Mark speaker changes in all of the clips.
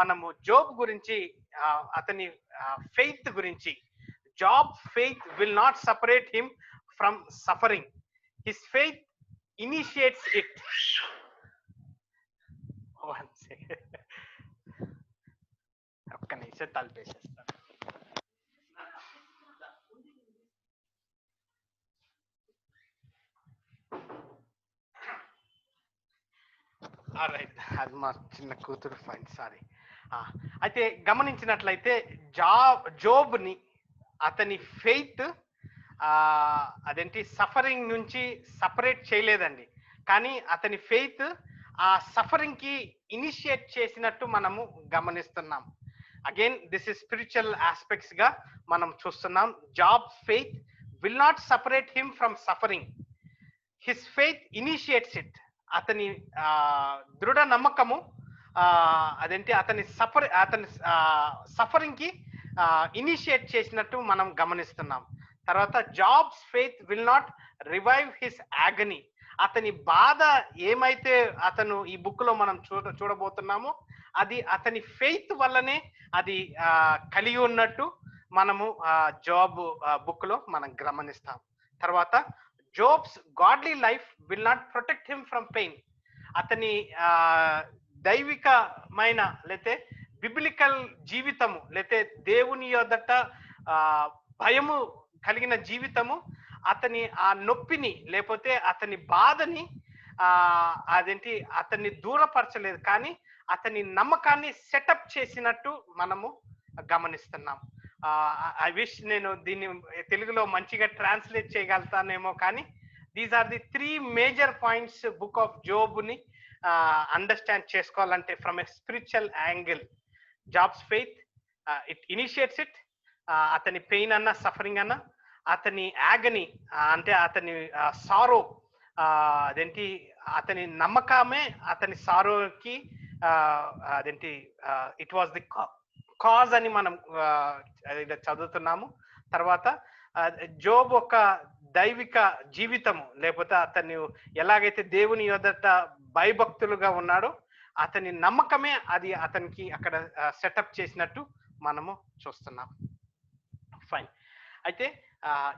Speaker 1: మనము జోబ్ గురించి అతని ఫెయిత్ గురించి, job faith will not separate him from suffering, his faith initiates it. ఒక్క నిమిషం తలపేసేస్తాను. అది మా చిన్న కూతురు ఫైన్, సారీ. అయితే గమనించినట్లయితే జోబ్ని అతని ఫెయిత్ అదేంటి సఫరింగ్ నుంచి సపరేట్ చేయలేదండి. కానీ అతని ఫెయిత్ ఆ సఫరింగ్ కి ఇనిషియేట్ చేసినట్టు మనము గమనిస్తున్నాం. Again this is spiritual aspects గా మనం చూస్తున్నాం. Job faith will not separate him from suffering, his faith initiates it. అతని దృఢ నమ్మకము అదేంటి అతని సఫరింగ్ కి ఇనిషియేట్ చేసినట్టు మనం గమనిస్తున్నాం. తర్వాత jobs faith will not revive his agony. అతని బాధ ఏమైతే అతను ఈ బుక్ లో మనం చూడబోతున్నామో అది అతని ఫెయిత్ వల్లనే అది కలిగి ఉన్నట్టు మనము జాబ్ బుక్ లో మనం గమనిస్తాం. తర్వాత Job's godly life will not protect him from pain. అతని దైవికమైన లేతే బిబ్లికల్ జీవితము లేతే దేవుని యొద్దట భయము కలిగిన జీవితము అతని ఆ నొప్పిని లేకపోతే అతని బాధని అదేంటి అతన్ని దూరపరచలేదు, కానీ అతని నమ్మకాన్ని సెటప్ చేసినట్టు మనము గమనిస్తున్నాం. ఐ విష్ నేను దీన్ని తెలుగులో మంచిగా ట్రాన్స్లేట్ చేయగలుగుతానేమో, కానీ these are the 3 major points book of జోబ్ని అండర్స్టాండ్ చేసుకోవాలంటే from a spiritual angle. Job's faith it initiates it, అతని పెయిన్ అన్న సఫరింగ్ అన్న, అతని యాగనీ అంటే అతని సారో అదేంటి అతని నమ్మకమే అతని సారోకి అదేంటి ఇట్ వాజ్ ది కాజ్ అని మనం చదువుతున్నాము. తర్వాత జోబ్ ఒక దైవిక జీవితము లేకపోతే అతను ఎలాగైతే దేవుని యొద్దట భయభక్తులుగా ఉన్నాడో అతని నమ్మకమే అది అతనికి అక్కడ సెటప్ చేసినట్టు మనము చూస్తున్నాం. ఫైన్. అయితే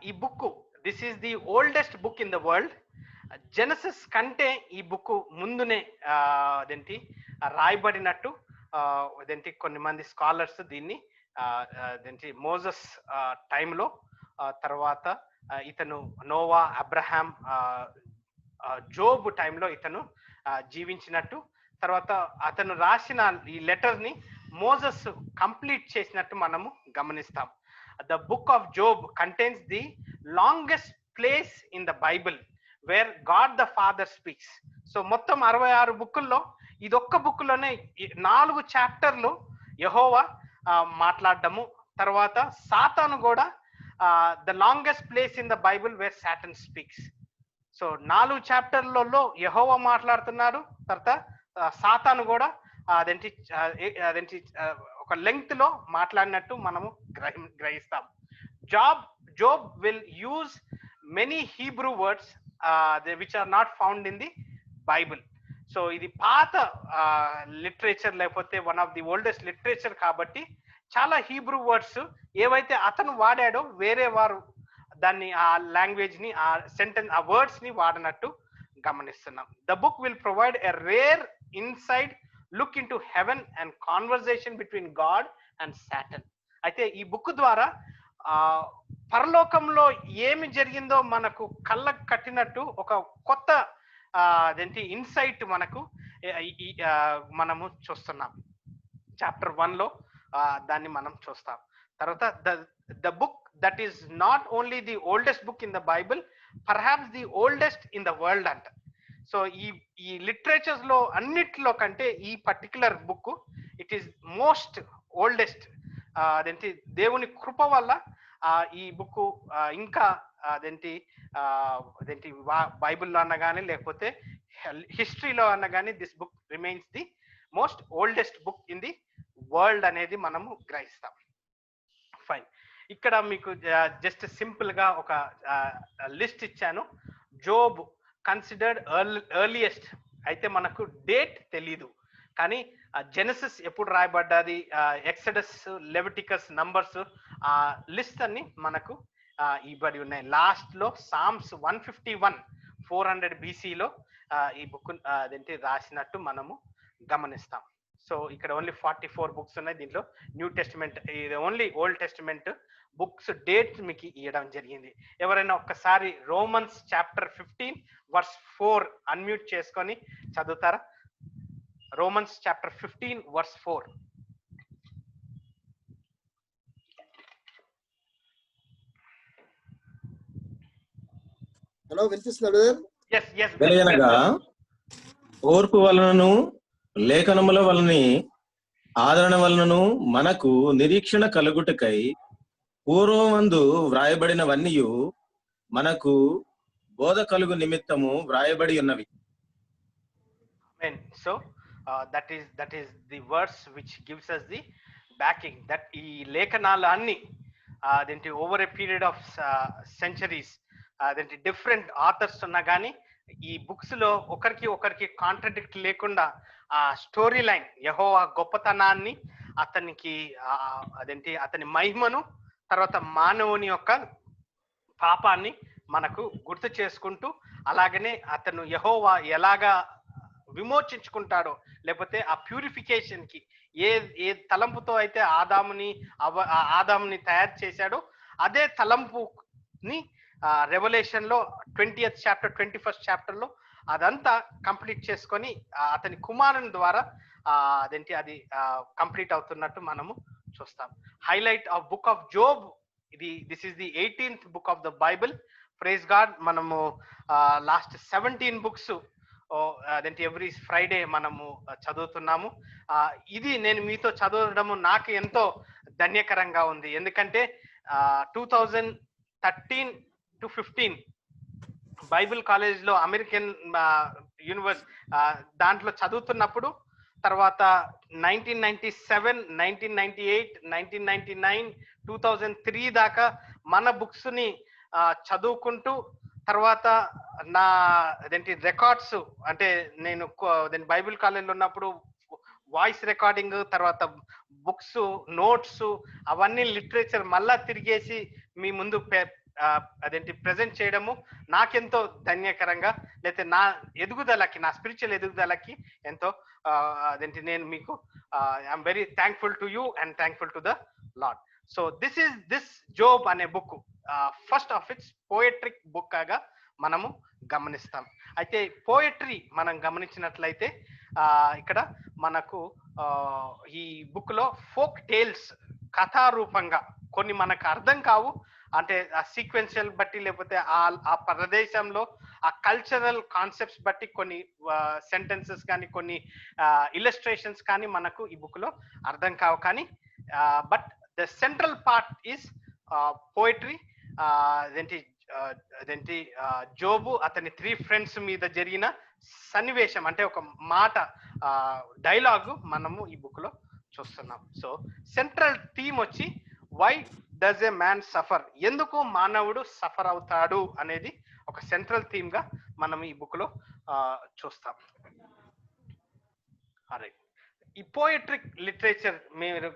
Speaker 1: ఈ book this is the oldest book in the world. Genesis కంటే ఈ బుక్ ముందునే అదేంటి రాయబడినట్టు అదేంటి కొన్ని మంది స్కాలర్స్ దీన్ని అదేంటి మోజస్ టైంలో, తర్వాత ఇతను నోవా, అబ్రహాం, జోబ్ టైంలో ఇతను జీవించినట్టు, తర్వాత అతను రాసిన ఈ లెటర్ని మోజస్ కంప్లీట్ చేసినట్టు మనము గమనిస్తాం. The book of Job contains the longest place in the Bible where God the Father speaks. So మొత్తం 66 బుక్కుల్లో ఇదొక్క బుక్లోనే 4 చాప్టర్లు యెహోవా మాట్లాడడము, తర్వాత సాతాను కూడా the longest place in the Bible where Satan speaks. So 4 చాప్టర్లలో యెహోవా మాట్లాడుతున్నారు, తర్వాత సాతాను కూడా అదేంటి ఒక లెంగ్త్ లో మాట్లాడినట్టు మనము గ్రహిస్తాం. Job will use many Hebrew words which are not found in the Bible. So ఇది పాత లిటరేచర్ లేకపోతే one of the oldest literature కాబట్టి చాలా హీబ్రూ వర్డ్స్ ఏవైతే అతను వాడాడో వేరే వారు దాన్ని ఆ లాంగ్వేజ్ ని ఆ సెంటెన్స్ ఆ వర్డ్స్ ని వాడినట్టు గమనిస్తున్నాం. The book will provide a rare inside look into heaven and conversation between God and Satan. అయితే ఈ బుక్ ద్వారా పరలోకంలో ఏమి జరిగిందో మనకు కళ్ళకు కట్టినట్టు ఒక కొత్త అదేంటి ఇన్సైట్ మనము చూస్తున్నాం. చాప్టర్ 1లో దాన్ని మనం చూస్తాం. తర్వాత the book that is not only the oldest book in the Bible, perhaps the oldest in the world అంట. సో ఈ లిటరేచర్స్ లో అన్నిట్లో కంటే ఈ particular book it is most oldest. అదేంటి దేవుని కృప వల్ల ఈ బుక్ ఇంకా అదేంటి బైబిల్లో అన్న కానీ లేకపోతే హిస్టరీలో అన్న కానీ this book remains the most oldest book in the world అనేది మనము గ్రహిస్తాం. ఫైన్. ఇక్కడ మీకు జస్ట్ సింపుల్ గా ఒక లిస్ట్ ఇచ్చాను. జోబ్ కన్సిడర్డ్ ఎర్లియస్ట్, అయితే మనకు డేట్ తెలీదు, కానీ జెనసిస్ ఎప్పుడు రాయబడ్డది, ఎక్సడస్, లెవిటికస్, నంబర్స్, ఆ లిస్ట్ అన్ని మనకు ఇవ్వబడి ఉన్నాయి. లాస్ట్ లో సామ్స్ 151 400 BC-లో ఈ బుక్ అదేంటి రాసినట్టు మనము గమనిస్తాం. సో ఇక్కడ ఓన్లీ 44 బుక్స్ ఉన్నాయి. దీంట్లో న్యూ టెస్టిమెంట్, ఇది only old testament books date మీకు ఇవ్వడం జరిగింది. ఎవరైనా ఒక్కసారి రోమన్స్ చాప్టర్ 15 వర్స్ 4 అన్మ్యూట్ చేసుకొని చదువుతారా? Romans chapter 15 verse 4.
Speaker 2: హలో, వినిపిస్తున్నాడు?
Speaker 3: ఓర్పు వలనను లేఖనముల వలని ఆదరణ వలనను మనకు నిరీక్షణ కలుగుటకై పూర్వమందు వ్రాయబడినవన్నీ మనకు బోధ కలుగు నిమిత్తము వ్రాయబడి ఉన్నవి.
Speaker 1: So that is the verse which gives us the backing that ఈ లేఖనాలు అన్ని అదేంటి over a period of centuries అదేంటి డిఫరెంట్ ఆథర్స్ ఉన్నా కానీ ఈ బుక్స్ లో ఒకరికి కాంట్రడిక్ట్ లేకుండా ఆ స్టోరీ లైన్, యెహోవా గొప్పతనాన్ని, అతనికి అదేంటి అతని మహిమను, తర్వాత మానవుని యొక్క పాపాన్ని మనకు గుర్తు చేసుకుంటూ, అలాగనే అతను యెహోవా ఎలాగా విమోచించుకుంటాడో, లేకపోతే ఆ ప్యూరిఫికేషన్ కి ఏ తలంపుతో అయితే ఆదాముని తయారు చేశాడో అదే తలంపుని రెవల్యూషన్ లో 20th చాప్టర్ 21st చాప్టర్ లో అదంతా కంప్లీట్ చేసుకొని అతని కుమారుని ద్వారా అదేంటి అది కంప్లీట్ అవుతున్నట్టు మనము చూస్తాం. Highlight of book of Job, this is the 18th book of the Bible. Praise God. మనము లాస్ట్ 17 బుక్స్ అదేంటి ఎవ్రీ ఫ్రైడే మనము చదువుతున్నాము. ఇది నేను మీతో చదవడము నాకు ఎంతో ధన్యకరంగా ఉంది. ఎందుకంటే 2013 to 15 బైబిల్ కాలేజ్ లో అమెరికన్ దాంట్లో చదువుతున్నప్పుడు, తర్వాత 1997, 1998, 1999, 2003 దాకా మన బుక్స్ ని చదువుకుంటూ, తర్వాత నా అదేంటి రికార్డ్స్, అంటే నేను బైబిల్ కాలేజ్లో ఉన్నప్పుడు వాయిస్ రికార్డింగ్, తర్వాత బుక్స్, నోట్స్, అవన్నీ లిటరేచర్ మళ్ళా తిరిగేసి మీ ముందు అదేంటి ప్రెజెంట్ చేయడము నాకెంతో ధన్యకరంగా, లేకపోతే నా ఎదుగుదలకి, నా స్పిరిచువల్ ఎదుగుదలకి ఎంతో అదేంటి నేను మీకు I'm very thankful to you and thankful to the Lord. So this Job అనే book first of it's poetic book గా మనము గమనిస్తాం. అయితే పోయట్రీ మనం గమనించినట్లయితే ఇక్కడ మనకు ఈ బుక్ లో ఫోక్ టేల్స్ కథారూపంగా కొన్ని మనకు అర్థం కావు, అంటే ఆ సీక్వెన్షియల్ బట్టి, లేకపోతే ఆ ప్రదేశంలో ఆ కల్చరల్ కాన్సెప్ట్స్ బట్టి కొన్ని సెంటెన్సెస్ కానీ, కొన్ని ఇలస్ట్రేషన్స్ కానీ మనకు ఈ బుక్ లో అర్థం కావు. కానీ but the central part is poetry. అదేంటి జోబు అతని 3 ఫ్రెండ్స్ మీద జరిగిన సన్నివేశం, అంటే ఒక మాట, డైలాగు మనము ఈ బుక్ లో చూస్తున్నాం. సో సెంట్రల్ థీమ్ వచ్చి why does a man suffer, ఎందుకు మానవుడు సఫర్ అవుతాడు అనేది ఒక సెంట్రల్ థీమ్ గా మనం ఈ బుక్ లో చూస్తాం. రైట్, ఈ పోయట్రిక్ లిటరేచర్ మీరు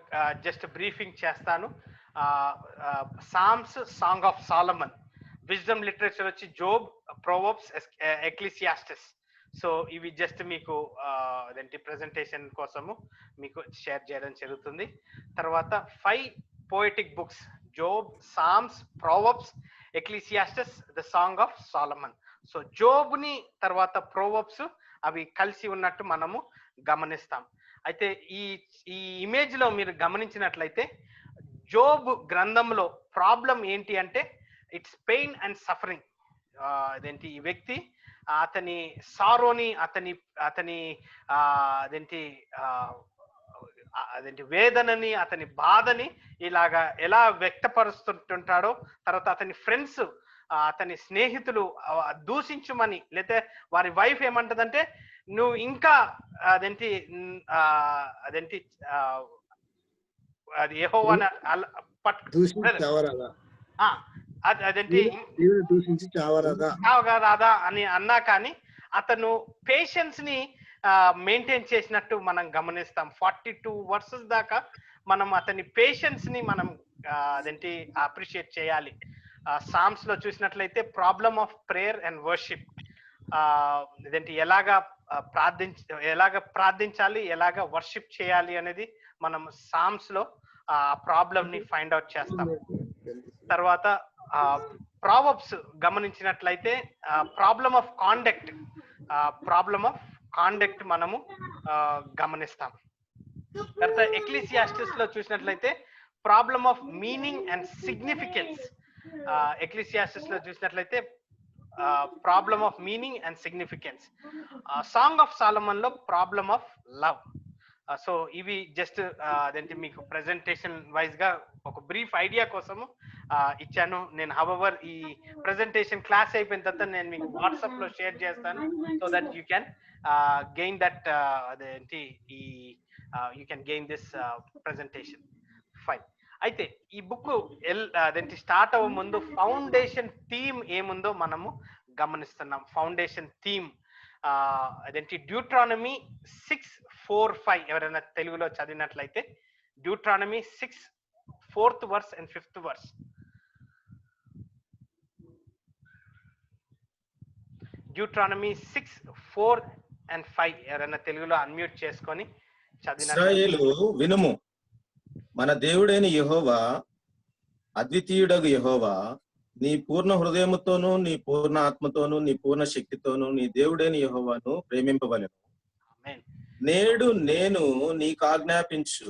Speaker 1: జస్ట్ బ్రీఫింగ్ చేస్తాను. Psalms, song of Solomon. Wisdom literature వచ్చి జోబ్, ప్రోవర్బ్స్, ఎక్లీసియాస్టిస్. సో ఇవి జస్ట్ మీకు అదేంటి ప్రెజెంటేషన్ కోసము మీకు షేర్ చేయడం జరుగుతుంది. తర్వాత 5 poetic books: Job, Psalms, Proverbs, Ecclesiastes, the Song of Solomon. So జోబ్ని తర్వాత ప్రోవర్బ్స్ అవి కలిసి ఉన్నట్టు మనము గమనిస్తాం. అయితే ఈ ఇమేజ్ లో మీరు గమనించినట్లయితే జోబ్ గ్రంథంలో ప్రాబ్లం ఏంటి అంటే ఇట్స్ పెయిన్ అండ్ సఫరింగ్. అదేంటి ఈ వ్యక్తి అతని సారోని, అతని అదేంటి వేదనని, అతని బాధని ఇలాగా ఎలా వ్యక్తపరుస్తుంటాడో, తర్వాత అతని ఫ్రెండ్స్, అతని స్నేహితులు దూషించుమని, లేకపోతే వారి వైఫ్ ఏమంటదంటే నువ్వు ఇంకా అదేంటి అది యెహోవాను అదేంటి చావరాదా అని అన్నా, కానీ అతను పేషెన్స్ ని మెయింటైన్ చేసినట్టు మనం గమనిస్తాం. 42 వర్సెస్ దాకా మనం అతని పేషెన్స్ ని మనం అదేంటి అప్రిషియేట్ చేయాలి. సామ్స్ లో చూసినట్లయితే problem of prayer and worship, ఇదేంటి ఎలాగా ప్రార్థించాలి, ఎలాగా వర్షిప్ చేయాలి అనేది మనం సామ్స్ లో ఆ ప్రాబ్లమ్ ని ఫైండ్ అవుట్ చేస్తాం. తర్వాత ప్రావర్బ్స్ గమనించినట్లయితే ప్రాబ్లమ్ ఆఫ్ కాండక్ట్ మనము గమనిస్తాం. తర్వాత ఎక్లీసియాస్టిస్ లో చూసినట్లయితే problem of meaning and significance, Ecclesiastes లో చూసినట్లయితే problem of meaning and significance. Song of Solomon లో ప్రాబ్లమ్ ఆఫ్ లవ్. సో ఇవి జస్ట్ అదేంటి మీకు ప్రెజెంటేషన్ వైజ్ గా ఒక బ్రీఫ్ ఐడియా కోసము ఇచ్చాను నేను. హవెవర్ ఈ ప్రెజెంటేషన్ క్లాస్ అయిపోయిన తర్వాత నేను మీకు వాట్సాప్ లో షేర్ చేస్తాను, so that you can gain that అదేంటి ఈ you can gain this presentation. Fine. అయితే ఈ బుక్ అదేంటి స్టార్ట్ అవ్వ ముందు ఫౌండేషన్ థీమ్ ఏముందో మనము గమనిస్తున్నాం. ఫౌండేషన్ థీమ్ అదేంటి డ్యూట్రానమీ 6:4-5 ఎవరైనా తెలుగులో చదివినట్లయితే Deuteronomy 6 4th verse and 5th verse. Deuteronomy 6:4 and 5 ఎవరైనా తెలుగులో అన్మ్యూట్ చేసుకొని
Speaker 3: ఇశ్రాయేలు వినుము, మన దేవుడైన యెహోవా అద్వితీయుడగు యెహోవా నీ పూర్ణ హృదయముతోను, నీ పూర్ణ ఆత్మతోను, నీ పూర్ణ శక్తితోను నీ దేవుడైన యెహోవాను ప్రేమింపవలెను. నేడు నేను నీకు ఆజ్ఞాపించు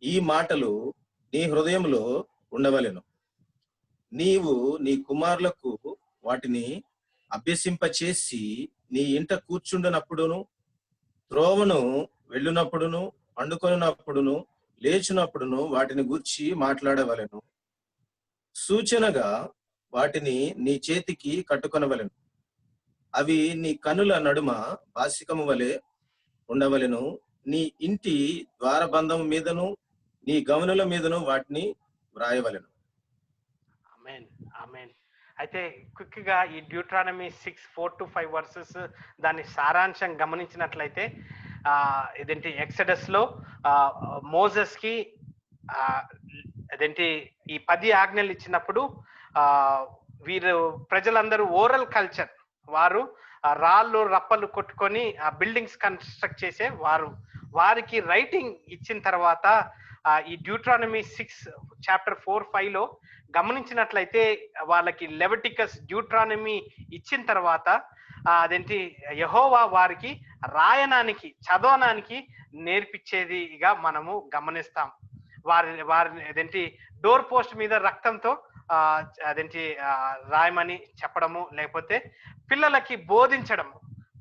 Speaker 3: ఈ మాటలు నీ హృదయంలో ఉండవలెను. నీవు నీ కుమారులకు వాటిని అభ్యసింపచేసి నీ ఇంట కూర్చుండునప్పుడును, త్రోవను వెళ్ళునప్పుడును, పండుకొనున్నప్పుడును, లేచినప్పుడును వాటిని గూర్చి మాట్లాడవలెను. సూచనగా వాటిని నీ చేతికి కట్టుకొనవలెను. అవి నీ కనుల నడుమ బాసికము వలె ఉండవలెను. నీ ఇంటి ద్వారబంధం మీదను, నీ గమనుల మీదను వాటిని వ్రాయవలెను.
Speaker 1: ఆమేన్, ఆమేన్. అయితే క్విక్ గా ఈ డ్యూట్రానమీ 6:4-5 వర్సెస్ దాని సారాంశం గమనించినట్లయితే ఇదేంటి ఎక్సడస్ లో మోజెస్ కి అదేంటి ఈ 10 ఆజ్ఞలు ఇచ్చినప్పుడు వీరు ప్రజలందరూ ఓరల్ కల్చర్, వారు రాళ్ళు రప్పలు కొట్టుకొని ఆ బిల్డింగ్స్ కన్స్ట్రక్ట్ చేసే వారికి రైటింగ్ ఇచ్చిన తర్వాత ఈ డ్యూట్రానమీ 6:4-5 లో గమనించినట్లయితే వాళ్ళకి లెవిటికస్, డ్యూట్రానమీ ఇచ్చిన తర్వాత అదేంటి యెహోవా వారికి రాయనానికి, చదవనానికి నేర్పించేదిగా మనము గమనిస్తాం. వారి అదేంటి డోర్ పోస్ట్ మీద రక్తంతో అదేంటి రాయమని చెప్పడము, లేకపోతే పిల్లలకి బోధించడము.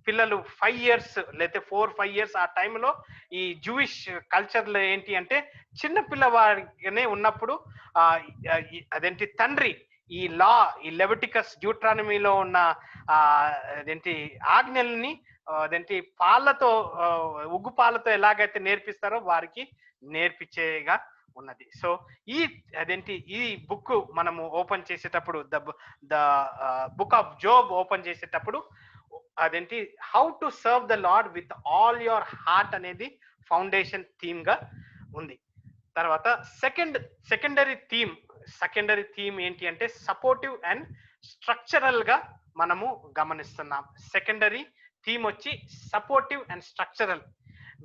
Speaker 1: పిల్లలు 5 years లేకపోతే 4-5 years ఆ టైంలో ఈ జూయిష్ కల్చర్ లో ఏంటి అంటే చిన్న పిల్లవాడిగానే ఉన్నప్పుడు అదేంటి తండ్రి ఈ లెవిటికస్, డ్యూట్రానమీలో ఉన్న అదేంటి ఆజ్ఞల్ని అదేంటి పాలతో, ఉగ్గు పాలతో ఎలాగైతే నేర్పిస్తారో వారికి నేర్పించేగా ఉన్నది. సో ఈ బుక్ మనము ఓపెన్ చేసేటప్పుడు the book of Job open చేసేటప్పుడు అదేంటి how to serve the lord with all your heart అనేది ఫౌండేషన్ థీమ్ గా ఉంది. తర్వాత సెకండరీ థీమ్ ఏంటి అంటే సపోర్టివ్ అండ్ స్ట్రక్చరల్ గా మనము గమనిస్తున్నాం. సెకండరీ థీమ్ వచ్చి supportive and structural.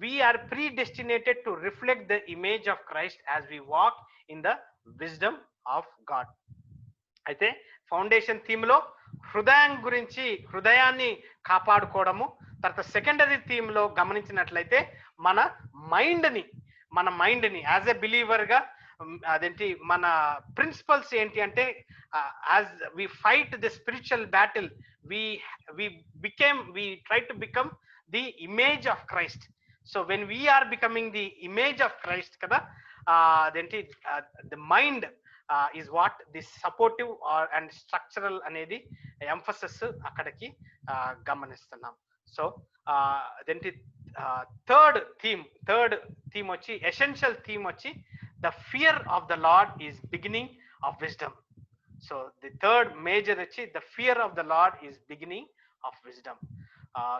Speaker 1: We are predestinated to reflect the image of Christ as we walk in the wisdom of God. అయితే ఫౌండేషన్ థీమ్ లో హృదయాన్ని కాపాడుకోవడము. తర్వాత సెకండరీ థీమ్ లో గమనించినట్లయితే మన మైండ్ ని యాజ్ ఎ బిలీవర్ గా అదేంటి మన ప్రిన్సిపల్స్ ఏంటి అంటే as we fight the spiritual battle, we try to become the image of Christ. So when we are becoming the image of Christ kada అదేంటి the mind is what this supportive and structural అనేది emphasis అక్కడికి గమనిస్తున్నాం. So అదేంటి third theme వచ్చి essential theme వచ్చి the fear of the Lord is beginning of wisdom. So the third major వచ్చి the fear of the Lord is beginning of wisdom.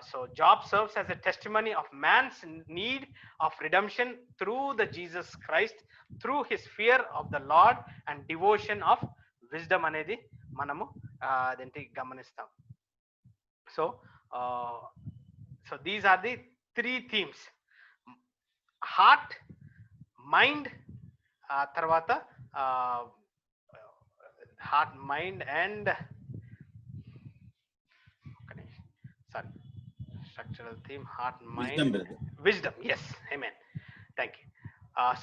Speaker 1: So Job serves as a testimony of man's need of redemption through the Jesus Christ, through his fear of the Lord and devotion of wisdom అనేది మనము అదేంటి గమనిస్తాం. So these are the three themes: heart, mind, తర్వాత heart, mind and structural theme, heart, mind, wisdom. Yes, amen. Thank you.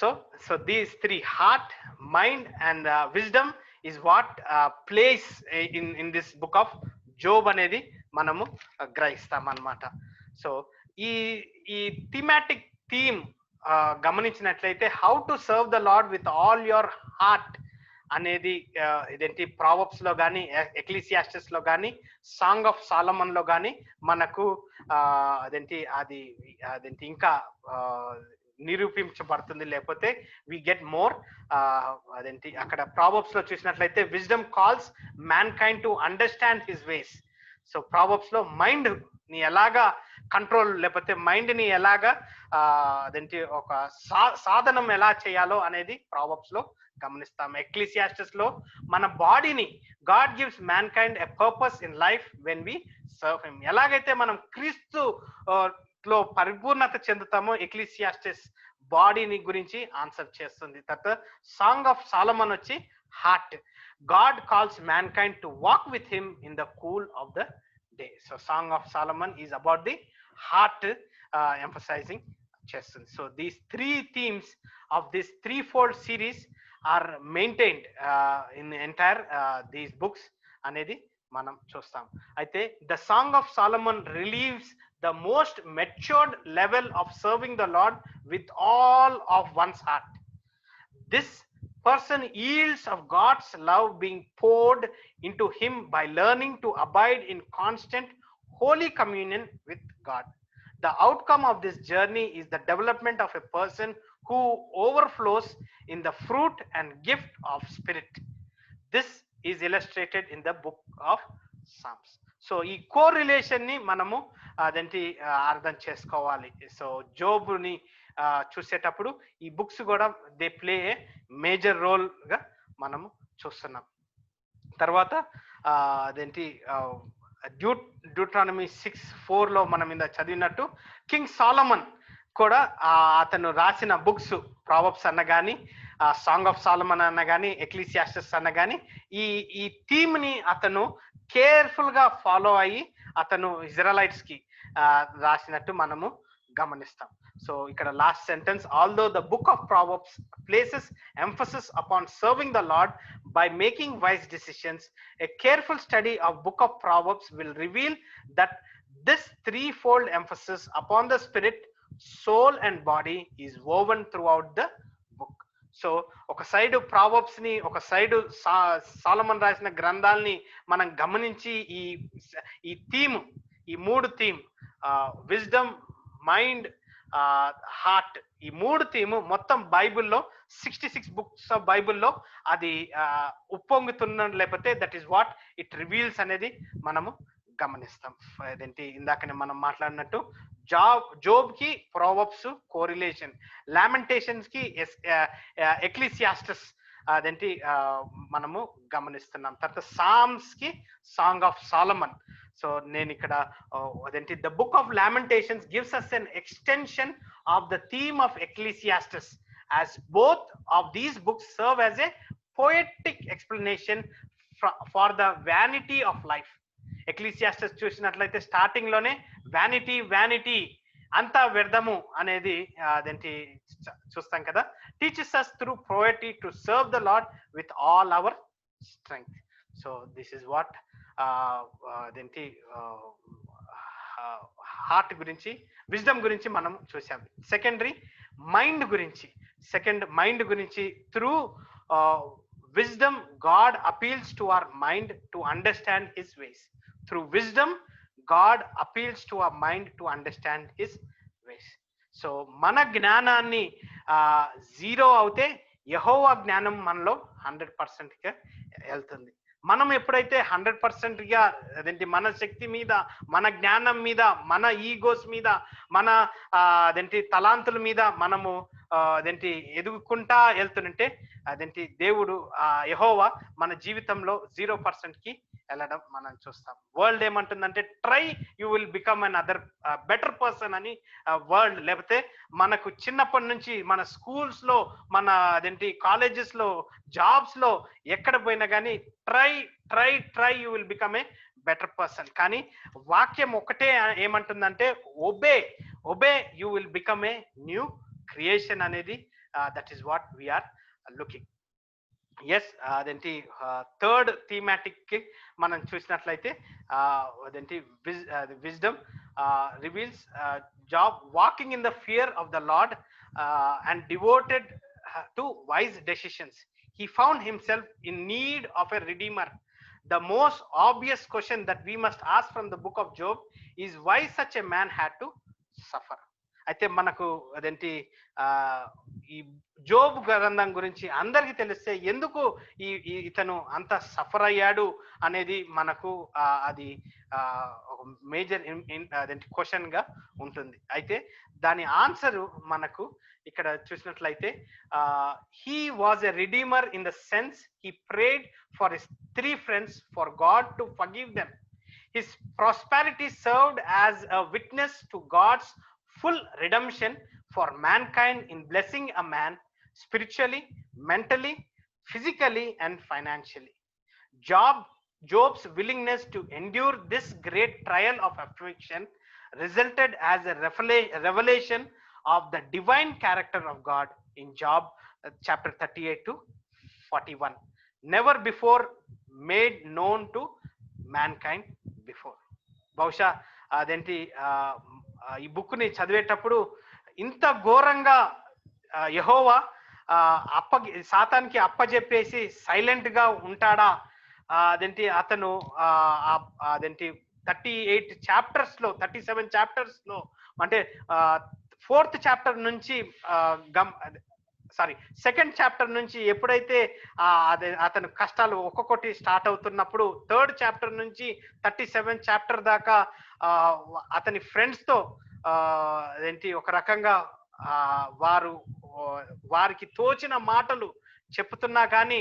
Speaker 1: So these three, heart, mind and wisdom, is what plays in this book of Job అనేది మనము గ్రహిస్తాం అన్నమాట. So ఈ thematic theme గమనించినట్లయితే, how to serve the lord with all your heart అనేది ఇదేంటి Proverbs లో కానీ, ఎక్లీసియాస్టస్ లో కానీ, సాంగ్ ఆఫ్ సాలమన్ లో కానీ మనకు అదేంటి ఇంకా నిరూపించబడుతుంది. లేకపోతే వి గెట్ మోర్ అదేంటి అక్కడ ప్రావర్బ్స్ లో చూసినట్లయితే, wisdom calls mankind to understand his ways. So Proverbs లో మైండ్ ని ఎలాగా కంట్రోల్, లేకపోతే మైండ్ ని ఎలాగా అదేంటి ఒక సాధనం ఎలా చేయాలో అనేది ప్రావర్బ్స్ లో గమనిస్తాం. ఎక్లీసియాస్టస్ లో మన బాడీని, God gives mankind a purpose in life when we serve him. ఎలాగైతే మనం క్రీస్తు లో పరిపూర్ణత చెందుతామో, ఎక్లీసియాస్టస్ బాడీని గురించి ఆన్సర్ చేస్తుంది. తర్వాత సాంగ్ ఆఫ్ సాలమన్ వచ్చి heart. God calls mankind to walk with him in the cool of the day. So Song of Solomon is about the heart emphasizing చేస్తుంది. So these three themes of this threefold series are maintained in entire these books అనేది మనం చూస్తాం. అయితే the Song of Solomon relieves the most matured level of serving the Lord with all of one's heart. This person yields of God's love being poured into him by learning to abide in constant holy communion with God. The outcome of this journey is the development of a person who overflows in the fruit and gift of spirit. This is illustrated in the book of Psalms. So ఈ correlation ని మనము అదేంటి అర్థం చేసుకోవాలి. So జోబుని చూసేటప్పుడు ఈ books కూడా they play a major role గా మనము చూస్తున్నాం. తర్వాత అదేంటి డ్యూట్రానమీ 6:4 లో మనం ఇందా చదివినట్టు, కింగ్ సాలమన్ కూడా అతను రాసిన బుక్స్, ప్రావర్బ్స్ అన్న కానీ, సాంగ్ ఆఫ్ సాలమన్ అన్న కానీ, ఎక్లీసియాస్టస్ అన్న కానీ, ఈ థీమ్ ని అతను కేర్ఫుల్ గా ఫాలో అయ్యి అతను ఇజ్రాయలైట్స్ కి రాసినట్టు మనము గమనిస్తాం. సో ఇక్కడ last sentence, although the book of Proverbs places emphasis upon serving the Lord by making wise decisions, a careful study of book of Proverbs will reveal that this threefold emphasis upon the spirit, soul and body is woven throughout the book. So ఒక side Proverbs ని, ఒక side Solomon రాసిన గ్రంథాలని మనం గమనించి ఈ theme, ఈ మూడు theme, wisdom, mind, heart, ఈ మూడు థీమ్ మొత్తం బైబిల్లో 66 బుక్స్ ఆఫ్ బైబిల్లో అది ఉప్పొంగుతున్న, లేకపోతే that is what it reveals అనేది మనము గమనిస్తాం. అదేంటి ఇందాకనే మనం మాట్లాడినట్టు జోబ్ కి ప్రావర్బ్స్ కోరిలేషన్, లామెంటేషన్స్ కి ఎక్లీసియాస్టస్ అదేంటి మనము గమనిస్తున్నాం. తర్వాత సామ్స్ కి సాంగ్ ఆఫ్ సాలమన్. సో నేను ఇక్కడ అదేంటి the book of Lamentations gives us an extension of the theme of Ecclesiastes, as both of these books serve as a poetic explanation for the vanity of life. ఎక్లీసియాస్టస్ చూసినట్లయితే starting లోనే vanity vanity అంతా వ్యర్థము అనేది అదేంటి చూస్తాం కదా. Teachers us through poetry to serve the Lord with all our strength. So this is what అదేంటి heart గురించి, విజ్డమ్ గురించి మనం చూసాం. సెకండరీ మైండ్ గురించి through wisdom, God appeals to our mind to understand his ways. Through wisdom, God appeals to our mind to understand his ways. So మన జ్ఞానాన్ని 0 అవుతే యెహోవా జ్ఞానం మనలో 100% గా వెళ్తుంది. మనం ఎప్పుడైతే 100%గా అదేంటి మన శక్తి మీద, మన జ్ఞానం మీద, మన ఈగోస్ మీద, మన అదేంటి తలాంతుల మీద మనము అదేంటి ఎదుగుకుంటా వెళ్తుంటే అదేంటి దేవుడు యెహోవా మన జీవితంలో 0%కి వెళ్ళడం మనం చూస్తాం. వరల్డ్ ఏమంటుందంటే try you will become an other better person అని వరల్డ్. లేకపోతే మనకు చిన్నప్పటి నుంచి మన స్కూల్స్ లో, మన అదేంటి కాలేజెస్ లో, జాబ్స్ లో ఎక్కడ పోయినా కానీ try try try you will become a better person. కానీ వాక్యం ఒకటే ఏమంటుందంటే obey obey you will become a new creation అనేది that is what we are looking. Yes, అదేంటి థర్డ్ థీమాటిక్ కి మనం చూసినట్లయితే అదేంటి wisdom reveals Job walking in the fear of the Lord and devoted to wise decisions. He found himself in need of a redeemer. The most obvious question that we must ask from the book of Job is why such a man had to suffer. అయితే మనకు అదేంటి ఈ Job గ్రంథం గురించి అందరికీ తెలిస్తే ఎందుకు ఇతను అంత సఫర్ అయ్యాడు అనేది మనకు అది ఒక మేజర్ అదేంటి క్వశ్చన్ గా ఉంటుంది. అయితే దాని ఆన్సర్ మనకు ఇక్కడ చూసినట్లయితే he was a redeemer in the sense he prayed for his 3 friends for God to forgive them. His prosperity served as a witness to God's full redemption for mankind in blessing a man spiritually, mentally, physically and financially. Job's willingness to endure this great trial of affliction resulted as a revelation of the divine character of God in Job chapter 38 to 41, never before made known to mankind before. బహుశా అదేంటి ఈ book ని చదివేటప్పుడు ఇంత ఘోరంగా యెహోవా సాతానికి అప్పజెప్పేసి silent గా ఉంటాడా, అదేంటి అతను అదేంటి 38 చాప్టర్స్ లో 37 చాప్టర్స్ లో అంటే 4th చాప్టర్ నుంచి సెకండ్ చాప్టర్ నుంచి ఎప్పుడైతే అతను కష్టాలు ఒక్కొక్కటి స్టార్ట్ అవుతున్నప్పుడు 3rd చాప్టర్ నుంచి 37 చాప్టర్ దాకా అతని ఫ్రెండ్స్ తో ఏంటి ఒక రకంగా వారికి తోచిన మాటలు చెప్తున్నా కానీ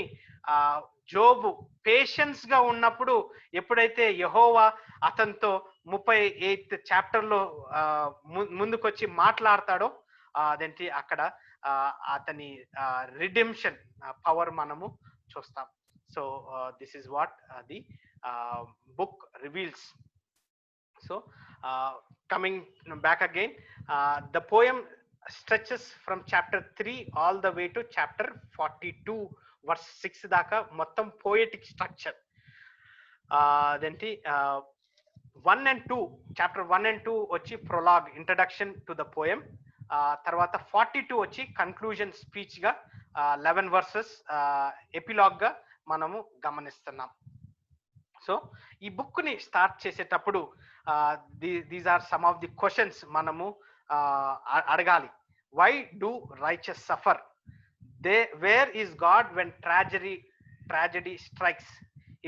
Speaker 1: జోబు పేషెన్స్ గా ఉన్నప్పుడు ఎప్పుడైతే యెహోవా అతనితో 38th చాప్టర్ లో ముందుకొచ్చి మాట్లాడతాడో అదేంటి అక్కడ అతని రిడెంప్షన్ పవర్ మనము చూస్తాం. So this is what the book reveals. So coming back again, the poem stretches from chapter 3 all the way to chapter 42 verse 6 దాకా మొత్తం poetic structure. అదేంటి 1 and 2 chapter 1 and 2 వచ్చి prologue introduction to the poem, తర్వాత 42 వచ్చి conclusion speech గా 11 versus epilogue గా మనము గమనిస్తున్నాం. సో ఈ బుక్ ని స్టార్ట్ చేసేటప్పుడు these are some of the questions మనము అడగాలి. Why do righteous suffer? Where is God when tragedy strikes?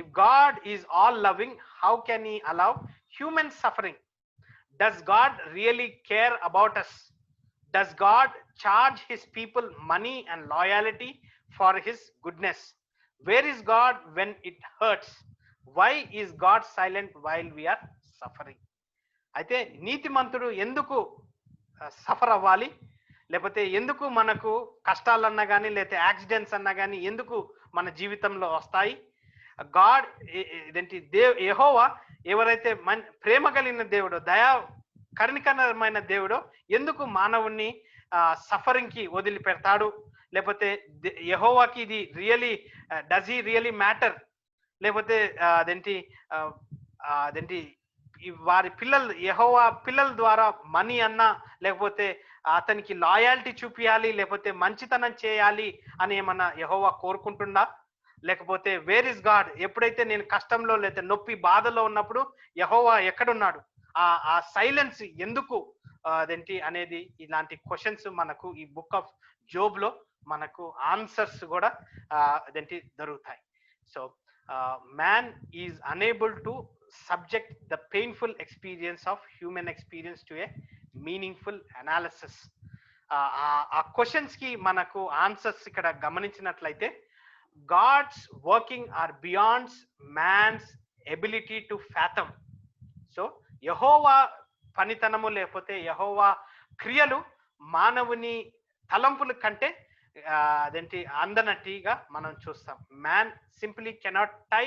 Speaker 1: If God is all loving, how can he allow human suffering? Does God really care about us? Does God charge his people money and loyalty for his goodness? Where is God when it hurts? Why is God silent while we are suffering? అయితే నీతిమంతుడు ఎందుకు suffer అవ్వాలి, లేకపోతే ఎందుకు మనకు కష్టాలన్నా కానీ లేకపోతే accidents అన్నా కానీ ఎందుకు మన జీవితంలో వస్తాయి? గాడ్ ఇదేంటి యెహోవా ఎవరైతే ప్రేమ కలిగిన దేవుడో, దయా కరుణికరమైన దేవుడో ఎందుకు మానవుణ్ణి సఫరింగ్ కి వదిలిపెడతాడు? లేకపోతే యెహోవాకి ఇది డస్ హీ రియలీ మ్యాటర్? లేకపోతే అదేంటి వారి యెహోవా పిల్లల ద్వారా మనీ అన్నా లేకపోతే అతనికి లాయాలిటీ చూపియాలి లేకపోతే మంచితనం చేయాలి అని ఏమన్నా యెహోవా కోరుకుంటుందా? లేకపోతే వేర్ ఇస్ గాడ్? ఎప్పుడైతే నేను కష్టంలో లేకపోతే నొప్పి బాధలో ఉన్నప్పుడు యెహోవా ఎక్కడున్నాడు? ఆ సైలెన్స్ ఎందుకు అదేంటి అనేది ఇలాంటి క్వశ్చన్స్ మనకు ఈ బుక్ ఆఫ్ జోబ్ లో మనకు ఆన్సర్స్ కూడా అదేంటి దొరుకుతాయి. So man is unable to subject the painful experience of human experience to a meaningful analysis. ఆ క్వశ్చన్స్ కి మనకు ఆన్సర్స్ ఇక్కడ గమనించినట్లయితే God's working are beyond man's ability to fathom. So Jehovah పనితనము లేకపోతే యెహోవా క్రియలు మానవుని తలంపుల కంటే అదేంటి అందనట్టుగా మనం చూస్తాం. Man simply cannot tie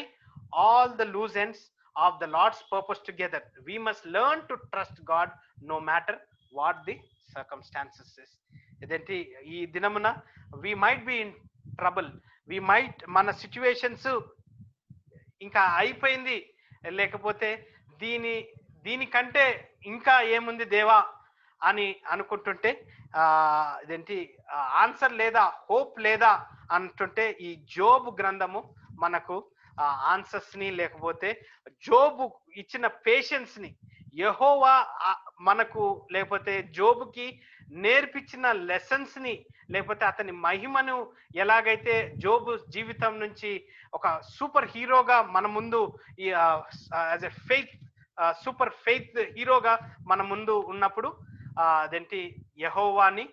Speaker 1: all the loose ends of the Lord's purpose together. We must learn to trust God no matter what the circumstances is. ఇదేంటి ఈ దినమున we might be in trouble, we might మన situations ఇంకా అయిపోయింది, లేకపోతే దీనికంటే ఇంకా ఏముంది దేవా అని అనుకుంటుంటే ఇదేంటి ఆన్సర్ లేదా హోప్ లేదా అంటుంటే ఈ జోబు గ్రంథము మనకు ఆన్సర్స్ ని లేకపోతే జోబు ఇచ్చిన పేషెన్స్ ని యెహోవా మనకు లేకపోతే జోబుకి నేర్పించిన లెసన్స్ ని లేకపోతే అతని మహిమను ఎలాగైతే జోబు జీవితం నుంచి ఒక సూపర్ హీరోగా మన ముందు as a faith super faith హీరోగా మన ముందు ఉన్నప్పుడు అదేంటి యెహోవాని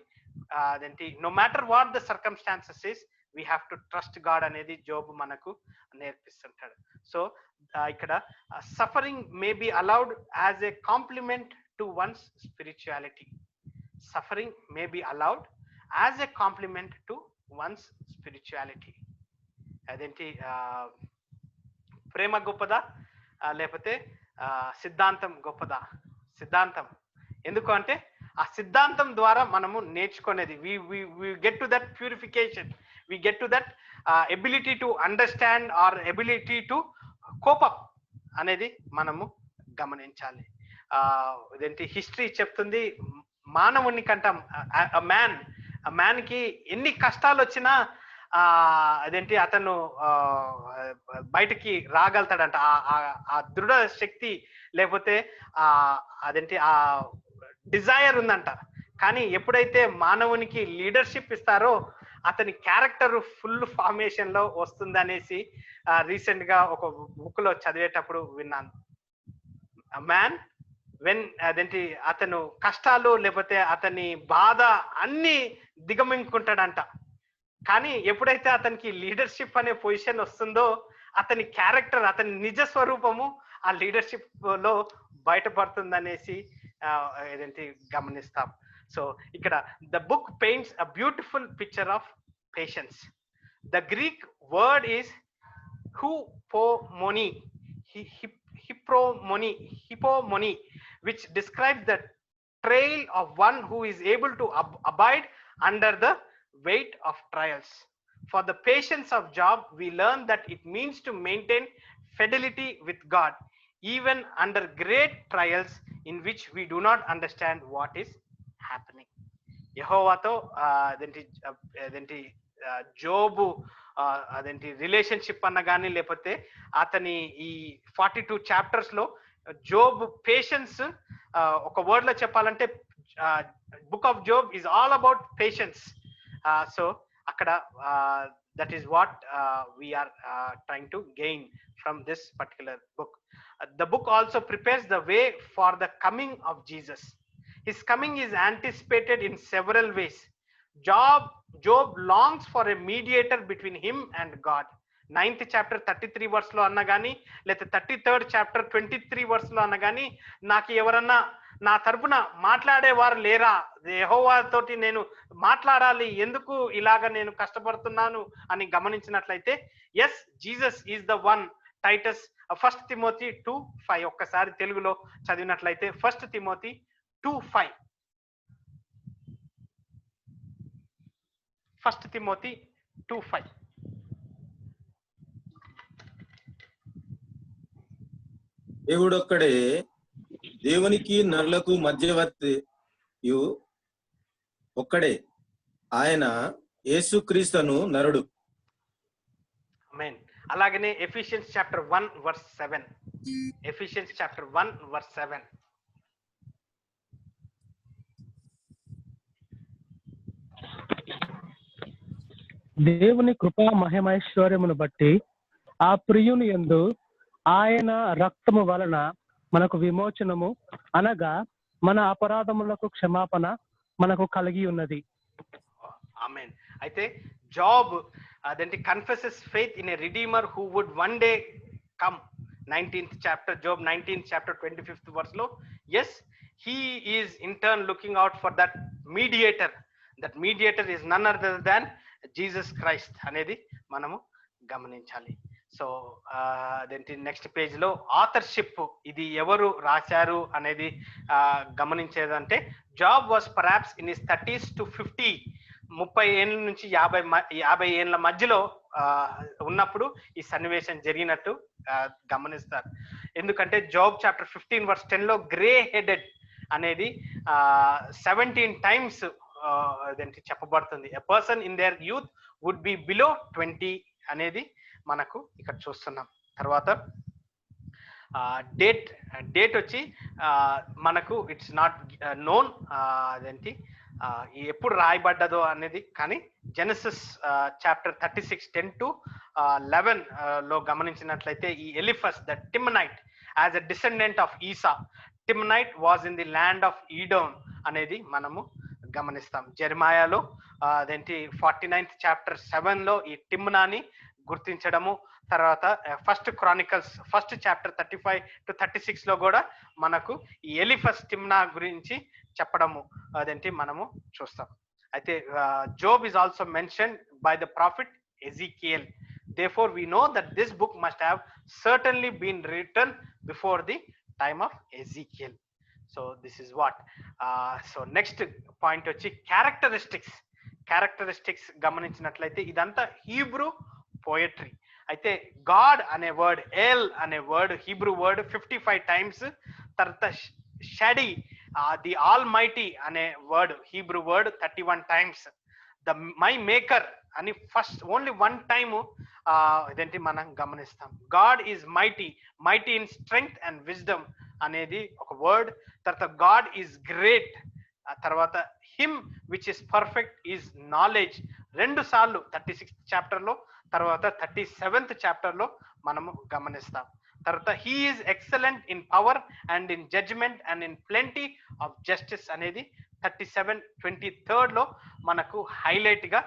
Speaker 1: అదేంటి no matter what the circumstances is we have to trust God అనేది జోబు మనకు నేర్పిస్తుంటాడు. సో ఇక్కడ suffering may be allowed as a compliment to one's spirituality. Suffering may be allowed as a compliment to one's spirituality. అదేంటి ప్రేమ గొప్పదా లేకపోతే సిద్ధాంతం గొప్పదా? సిద్ధాంతం. ఎందుకు అంటే ఆ సిద్ధాంతం ద్వారా మనము నేర్చుకునేది we get to that purification, we get to that ability to understand or ability to cope up అనేది మనము గమనించాలి. ఇదేంటి హిస్టరీ చెప్తుంది మానవుని కంటాం మ్యాన్ కి ఎన్ని కష్టాలు వచ్చినా అదేంటి అతను బయటికి రాగలుగుతాడంట. ఆ దృఢ శక్తి లేకపోతే అదేంటి ఆ డిజైర్ ఉందంట. కానీ ఎప్పుడైతే మానవునికి లీడర్షిప్ ఇస్తారో అతని క్యారెక్టర్ ఫుల్ ఫార్మేషన్ లో వస్తుంది అనేసి రీసెంట్ గా ఒక బుక్ లో చదివేటప్పుడు విన్నాను. మ్యాన్ వెన్ అదేంటి అతను కష్టాలు లేకపోతే అతని బాధ అన్ని దిగమింగుకుంటాడంట. కానీ ఎప్పుడైతే అతనికి లీడర్షిప్ అనే పొజిషన్ వస్తుందో అతని క్యారెక్టర్ అతని నిజ స్వరూపము ఆ లీడర్షిప్ లో బయటపడుతుందనేసి ఏదంటే గమనిస్తాం. సో ఇక్కడ the book paints a beautiful picture of patience. The Greek word is hupomone, hippomoni, which describes the trail of one who is able to abide under the weight of trials. For the patience of Job, we learn that it means to maintain fidelity with God even under great trials in which we do not understand what is happening. యెహోవాతో అదేంటి జోబు అదేంటి relationship అన్న కానీ లేకపోతే అతని ఈ 42 chapters లో జోబు patience ఒక word లో చెప్పాలంటే book of Job is all about patience. So అక్కడ that is what we are trying to gain from this particular book. The book also prepares the way for the coming of Jesus. His coming is anticipated in several ways. Job longs for a mediator between him and God. 9th chapter 33 verse లో అన్న గాని లేదా 33rd chapter 23 verse లో అన్న గాని నాకు ఎవరన్నా నా తరపున మాట్లాడేవారు లేరా, యెహోవా తోటి నేను మాట్లాడాలి, ఎందుకు ఇలాగ నేను కష్టపడుతున్నాను అని గమనించినట్లయితే yes Jesus is the one. Titus 1 Timothy 2:5 ఒక్కసారి తెలుగులో చదివినట్లయితే 1 తిమోతి 2:5. 1 తిమోతి 2:5.
Speaker 3: దేవుడొక్కడే దేవునికి నరులకు మధ్యవర్తి ఒక్కడే, ఆయన యేసుక్రీస్తును నరుడు.
Speaker 1: ఆమేన్. అలాగనే Ephesians chapter 1 verse 7. Ephesians chapter 1 verse 7.
Speaker 2: దేవుని కృపా మహిమైశ్వర్యమును బట్టి ఆ ప్రియుని యందు ఆయన రక్తము వలన మనకు విమోచనము, అనగా మన అపరాధములకు క్షమాపణ మనకు కలిగి ఉన్నది.
Speaker 1: ఆమేన్. అయితే జాబ్ అదేంటి confesses faith in a redeemer who would one day come. 19th chapter, Job 19th chapter 25th verse లో, yes, he is in turn looking out for that mediator. That mediator is none other than Jesus Christ అనేది మనము గమనించాలి. So అదేంటి next page లో authorship, ఇది ఎవరు రాశారు అనేది గమనించేదంటే, Job was perhaps in his 30s to 50, 30 ఏళ్ళ నుంచి 50 ఏళ్ళ మధ్యలో ఉన్నప్పుడు ఈ సన్నివేశం జరిగినట్టు గమనిస్తారు. ఎందుకంటే జాబ్ చాప్టర్ 15 verse 10 లో గ్రే హెడెడ్ అనేది 17 times అదేంటి చెప్పబడుతుంది. A person in their youth would be below 20 అనేది మనకు ఇక్కడ చూస్తున్నాం. తర్వాత డేట్ వచ్చి మనకు ఇట్స్ నాట్ నోన్ అదేంటి ఎప్పుడు రాయబడ్డదో అనేది, కానీ జెనసిస్ చాప్టర్ 36 10 to 11 లో గమనించినట్లయితే, ఈ Eliphaz the Temanite as a descendant of Esau, Temanite was in the land of Edom అనేది మనము గమనిస్తాం. జెర్మాయాలో అదేంటి 49th chapter 7 లో ఈ టిమ్నాని గుర్తించడము, తర్వాత first Chronicles first chapter 35 to 36 లో కూడా మనకు ఈ ఎలిఫస్ టిమ్నా గురించి చెప్పడము అదేంటి మనము చూస్తాం. అయితే Job is also mentioned by the prophet Ezekiel. Therefore we know that this book must have certainly been written before the time of Ezekiel. So this is what so next point వచ్చి characteristics గమనించినట్లయితే, ఇదంతా Hebrew poetry. అయితే God అనే word, L అనే word, Hebrew word 55 times, తర్వాత షడీ the all mighty అనే word, Hebrew word 31 times, the my maker అని first only 1 time ఇదేంటి మనం గమనిస్తాం. God is mighty in strength and wisdom అనేది ఒక వర్డ్. తర్వాత గాడ్ ఈజ్ గ్రేట్, తర్వాత him which is perfect is knowledge 2 సార్లు 36th chapter లో, తర్వాత 37th chapter లో మనము గమనిస్తాం. తర్వాత he is excellent in power and in judgement and in plenty of justice అనేది 37-23 లో మనకు హైలైట్ గా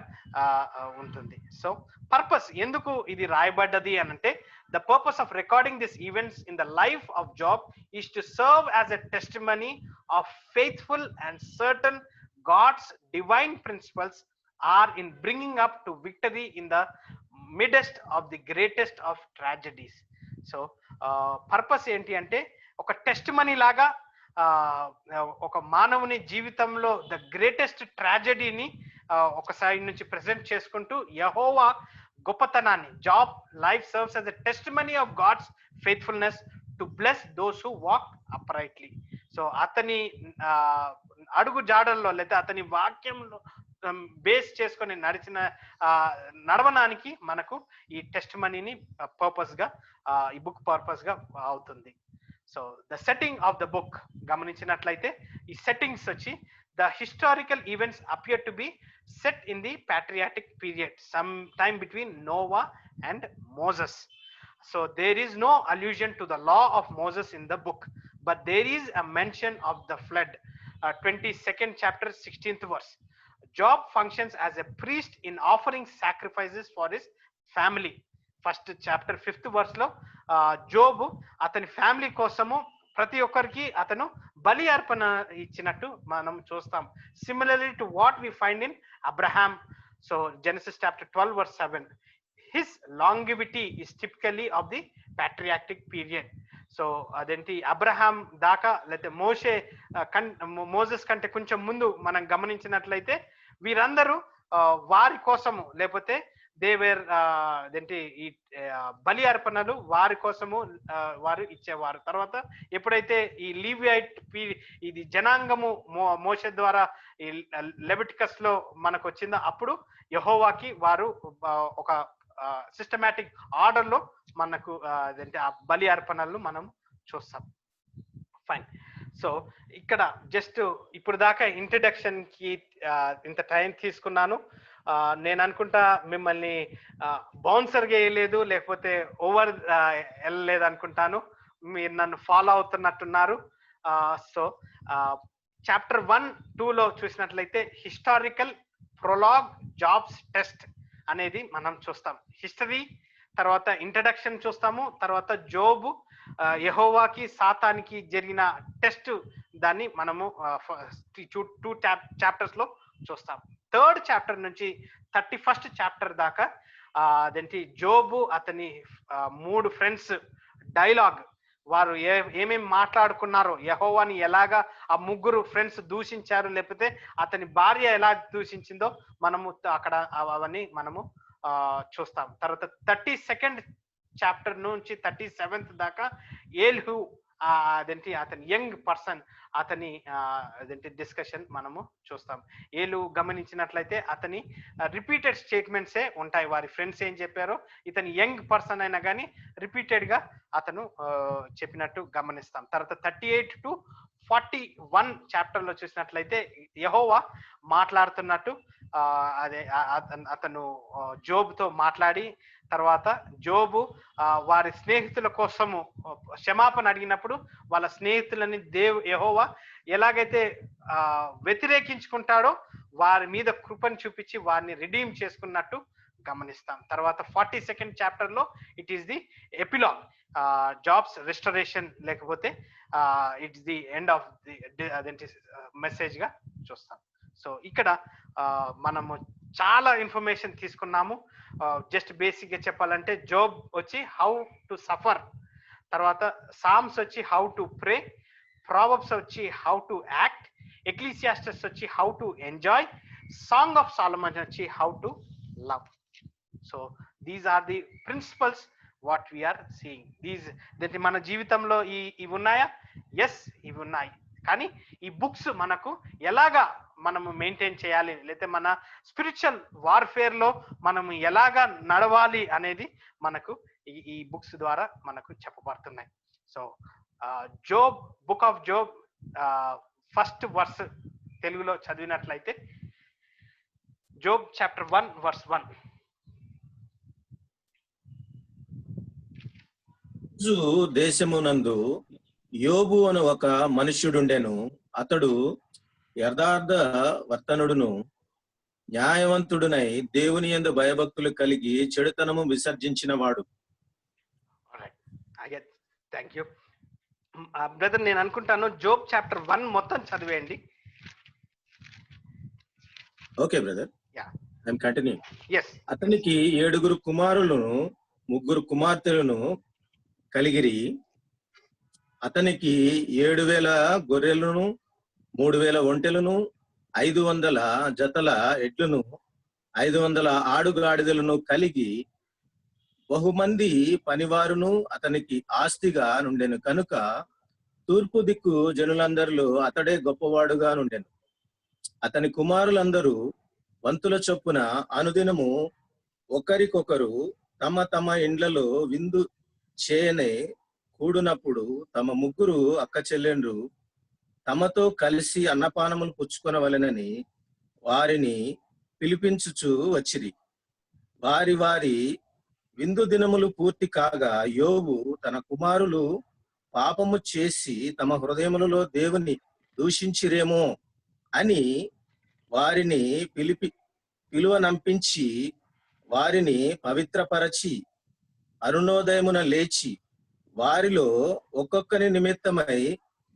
Speaker 1: ఉంటుంది. సో పర్పస్ ఎందుకు ఇది రాయబడ్డది అని అంటే, the purpose of recording this events in the life of Job is to serve as a testimony of faithful and certain God's divine principles are in bringing up to victory in the midst of the greatest of tragedies. So purpose ఏంటి అంటే, ఒక testimony లాగా ఒక మానవుని జీవితంలో the greatest ట్రాజడీని ఒక side నుంచి present చేసుకుంటూ, యెహోవా గొప్పతనాన్ని, Job life serves as a testimony of God's faithfulness to bless those who walk uprightly. So అతని అడుగు జాడల్లో లేదా అతని వాక్యంలో బేస్ చేసుకొని నడవడానికి మనకు ఈ టెస్ట్ మనీని పర్పస్ గా, ఈ బుక్ పర్పస్ గా అవుతుంది. So the setting of the book గమనించినట్లయితే, ఈ సెట్టింగ్స్ వచ్చి the historical events appear to be set in the patriotic period some time between Noah and Moses. So there is no allusion to the law of Moses in the book, but there is a mention of the flood. 22nd chapter 16th verse. Job functions as a priest in offering sacrifices for his family. First chapter 5th verse లో జోబు అతని family కోసము ప్రతి ఒక్కరికి అతను బలి అర్పణ ఇచ్చినట్టు మనం చూస్తాం. Similarly to what we find in Abraham. So Genesis chapter 12 verse 7. His longevity is typically of the patriarchic period. So అదేంటి అబ్రహాం దాకా లేకపోతే మోసెస్ కంటే కొంచెం ముందు మనం గమనించినట్లయితే, వీరందరూ వారి కోసము లేకపోతే దేవేర్ అదేంటి ఈ బలి అర్పణలు వారి కోసము వారు ఇచ్చేవారు. తర్వాత ఎప్పుడైతే ఈ లీవియైట్ ఇది జనాంగము మోషే ద్వారా ఈ లెవిటికస్ లో మనకు వచ్చిందో, అప్పుడు యెహోవాకి వారు ఒక సిస్టమాటిక్ ఆర్డర్ లో మనకు అదేంటి ఆ బలి అర్పణలు మనం చూస్తాం. ఫైన్. సో ఇక్కడ జస్ట్ ఇప్పుడు దాకా ఇంట్రడక్షన్ కి ఇంత టైం తీసుకున్నాను. నేను అనుకుంటా మిమ్మల్ని బౌన్సర్గా వేయలేదు, లేకపోతే ఓవర్ వెళ్ళలేదు అనుకుంటాను. మీరు నన్ను ఫాలో అవుతున్నట్టున్నారు. సో చాప్టర్ 1-2లో చూసినట్లయితే హిస్టారికల్ ప్రొలాగ్ జాబ్స్ టెస్ట్ అనేది మనం చూస్తాం. హిస్టరీ, తర్వాత ఇంట్రడక్షన్ చూస్తాము, తర్వాత జోబు యెహోవాకి సాతానికి జరిగిన టెస్ట్ దాన్ని మనము 2 చాప్టర్స్ లో చూస్తాం. 3rd చాప్టర్ నుంచి 31st చాప్టర్ దాకా అదేంటి జోబు అతని 3 ఫ్రెండ్స్ డైలాగ్, వారు ఏమేమి మాట్లాడుకున్నారో, యెహోవాని ఎలాగా ఆ 3 ఫ్రెండ్స్ దూషించారు, లేకపోతే అతని భార్య ఎలా దూషించిందో మనము అక్కడ అవన్నీ మనము చూస్తాం. తర్వాత 32nd చాప్టర్ నుంచి 37th దాకా ఏల్హు అదేంటి అతని యంగ్ పర్సన్ అతని అదేంటి డిస్కషన్ మనము చూస్తాం. ఏలు గమనించినట్లయితే అతని రిపీటెడ్ స్టేట్మెంట్సే ఉంటాయి. వారి ఫ్రెండ్స్ ఏం చెప్పారో ఇతని యంగ్ పర్సన్ అయినా కానీ రిపీటెడ్ గా అతను చెప్పినట్టు గమనిస్తాం. తర్వాత 38 to 41 చాప్టర్ లో చూసినట్లయితే యెహోవా మాట్లాడుతున్నట్టు అదే అతను జోబుతో మాట్లాడి, తర్వాత జోబు వారి స్నేహితుల కోసము క్షమాపణ అడిగినప్పుడు వాళ్ళ స్నేహితులని యెహోవా ఎలాగైతే వ్యతిరేకించుకుంటాడో వారి మీద కృపను చూపించి వారిని రిడీమ్ చేసుకున్నట్టు గమనిస్తాం. తర్వాత 42nd చాప్టర్ లో it is the epilogue, Job's restoration, లేకపోతే it's the end of the అదేంటి మెసేజ్ గా చూస్తాం. సో ఇక్కడ మనము చాలా ఇన్ఫర్మేషన్ తీసుకున్నాము. జస్ట్ బేసిక్ గా చెప్పాలంటే జోబ్ వచ్చి హౌ టు సఫర్, తర్వాత సామ్స్ వచ్చి హౌ టు ప్రే, ప్రావర్బ్స్ వచ్చి హౌ టు యాక్ట్, ఎక్లీసియాస్టస్ వచ్చి how to enjoy, song of Solomon వచ్చి how to love. So these are the principles what we are seeing. దీని మన జీవితంలో ఇవి ఉన్నాయా? ఎస్, ఇవి ఉన్నాయి. కానీ ఈ బుక్స్ మనకు ఎలాగా మనము మెయింటైన్ చేయాలి, లేకపోతే మన స్పిరిచువల్ వార్ఫేర్ లో మనము ఎలాగా నడవాలి అనేది మనకు ఈ బుక్స్ ద్వారా మనకు చెప్పబడుతున్నాయి. So Job, book of Job first verse తెలుగులో చదివినట్లయితే జోబ్ చాప్టర్ 1 verse 1.
Speaker 3: దేశమునందు యోబు అను ఒక మనుష్యుడుండెను. అతడు యథార్థ వర్తనుడును న్యాయవంతుడునై దేవుని యందు భయభక్తులు కలిగి చెడుతనము విసర్జించిన వాడు.
Speaker 1: Thank you brother. నేను అనుకుంటాను జోబ్ చాప్టర్ 1 మొత్తం చదివేయండి.
Speaker 3: Okay brother, I'm continue.
Speaker 1: yes.
Speaker 3: అతనికి 7 కుమారులను 3 కుమార్తెలను కలిగిరి. అతనికి 7,000 గొర్రెలను, 3,000 ఒంటెలను, 500 జతల ఎడ్లను, 500 ఆడుగాడిదలను కలిగి బహుమంది పనివారును అతనికి ఆస్తిగా నుండెను. కనుక తూర్పు దిక్కు జనులందరిలో అతడే గొప్పవాడుగా నుండెను. అతని కుమారులందరూ వంతుల చొప్పున అనుదినము ఒకరికొకరు తమ తమ ఇండ్లలో విందు చేయనే కూడునప్పుడు తమ 3 అక్క చెల్లెండ్రు తమతో కలిసి అన్నపానములు పుచ్చుకొనవలెనని వారిని పిలిపించుచు వచ్చిరి. వారి వారి విందు దినములు పూర్తి కాగా యోబు తన కుమారులు పాపము చేసి తమ హృదయములలో దేవుని దూషించిరేమో అని వారిని పిలువనంపించి వారిని పవిత్రపరచి అరుణోదయమున లేచి వారిలో ఒక్కొక్కరి నిమిత్తమై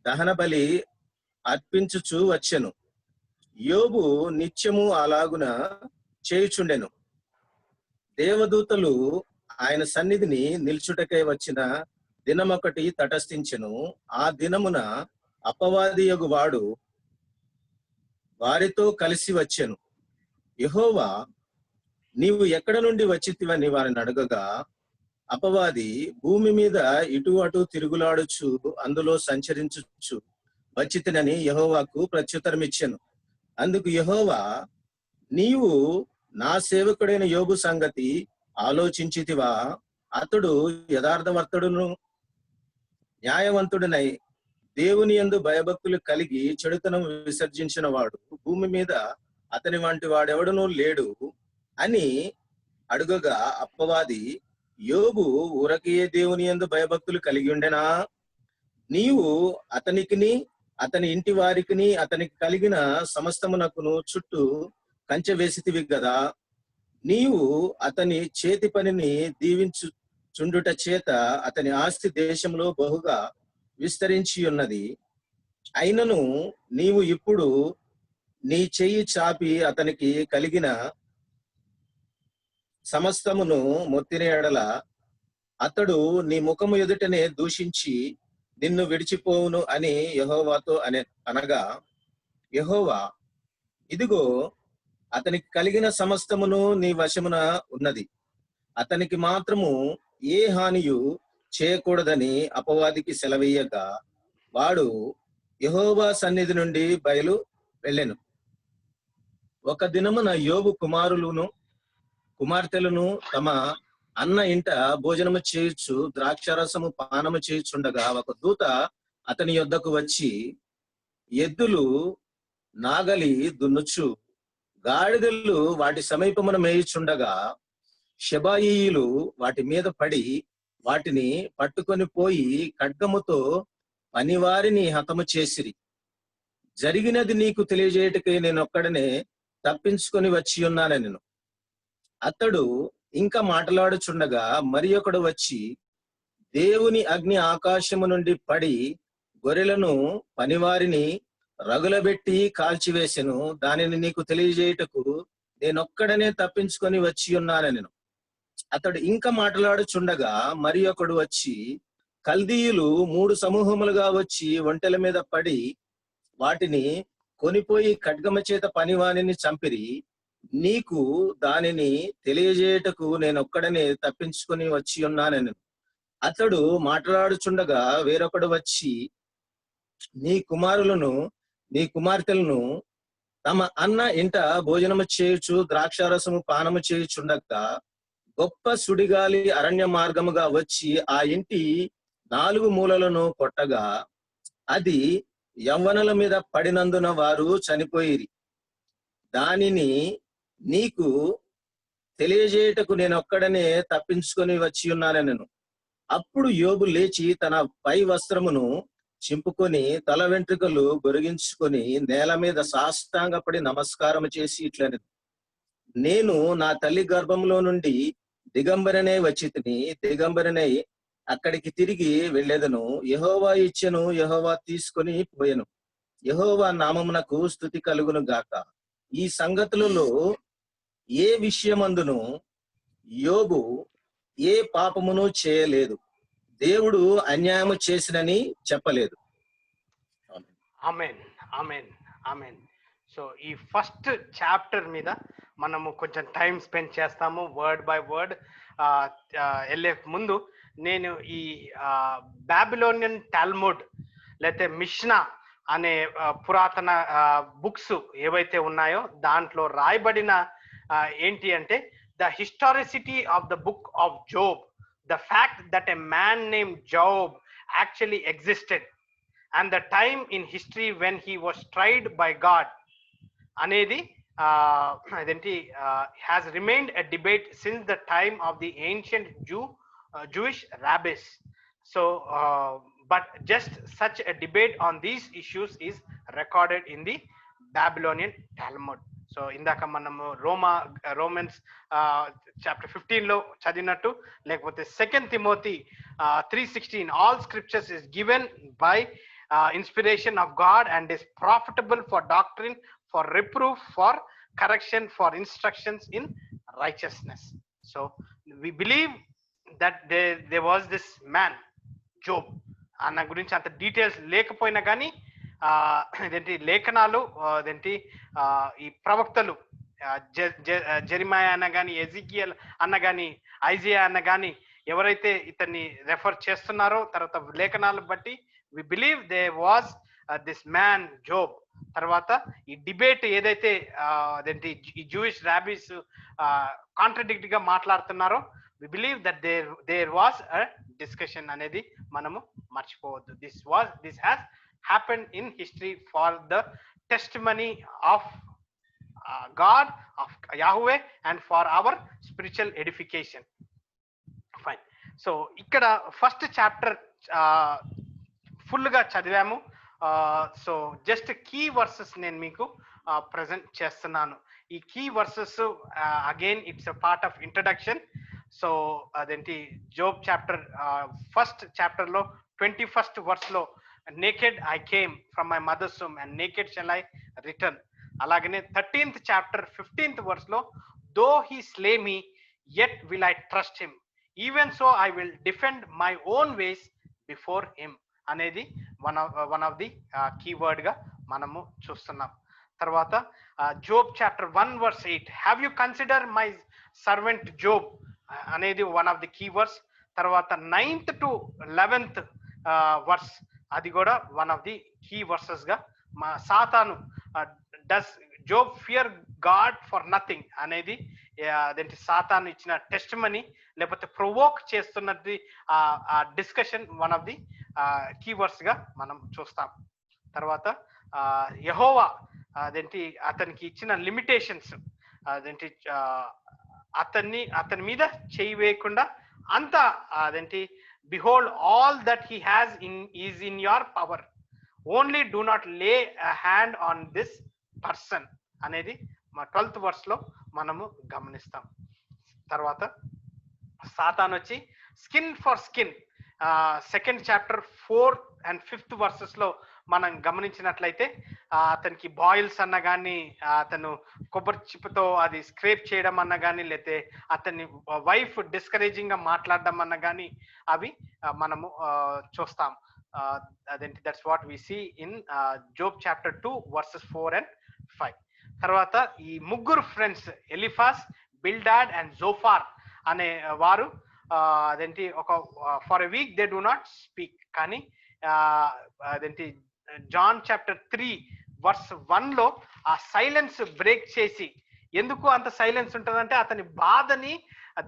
Speaker 3: దహన బలి అర్పించుచు వచ్చెను. యోబు నిత్యము అలాగున చేయుచుండెను. దేవదూతలు ఆయన సన్నిధిని నిల్చుటకై వచ్చిన దినమొకటి తటస్థించెను. ఆ దినమున అపవాదియగు వాడు వారితో కలిసి వచ్చెను. యెహోవా, నీవు ఎక్కడ నుండి వచ్చితివని వారిని అడగగా అపవాది, భూమి మీద ఇటు అటు తిరుగులాడుచు అందులో సంచరించుచు వచ్చితినని యెహోవాకు ప్రత్యుత్తరం ఇచ్చెను. అందుకు యెహోవా, నీవు నా సేవకుడైన యోబు సంగతి ఆలోచించితివా? అతడు యథార్థవర్తుడును న్యాయవంతుడినై దేవుని యందు భయభక్తులు కలిగి చెడుతనం విసర్జించిన వాడు. భూమి మీద అతని వంటి వాడెవడనూ లేడు. అని అడుగగా అప్పవాది, యోబు ఊరకే దేవుని యందు భయభక్తులు కలిగి ఉండెనా? నీవు అతనికిని అతని ఇంటి వారికిని అతనికి కలిగిన సమస్తమునకును చుట్టూ కంచె వేసితివి గదా. నీవు అతని చేతి పనిని దీవించుచుండుట చేత అతని ఆస్తి దేశంలో బహుగా విస్తరించి ఉన్నది. అయినను నీవు ఇప్పుడు నీ చెయ్యి చాపి అతనికి కలిగిన సమస్తమును మొత్తిన ఎడల అతడు నీ ముఖము ఎదుటనే దూషించి నిన్ను విడిచిపోవును అని యెహోవాతో అనగా, యెహోవా, ఇదిగో అతనికి కలిగిన సమస్తమును నీ వశమున ఉన్నది, అతనికి మాత్రము ఏ హానియు చేయకూడదని అపవాదికి సెలవీయగా, వాడు యెహోవా సన్నిధి నుండి బయలు వెళ్ళెను. ఒక దినమున యోబు కుమారులను కుమార్తెలను తమ అన్న ఇంట భోజనము చేయుచు ద్రాక్షారసము పానము చేయుచుండగా ఒక దూత అతని యొద్దకు వచ్చి, ఎద్దులు నాగలి దున్నుచు గాడిదలు వాటి సమీపమున మేయుచుండగా షెబాయీయులు వాటి మీద పడి వాటిని పట్టుకొని పోయి ఖడ్గముతో పనివారిని హతము చేసిరి. జరిగినది నీకు తెలియజేయటకై నేనొక్కడనే తప్పించుకొని వచ్చి ఉన్నానెను. అతడు ఇంకా మాట్లాడుచుండగా మరి ఒకడు వచ్చి, దేవుని అగ్ని ఆకాశము నుండి పడి గొర్రెలను పనివారిని రగులబెట్టి కాల్చివేసెను. దానిని నీకు తెలియజేయుటకు నేనొక్కడనే తప్పించుకొని వచ్చి ఉన్నానెను. అతడు ఇంకా మాట్లాడుచుండగా మరి ఒకడు వచ్చి, కల్దీయులు 3 సమూహములుగా వచ్చి ఒంటెల మీద పడి వాటిని కొనిపోయి ఖడ్గమ చేత పనివానిని చంపిరి. నీకు దానిని తెలియజేయటకు నేనొక్కడనే తప్పించుకొని వచ్చి ఉన్నానెను. అతడు మాట్లాడుచుండగా వేరొకడు వచ్చి, నీ కుమారులను నీ కుమార్తెలను తమ అన్న ఇంట భోజనము చేయుచు ద్రాక్షారసము పానము చేయుచుండగా గొప్ప సుడిగాలి అరణ్య మార్గముగా వచ్చి ఆ ఇంటి 4 మూలలను కొట్టగా అది యవ్వనుల మీద పడినందున వారు చనిపోయిరి. దానిని నీకు తెలియజేయటకు నేనొక్కడనే తప్పించుకొని వచ్చి ఉన్నానెను. అప్పుడు యోబు లేచి తన పై వస్త్రమును చింపుకొని తల వెంట్రుకలు గొరిగించుకొని నేల మీద సాష్టాంగపడి నమస్కారం చేసి ఇట్లనెను, నేను నా తల్లి గర్భంలో నుండి దిగంబరనే వచ్చి తిని దిగంబరనై అక్కడికి తిరిగి వెళ్ళేదను. యెహోవా ఇచ్చెను, యెహోవా తీసుకొని పోయెను. యెహోవా నామమునకు స్తుతి కలుగును గాక. ఈ సంగతులలో ఏ విషయమందును యోబు ఏ పాపమును చేయలేదు, దేవుడు అన్యాయము చేసినని చెప్పలేదు.
Speaker 1: ఆమేన్, ఆమేన్, ఆమేన్. సో ఈ ఫస్ట్ చాప్టర్ మీద మనము కొంచెం టైం స్పెండ్ చేస్తాము, వర్డ్ బై వర్డ్. వెళ్ళే ముందు నేను ఈ బాబిలోనియన్ టాల్ముడ్ లేకపోతే మిష్నా అనే పురాతన బుక్స్ ఏవైతే ఉన్నాయో దాంట్లో రాయబడిన ఏంటి అంటే, the historicity of the book of Job, the fact that a man name Job actually existed and the time in history when he was tried by God అనేది అదేంటి has remained a debate since the time of the ancient Jewish rabbis. So but just such a debate on these issues is recorded in the Babylonian Talmud. So indaka manamu Romans chapter 15 lo chadinattu lekapothe 2 Timothy 3:16, all scriptures is given by inspiration of God and is profitable for doctrine, for reproof, for correction, for instructions in righteousness. So we believe that there was this man Job. అన్న గురించి అంత details లేకపోయినా కానీ ఇదేంటి లేఖనాలు అదేంటి ఈ ప్రవక్తలు జెరిమయా అన్న కానీ, ఎజికియల్ అన్న కానీ, ఐజియా అన్న కానీ ఎవరైతే ఇతన్ని రెఫర్ చేస్తున్నారో తర్వాత లేఖనాలను బట్టి we believe they was this man Job. తర్వాత ఈ డిబేట్ ఏదైతే అదేంటి ఈ జూయిష్ రాబీస్ కాంట్రడిక్ట్ గా మాట్లాడుతున్నారో we believe that there was a discussion anedi manamu marchipovoddu. This has happened in history for the testimony of God, of Yahweh, and for our spiritual edification. Fine. So ఇక్కడ first chapter full గా చదివాము. So just key versus నేను మీకు present చేస్తున్నాను. ఈ key verses again it's a part of introduction. So అదేంటి Job chapter first chapter లో 21st verse లో naked I came from my mother's home and naked shall I return. అలాగనే 13th chapter 15th verse లో though he slay me yet will I trust him, even so I will defend my own ways before him అనేది one of the keyword గా మనము చూస్తున్నాం. తర్వాత Job chapter 1 verse 8 have you consider my servant Job అనేది one of the keywords. తర్వాత 9th to 11th verse అది కూడా one of the key verses గా సాతాను does Job fear God for nothing అనేది అదేంటి సాతాను ఇచ్చిన టెస్ట్ మనీ లేకపోతే ప్రొవోక్ చేస్తున్నది ఆ discussion one of the keywords గా మనం చూస్తాం. తర్వాత యెహోవా అదేంటి అతనికి ఇచ్చిన లిమిటేషన్స్ అదేంటి అతని మీద చేయి వేయకుండా అంతా అదేంటి behold all that he has is in your power, only do not లే అ హ్యాండ్ ఆన్ దిస్ పర్సన్ అనేది మా 12th verse లో మనము గమనిస్తాం. తర్వాత సాతాన్ వచ్చి skin for skin 2nd chapter 4 and 5th verses లో మనం గమనించినట్లయితే అతనికి బాయిల్స్ అన్న కానీ అతను కొబ్బరి చిప్పతో అది స్క్రేప్ చేయడం అన్న కానీ లేకపోతే అతని వైఫ్ డిస్కరేజింగ్ గా మాట్లాడడం అన్న కానీ అవి మనము చూస్తాం. అదేంటి that's what we see in Job chapter 2 verses 4 and 5. తర్వాత ఈ ముగ్గురు friends Eliphaz, Bildad and Zophar అనే వారు అదేంటి ఒక for a week they do not speak, కానీ అదేంటి జాన్ చాప్టర్ 3 verse 1 లో ఆ సైలెన్స్ బ్రేక్ చేసి, ఎందుకు అంత సైలెన్స్ ఉంటుందంటే అతని బాధని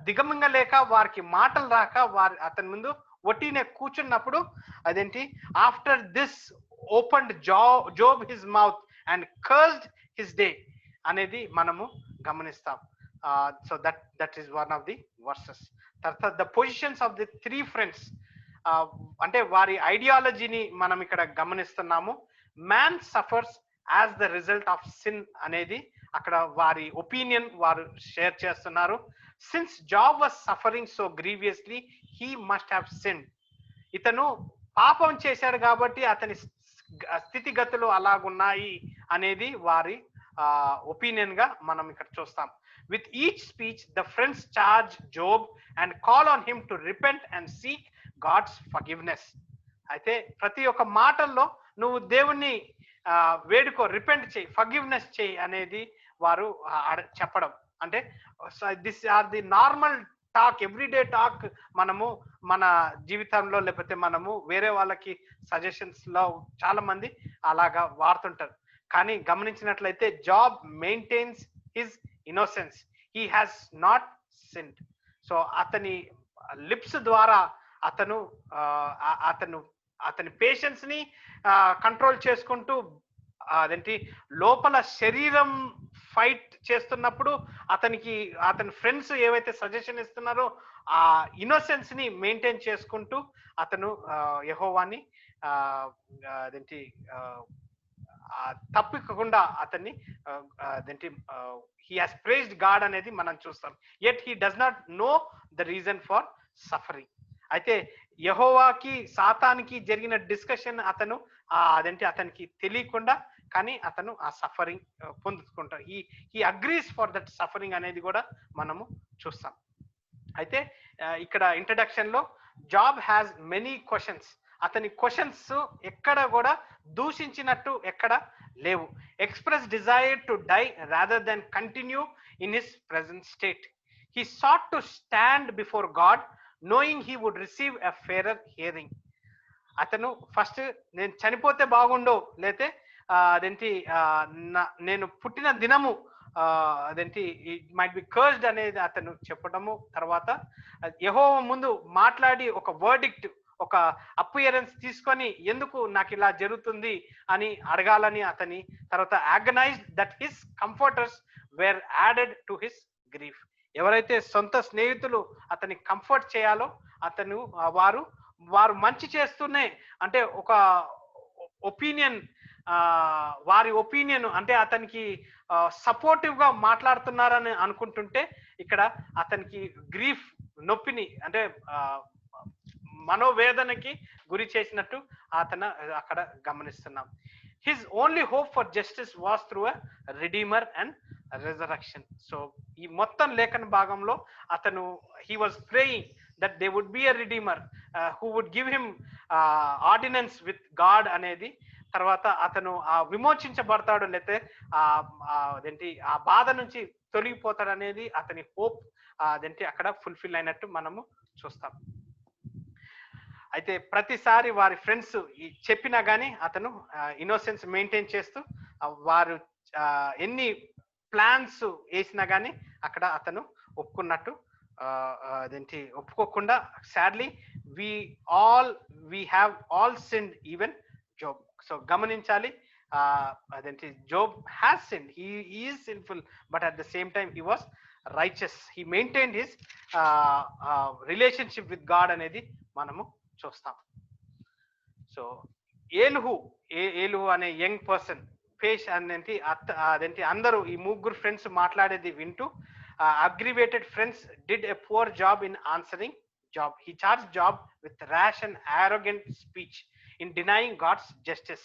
Speaker 1: దిగమింగలేక వారికి మాటలు రాక వారి అతని ముందు ఒట్టినే కూర్చున్నప్పుడు అదేంటి after this opened Job his mouth and cursed his day అనేది మనము గమనిస్తాం. So that is one of the verses. తర్వాత the positions of the 3 friends అంటే వారి ఐడియాలజీని మనం ఇక్కడ గమనిస్తున్నాము. Man suffers as the result of sin అనేది అక్కడ వారి ఒపీనియన్ వారు షేర్ చేస్తున్నారు. Since Job was suffering so grievously he must have sin. ఇతను పాపం చేశాడు కాబట్టి అతని స్థితిగతులు అలాగున్నాయి అనేది వారి ఒపీనియన్ గా మనం ఇక్కడ చూస్తాం. With each speech, the friends charge Job and call on him to repent and seek God's forgiveness. అయితే ప్రతి ఒక్క మాటల్లో నువ్వు దేవుణ్ణి వేడుకో, రిపెంట్ చేయి, ఫర్గివ్నెస్ చేయి అనేది వారు చెప్పడం. అంటే this are the normal talk, everyday talk మనము మన జీవితంలో లేకపోతే మనము వేరే వాళ్ళకి సజెషన్స్ లో చాలా మంది అలాగా వాడుతుంటారు. కానీ గమనించినట్లయితే job maintains his innocence, he has not sinned. So అతని లిప్స్ ద్వారా అతని పేషెన్స్ ని కంట్రోల్ చేసుకుంటూ అదేంటి లోపల శరీరం ఫైట్ చేస్తున్నప్పుడు అతని ఫ్రెండ్స్ ఏవైతే సజెషన్ ఇస్తున్నారో ఆ ఇన్నోసెన్స్ ని మెయింటైన్ చేసుకుంటూ అతను యెహోవాని అదేంటి తప్పకుండా అతన్ని అదేంటి he has praised God అనేది మనం చూస్తాం. yet he does not know the reason for suffering. అయితే యెహోవాకి సాతానికి జరిగిన డిస్కషన్ అదేంటి అతనికి తెలియకుండా కానీ అతను ఆ suffering పొందుకుంటాడు. he agrees for that suffering అనేది కూడా మనము చూస్తాం. అయితే ఇక్కడ ఇంట్రడక్షన్ లో జాబ్ హ్యాస్ మెనీ క్వశ్చన్స్. అతని క్వశ్చన్స్ ఎక్కడ కూడా దూషించినట్టు ఎక్కడ లేవు. Express desire to die rather then continue in his present state. He sought to stand before God knowing he would receive a fairer hearing. అతను ఫస్ట్ నేను చనిపోతే బాగుండో లేతే అదేంటి నేను పుట్టిన దినము అదేంటి ఇట్ మైట్ బి కర్స్డ్ అనేది అతను చెప్పడము. తర్వాత యెహోవా ముందు మాట్లాడి ఒక వర్డిక్ట్, ఒక అపియరెన్స్ తీసుకొని ఎందుకు నాకు ఇలా జరుగుతుంది అని అడగాలని అతని తర్వాత organized that his comforters were added to his grief. ఎవరైతే సొంత స్నేహితులు అతని కంఫర్ట్ చేయాలో అతను వారు మంచి చేస్తూనే అంటే ఒక ఒపీనియన్ వారి ఒపీనియన్ అంటే అతనికి సపోర్టివ్ గా మాట్లాడుతున్నారని అనుకుంటుంటే ఇక్కడ అతనికి గ్రీఫ్ నొప్పిని అంటే మనోవేదనకి గురి చేసినట్టు అతను అక్కడ గమనిస్తున్నాం. His only hope for justice was through a redeemer and resurrection. So ఈ మొత్తం లేఖన భాగంలో అతను he was praying that they would be a redeemer who would give him ordinance with God అనేది. తర్వాత అతను విమోచించబడతాడు లేతే అదేంటి ఆ బాధ నుంచి తొలగిపోతాడు అనేది అతని హోప్ అదేంటి అక్కడ ఫుల్ఫిల్ అయినట్టు మనము చూస్తాం. అయితే ప్రతిసారి వారి ఫ్రెండ్స్ చెప్పినా గానీ అతను ఇన్నోసెన్స్ మెయింటైన్ చేస్తూ వారు ఎన్ని ప్లాన్స్ వేసినా గానీ అక్కడ అతను ఒప్పుకున్నట్టు అదేంటి ఒప్పుకోకుండా sadly we have all sinned even Job. So గమనించాలి అదేంటి Job has sinned, he is sinful but at the same time he was righteous, he maintained his relationship with God అనేది మనము చూస్తాం. సో ఏలుహు అనే యంగ్ పర్సన్ ఫేస్ అదేంటి అందరూ ఈ ముగ్గురు ఫ్రెండ్స్ మాట్లాడేది వింటూ aggravated friends did a poor job in answering job. He charged Job with rash and arrogant speech in denying God's justice.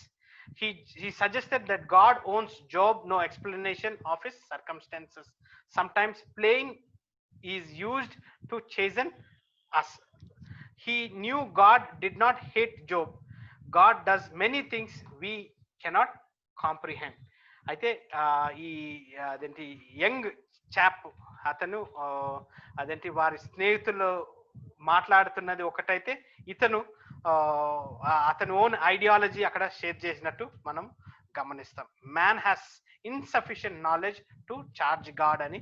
Speaker 1: He suggested that God owns Job no explanation of his circumstances. Sometimes playing is used to chasten us. He knew God did not hate Job. God does many things we cannot comprehend. అయితే ఈ అదేంటి young chop అతను అదేంటి వారి స్నేహితులు మాట్లాడుతున్నది ఒకటైతే ఇతను అతని ఓన్ ఐడియాలజీ అక్కడ షేర్ చేసినట్టు మనం గమనిస్తాం. Man has insufficient knowledge to charge God అని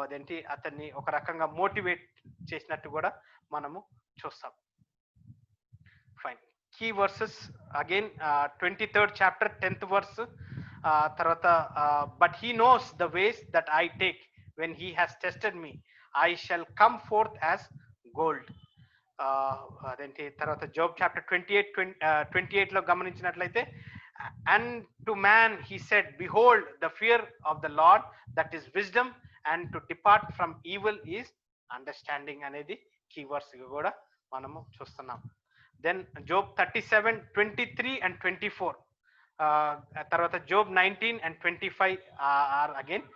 Speaker 1: అదేంటి అతన్ని ఒక రకంగా మోటివేట్ చేసినట్టు కూడా మనము చూస్తాం. Fine. Key verses again 23rd chapter 10th verse. తర్వాత but he knows the ways that I take when he has tested me I shall come forth as gold. అదేంటి తర్వాత జోబ్ చాప్టర్ 28 లో గమనించినట్లయితే and to man he said behold the fear of the Lord that is wisdom and to depart from evil is understanding అనేది keywords కూడా మనము చూస్తున్నాం. Then Job 37, 23 and 24. తర్వాత Job 19 and 25 are again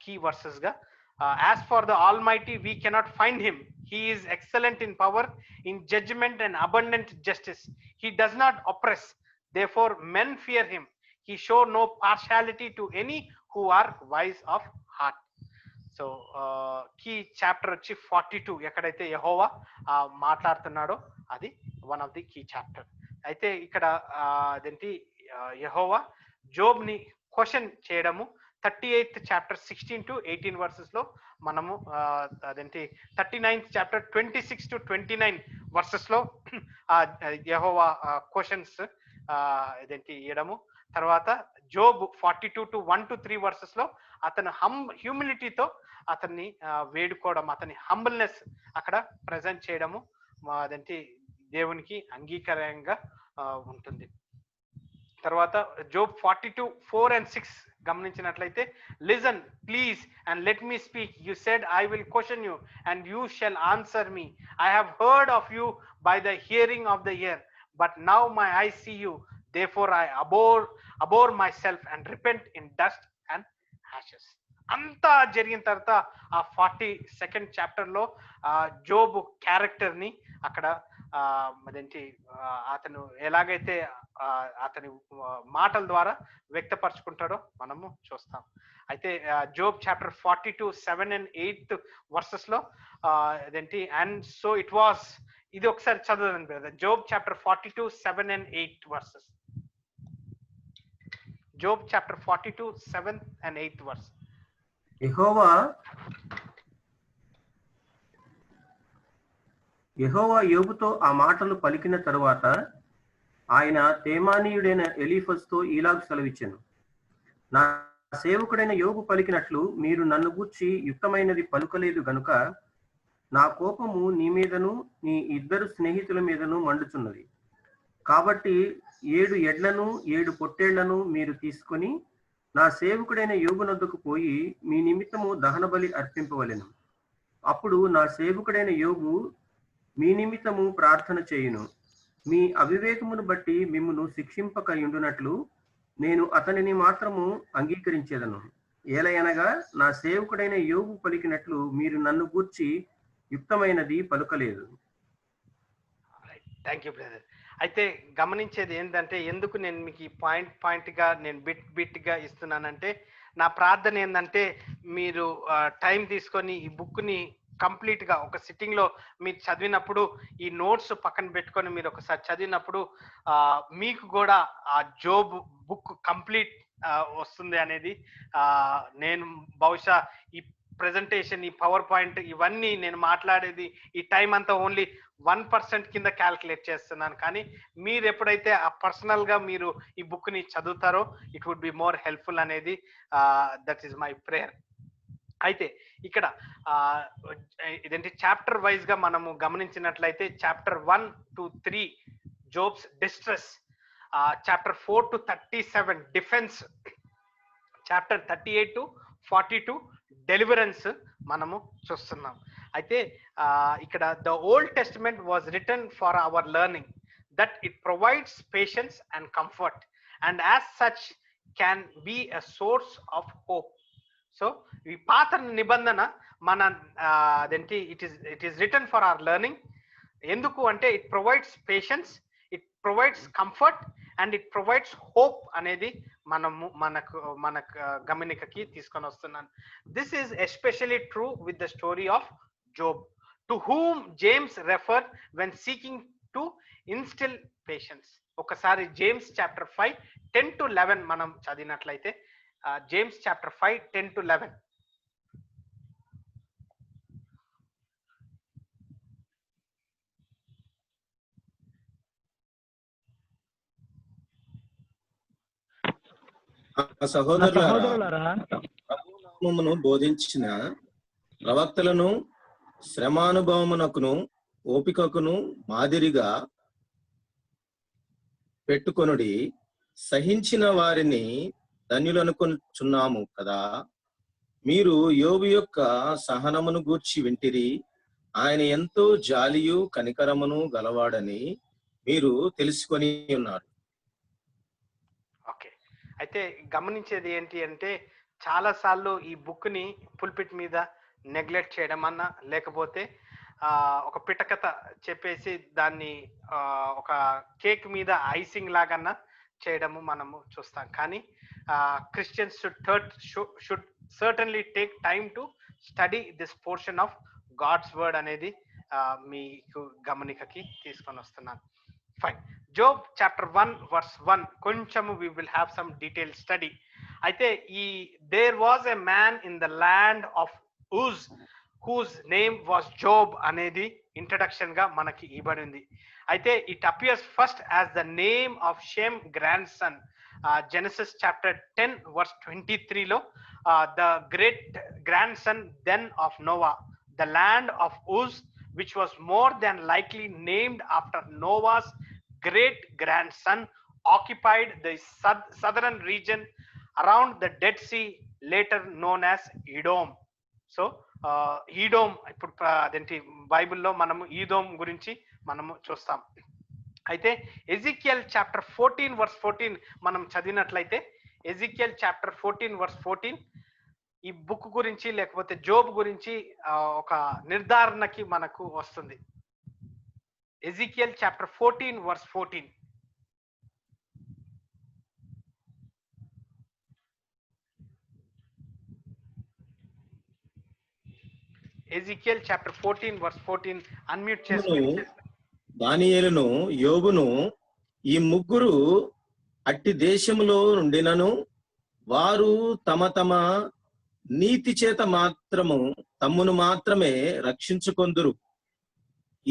Speaker 1: key verses గా. As for the Almighty, we cannot find him. He is excellent in power, in judgment and abundant justice. He does not oppress. Therefore, men fear him. He show no partiality to any who are wise of heart. So, key chapter వచ్చి 42 ఎక్కడైతే యెహోవా మాట్లాడుతున్నాడో అది one of the key chapter. అయితే ఇక్కడ అదేంటి యెహోవా Job ని question చేయడము 38th chapter 16 to 18 verses లో మనము అదేంటి 39th chapter 26 to 29 verses లో యెహోవా క్వశ్చన్స్ అదేంటి ఇయడము. తర్వాత జోబ్ 42 to 1 to 3 verses లో అతను హ్యూమిలిటీతో అతన్ని వేడుకోవడం, అతని హంబుల్నెస్ అక్కడ ప్రజెంట్ చేయడము అదేంటి దేవునికి అంగీకారంగా ఉంటుంది. తర్వాత జోబ్ 42, 4 and 6 గమనించినట్లయితే listen please and let me speak. You said I will question you and you shall answer me. I have heard of you by the hearing of the ear but now my eye sees you. therefore I abhor myself and repent in dust and ashes. అంతా జరిగిన తర్వాత ఆ 42nd chapter లో Job character ని అక్కడ అదేంటి అతను ఎలాగైతే అతని మాటల ద్వారా వ్యక్తపరచుకుంటాడో మనము చూస్తాం. అయితే జోబ్ చాప్టర్ 42, 7 and 8 verses లో అదేంటి అండ్ సో ఇట్ వాస్, ఇది ఒకసారి చదవండి brother. Job chapter 42, 7 and 8 verses. Job chapter 42, 7 and 8 verse.
Speaker 4: యెహోవా యెహోవా యోబుతో ఆ మాటలు పలికిన తరువాత ఆయన తేమానీయుడైన ఎలీఫజుతో ఈలాగు సెలవిచ్చెను. నా సేవకుడైన యోబు పలికినట్లు మీరు నన్ను గూర్చి యుక్తమైనది పలుకలేదు గనుక నా కోపము నీ మీదను నీ 2 స్నేహితుల మీదను మండుచున్నది. కాబట్టి 7 ఎడ్లను 7 పొట్టేళ్లను మీరు తీసుకొని నా సేవకుడైన యోబునొద్దకు పోయి మీ నిమిత్తము దహన బలి అర్పింపవలెను. అప్పుడు నా సేవకుడైన యోబు మీ నిమిత్తము ప్రార్థన చేయును. మీ అవివేకమును బట్టి మిమ్మును శిక్షింపక యుండునట్లు నేను అతనిని మాత్రము అంగీకరించేదను. ఏలయనగా నా సేవకుడైన యోబు పలికినట్లు మీరు నన్ను గూర్చి యుక్తమైనది పలుకలేదు.
Speaker 1: Thank you brother. అయితే గమనించేది ఏంటంటే, ఎందుకు నేను మీకు ఈ పాయింట్ గా నేను బిట్ గా ఇస్తున్నానంటే, నా ప్రార్థన ఏంటంటే మీరు టైం తీసుకొని ఈ బుక్ ని కంప్లీట్ గా ఒక సిట్టింగ్ లో మీరు చదివినప్పుడు ఈ నోట్స్ పక్కన పెట్టుకొని మీరు ఒకసారి చదివినప్పుడు మీకు కూడా ఆ జోబ్ బుక్ కంప్లీట్ వస్తుంది అనేది నేను బహుశా ఈ ప్రెజెంటేషన్, ఈ పవర్ పాయింట్, ఇవన్నీ నేను మాట్లాడేది ఈ టైం అంతా ఓన్లీ 1% కింద క్యాల్కులేట్ చేస్తున్నాను. కానీ మీరు ఎప్పుడైతే ఆ పర్సనల్ గా మీరు ఈ బుక్ ని చదువుతారో it would be more helpful అనేది దట్ ఈస్ మై ప్రేయర్. అయితే ఇక్కడ ఇదేంటి చాప్టర్ వైజ్ గా మనము గమనించినట్లయితే chapter 1 to 3 Job's distress, chapter 4 to 37 defence, chapter 38 to 42 deliverance మనము చూస్తున్నాం. అయితే ఇక్కడ the Old Testament was written for our learning, that it provides patience and comfort and as such can be a source of hope. So ఈ పాత నిబంధన మన అదేంటి it is return for our learning. ఎందుకు అంటే it provides patience, it provides comfort and it provides hope అనేది మనకు గమనికకి తీసుకొని వస్తున్నాను. This is especially true with the story of Job, to whom James refer when seeking to instil patience. ఒకసారి James chapter 5 10 to 11 మనం చదివినట్లయితే, James chapter 5 10 to 11.
Speaker 3: సహోదరులారా, ప్రభువును బోధించిన ప్రవక్తలను శ్రమానుభవమునకును ఓపికకును మాదిరిగా పెట్టుకొనుడి. సహించిన వారిని ధన్యులనుకొనుచున్నాము కదా. మీరు యోబు యొక్క సహనమును గూర్చి వింటిరి. ఆయన ఎంతో జాలియు కనికరమును గలవాడని మీరు తెలుసుకొని ఉన్నారు.
Speaker 1: ఓకే, అయితే గమనించేది ఏంటి అంటే, చాలా సార్లు ఈ బుక్ ని పుల్పిట్ మీద నెగ్లెక్ట్ చేయడం అన్నా, లేకపోతే ఒక పిటకథ చెప్పేసి దాన్ని ఒక కేక్ మీద ఐసింగ్ లాగన్నా చేయడము మనము చూస్తాం. కానీ Christians should certainly take time to study this portion of God's word అనేది మీకు గమనికకి తీసుకొని వస్తున్నాను. ఫైన్. జోబ్ చాప్టర్ 1 verse 1 కొంచెము we will have some detail study. అయితే ఈ there was a man in the land of Uz whose name was Job అనేది introduction గా మనకి ఇవ్వబడింది. అయితే it appears first as the name of Shem grandson. Genesis chapter 10 verse 23 లో the great grandson then of Noah, the land of Uz which was more than likely named after Noah's great grandson, occupied the southern region around the Dead Sea, later known as Edom. So Edom, ఇప్పుడు అదేంటి బైబిల్లో మనము ఈదోం గురించి మనము చూస్తాం. అయితే Ezekiel chapter 14 verse 14 మనం చదివినట్లయితే, ఎజికియల్ చాప్టర్ 14 verse 14 ఈ బుక్ గురించి లేకపోతే జోబ్ గురించి ఒక నిర్ధారణకి మనకు వస్తుంది. Ezekiel chapter 14 verse 14. Ezekiel chapter 14 verse 14 unmute చేసుకొని.
Speaker 3: దానియేలును యోబును ఈ ముగ్గురు అట్టి దేశములో నుండినను వారు తమ తమ నీతి చేత మాత్రము తమ్మును మాత్రమే రక్షించుకొందురు.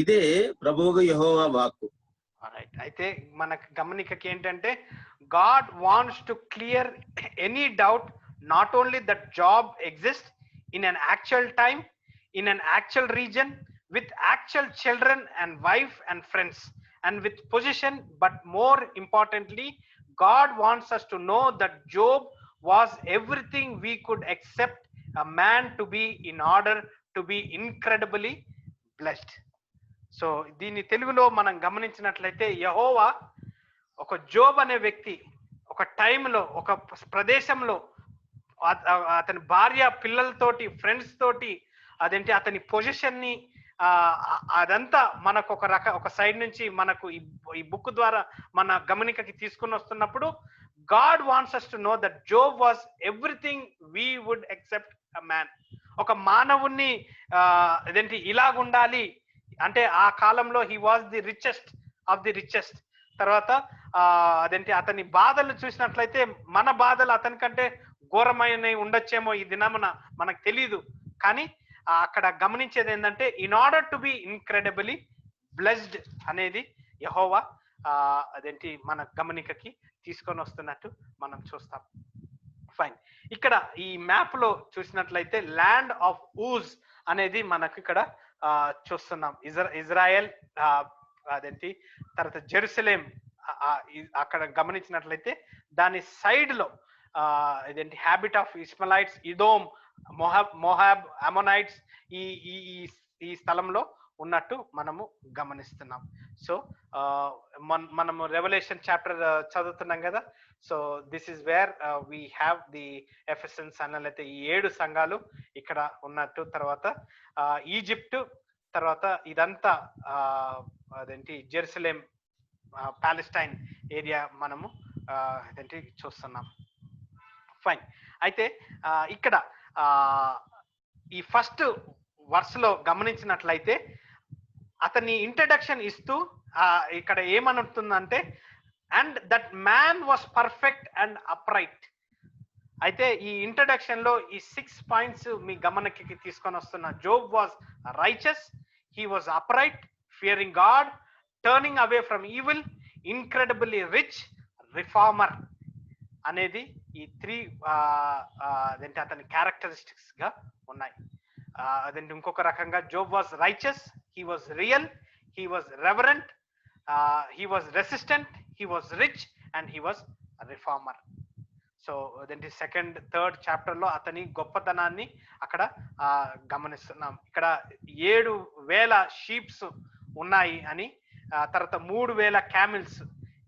Speaker 3: ఇదే ప్రభువుగా యెహోవా వాక్కు.
Speaker 1: రైట్. అయితే మనకు గమనికకి ఏంటంటే God wants to clear any doubt, not only that job exist in an actual time, in an actual reason, with actual children and wife and friends and with position, but more importantly God wants us to know that Job was everything we could accept a man to be in order to be incredibly blessed. So దీన్ని తెలుగులో మనం గమనించినట్లయితే యెహోవా ఒక Job అనే వ్యక్తి ఒక టైంలో ఒక ప్రదేశంలో అతని భార్య పిల్లలతోటి ఫ్రెండ్స్ తోటి అదేంటి అతని పొజిషన్ ని అదంతా మనకు ఒక సైడ్ నుంచి మనకు ఈ బుక్ ద్వారా మన గమనికకి తీసుకుని వస్తున్నప్పుడు God wants us to know that Job was everything we would accept a man. ఒక మానవుణ్ణి అదేంటి ఇలాగుండాలి అంటే ఆ కాలంలో he was the richest of the richest. తర్వాత అదేంటి అతని బాధలు చూసినట్లయితే మన బాధలు అతని కంటే ఘోరమైన ఉండొచ్చేమో ఈ దినమున మనకు తెలియదు. కానీ అక్కడ గమనించేది ఏంటంటే in order to be incredibly blessed అనేది యెహోవా అదేంటి మన గమనికకి తీసుకొని వస్తున్నట్టు మనం చూస్తాం. ఫైన్. ఇక్కడ ఈ మ్యాప్ లో చూసినట్లయితే ల్యాండ్ ఆఫ్ ఊజ్ అనేది మనకు ఇక్కడ చూస్తున్నాం. ఇజ్రాయెల్ అదేంటి తర్వాత జెరూసలేం అక్కడ గమనించినట్లయితే దాని సైడ్ లో ఇదేంటి హ్యాబిట్ ఆఫ్ ఇస్మాయిలైట్స్, ఇదోమ్, మోహాబ్, అమోనైట్స్ ఈ స్థలంలో ఉన్నట్టు మనము గమనిస్తున్నాం. సో మనము రెవల్యూషన్ చాప్టర్ చదువుతున్నాం కదా. So this is where we have the Ephesians అన్నట్లయితే ఈ 7 సంఘాలు ఇక్కడ ఉన్నట్టు. తర్వాత ఈజిప్ట్, తర్వాత ఇదంతా అదేంటి జెరూసలేం, పాలెస్టైన్ ఏరియా మనము అదేంటి చూస్తున్నాం. ఫైన్. అయితే ఇక్కడ ఈ ఫస్ట్ వర్స్లో గమనించినట్లయితే అతని ఇంట్రడక్షన్ ఇస్తూ ఇక్కడ ఏమనుంటుందంటే and that man was perfect and upright. అయితే ఈ ఇంట్రడక్షన్ లో ఈ 6 పాయింట్స్ మీ గమనకి తీసుకొని వస్తున్న. Job was righteous, he was upright, Fearing God, turning away from evil, incredibly rich, reformer అనేది ఈ 3 అదేంటి అతని క్యారెక్టరిస్టిక్స్ గా ఉన్నాయి. అదేంటి ఇంకొక రకంగా Job was righteous, he was real, he was reverent, he was resistant, he was rich and he was reformer. So అదేంటి సెకండ్ థర్డ్ చాప్టర్ లో అతని గొప్పతనాన్ని అక్కడ గమనిస్తున్నాం. ఇక్కడ 7,000 షీప్స్ ఉన్నాయి అని, తర్వాత 3,000 క్యామిల్స్.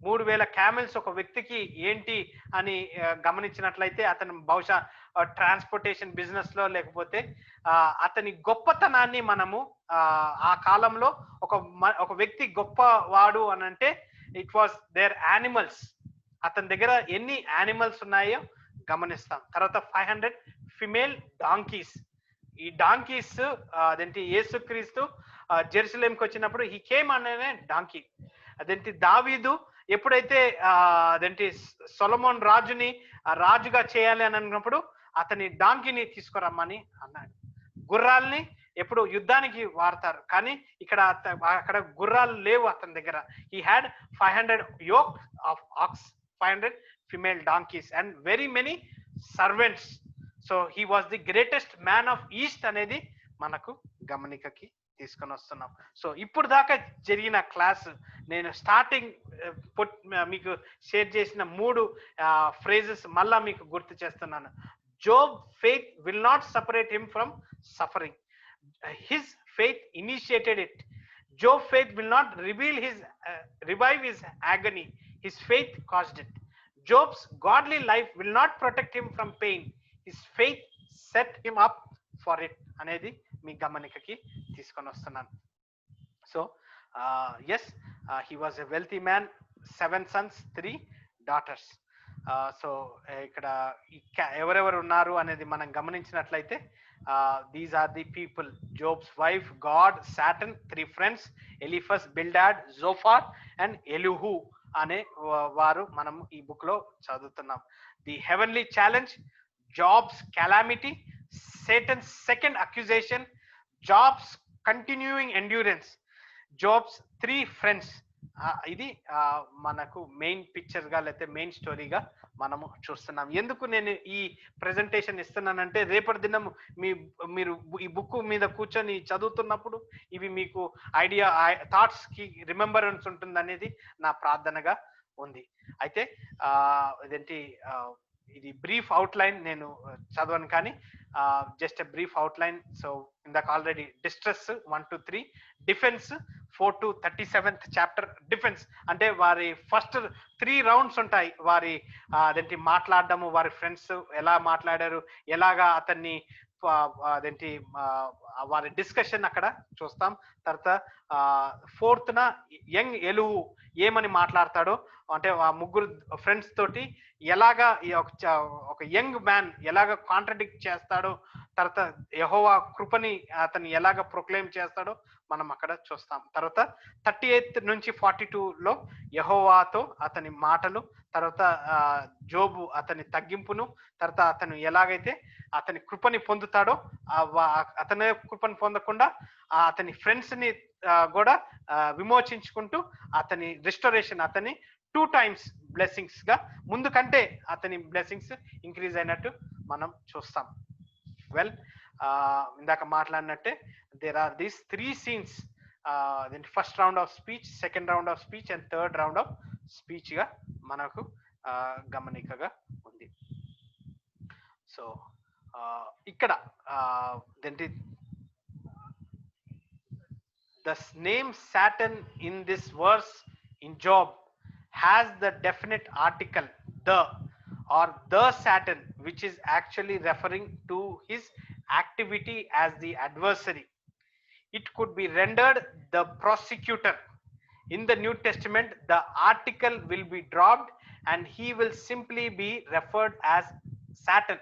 Speaker 1: 3,000 క్యామిల్స్ ఒక వ్యక్తికి ఏంటి అని గమనించినట్లయితే అతను బహుశా ట్రాన్స్పోర్టేషన్ బిజినెస్ లో లేకపోతే అతని గొప్పతనాన్ని మనము ఆ కాలంలో ఒక వ్యక్తి గొప్పవాడు అని అంటే ఇట్ వాస్ దేర్ యానిమల్స్. అతని దగ్గర ఎన్ని యానిమల్స్ ఉన్నాయో గమనిస్తాం. తర్వాత 500 ఫిమేల్ డాంకీస్. ఈ డాంకీస్ అదేంటి యేసుక్రీస్తు జెరూసలేంకి వచ్చినప్పుడు హీ కేమ్ అనే డాంకీ. అదేంటి దావీదు ఎప్పుడైతే అదేంటి సొలొమోన్ రాజుని రాజుగా చేయాలి అని అన్నప్పుడు అతని డాంకీని తీసుకురమ్మని అన్నాడు. గుర్రాల్ని ఎప్పుడు యుద్ధానికి వాడతారు, కానీ అక్కడ గుర్రాలు లేవు అతని దగ్గర. He had 500 yoke of ox, 500 female donkeys and very many servants. So he was the greatest man of east అనేది మనకు గమనికకి తీసుకొని వస్తున్నాం. సో ఇప్పుడు దాకా జరిగిన క్లాస్ నేను స్టార్టింగ్ మీకు షేర్ చేసిన 3 ఫ్రేజెస్ మళ్ళా మీకు గుర్తు చేస్తున్నాను. Job faith will not separate him from suffering. His faith initiated it. Job faith will not revive his agony. His faith caused it. Job's godly life will not protect him from pain. His faith set him up for it అనేది మీ గమనికకి తీసుకొని వస్తున్నాను. So yes, he was a wealthy man, 7 sons, 3 daughters. So ఇక్కడ ఎవరెవరు ఉన్నారు అనేది మనం గమనించినట్లయితే these are the people: Job's wife, God, Saturn, 3 friends, Eliphaz, Bildad, Zophar and Elihu అనే వారు మనం ఈ బుక్ లో చదువుతున్నాం. The heavenly challenge, jobs calamity, Satan's second accusation, Job's continuing endurance. Job's 3 friends. ఇది మనకు మెయిన్ పిక్చర్ గా లేకపోతే మెయిన్ స్టోరీగా మనము చూస్తున్నాం. ఎందుకు నేను ఈ ప్రెజెంటేషన్ ఇస్తున్నానంటే రేపటి దినం మీరు ఈ బుక్ మీద కూర్చొని చదువుతున్నప్పుడు ఇవి మీకు ఐడియా థాట్స్ కి రిమెంబరెన్స్ ఉంటుంది అనేది నా ప్రార్థనగా ఉంది. అయితే ఇదేంటి ఇది బ్రీఫ్ అవుట్లైన్ నేను చదవను కానీ just a brief outline. So ఇందాక already distress 1 to 3, defence 4 to 37th chapter. Defence అంటే వారి ఫస్ట్ 3 రౌండ్స్ ఉంటాయి, వారి అదేంటి మాట్లాడడము, వారి ఫ్రెండ్స్ ఎలా మాట్లాడారు, ఎలాగా అతన్ని అదేంటి వారి డిస్కషన్ అక్కడ చూస్తాం. తర్వాత 4th యంగ్ ఎలువు ఏమని మాట్లాడతాడో, అంటే ఆ ముగ్గురు ఫ్రెండ్స్ తోటి ఎలాగా ఒక యంగ్ మ్యాన్ ఎలాగ కాంట్రడిక్ట్ చేస్తాడో, తర్వాత యెహోవా కృపని అతను ఎలాగ ప్రొక్లెయిమ్ చేస్తాడో మనం అక్కడ చూస్తాం. తర్వాత 38 నుంచి 42లో యెహోవాతో అతని మాటలు, తర్వాత జోబు అతని తగ్గింపును, తర్వాత అతను ఎలాగైతే అతని కృపని పొందుతాడో, అతని కృపని పొందకుండా అతని ఫ్రెండ్స్ ని కూడా విమోచించుకుంటూ అతని రిస్టోరేషన్, అతని 2 times బ్లెస్సింగ్స్ గా ముందు కంటే అతని బ్లెస్సింగ్స్ ఇంక్రీజ్ అయినట్టు మనం చూస్తాం. వెల్, ఇందాక మాట్లాడినట్టే there are these 3 scenes. First round of speech, second round of speech and third round of speech గా మనకు గమనికగా ఉంది. సో ఇక్కడ the name Satan in this verse in Job has the definite article the or the Satan, which is actually referring to his activity as the adversary. It could be rendered the prosecutor. In the New Testament, the article will be dropped and he will simply be referred as Satan.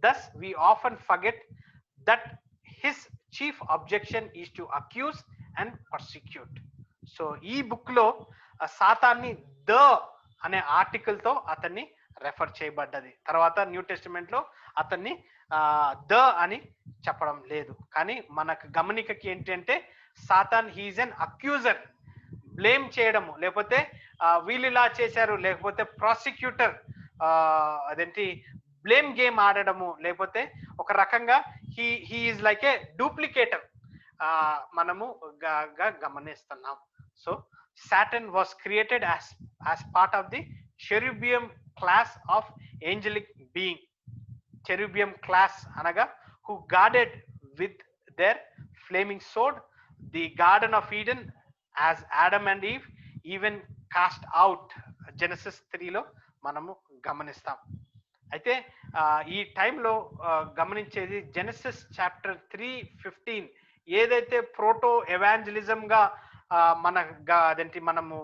Speaker 1: Thus, we often forget that his chief objection is to accuse and persecute. So ఈ book లో సాతాన్ని the అనే article తో అతన్ని refer చేయబడ్డది. తర్వాత new testament లో అతన్ని the అని చెప్పడం లేదు. కానీ మనకు గమనికకి ఏంటంటే Satan he's an accuser, blame చేయడము, లేకపోతే వీళ్ళు ఇలా చేశారు, లేకపోతే ప్రాసిక్యూటర్ అదేంటి బ్లేమ్ గేమ్ ఆడడము, లేకపోతే ఒక రకంగా he is like a duplicator మనము గమనిస్తున్నాం. So Saturn was created as part of the cherubim class of angelic being. Cherubim class anaga who guarded with their flaming sword the Garden of Eden as Adam and Eve even cast out. Genesis 3లో మనము గమనిస్తాం. అయితే ఈ టైంలో గమనించేది Genesis chapter 3:15 ఏదైతే proto evangelism గా అదేంటి మనము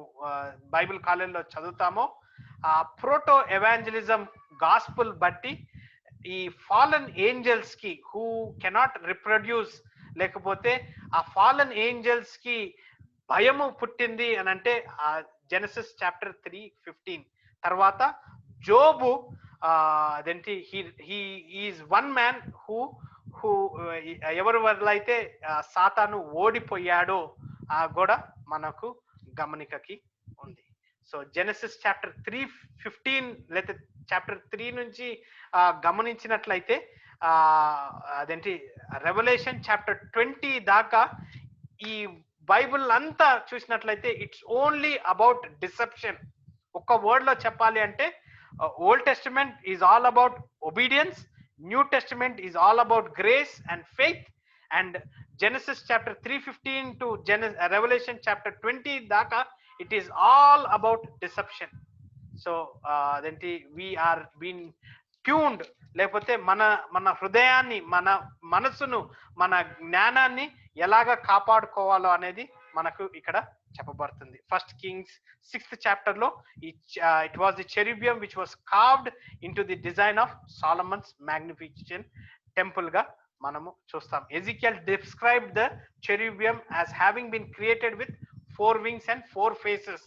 Speaker 1: Bible కాలేజీలో చదువుతామో, ఆ ప్రోటో ఎవాంజలిజం గాస్పుల్ బట్టి ఈ ఫాలన్ ఏంజల్స్ కి హూ కెనాట్ రిప్రొడ్యూస్, లేకపోతే ఆ ఫాలన్ ఏంజల్స్ కి భయము పుట్టింది అని అంటే జెనసిస్ చాప్టర్ 3:15. తర్వాత జోబు అదేంటి he is one man who ఎవరి వల్ల అయితే సాతాను ఓడిపోయాడో కూడా మనకు గమనికకి ఉంది. సో జెనసిస్ చాప్టర్ 3:15 లేదా చాప్టర్ 3 నుంచి గమనించినట్లయితే అదేంటి రెవల్యూషన్ చాప్టర్ 20 దాకా ఈ బైబిల్ అంతా చూసినట్లయితే ఇట్స్ ఓన్లీ అబౌట్ డిసెప్షన్. ఒక్క వర్డ్ లో చెప్పాలి అంటే old testament is all about obedience, new testament is all about grace and faith, and Genesis chapter 3:15 to Revelation chapter 20 దాకా it is all about deception. So we are being tuned, లేకపోతే మన హృదయాన్ని, మన మనసును, మన జ్ఞానాన్ని ఎలాగా కాపాడుకోవాలో అనేది మనకు ఇక్కడ చెప్పబడుతుంది. ఫస్ట్ కింగ్స్ 6th chapter లో it was the cherubim which was carved into the design of Solomon's magnificent temple గా మనము చూస్తాం. Ezekiel described the cherubim as having been created with 4 wings and 4 faces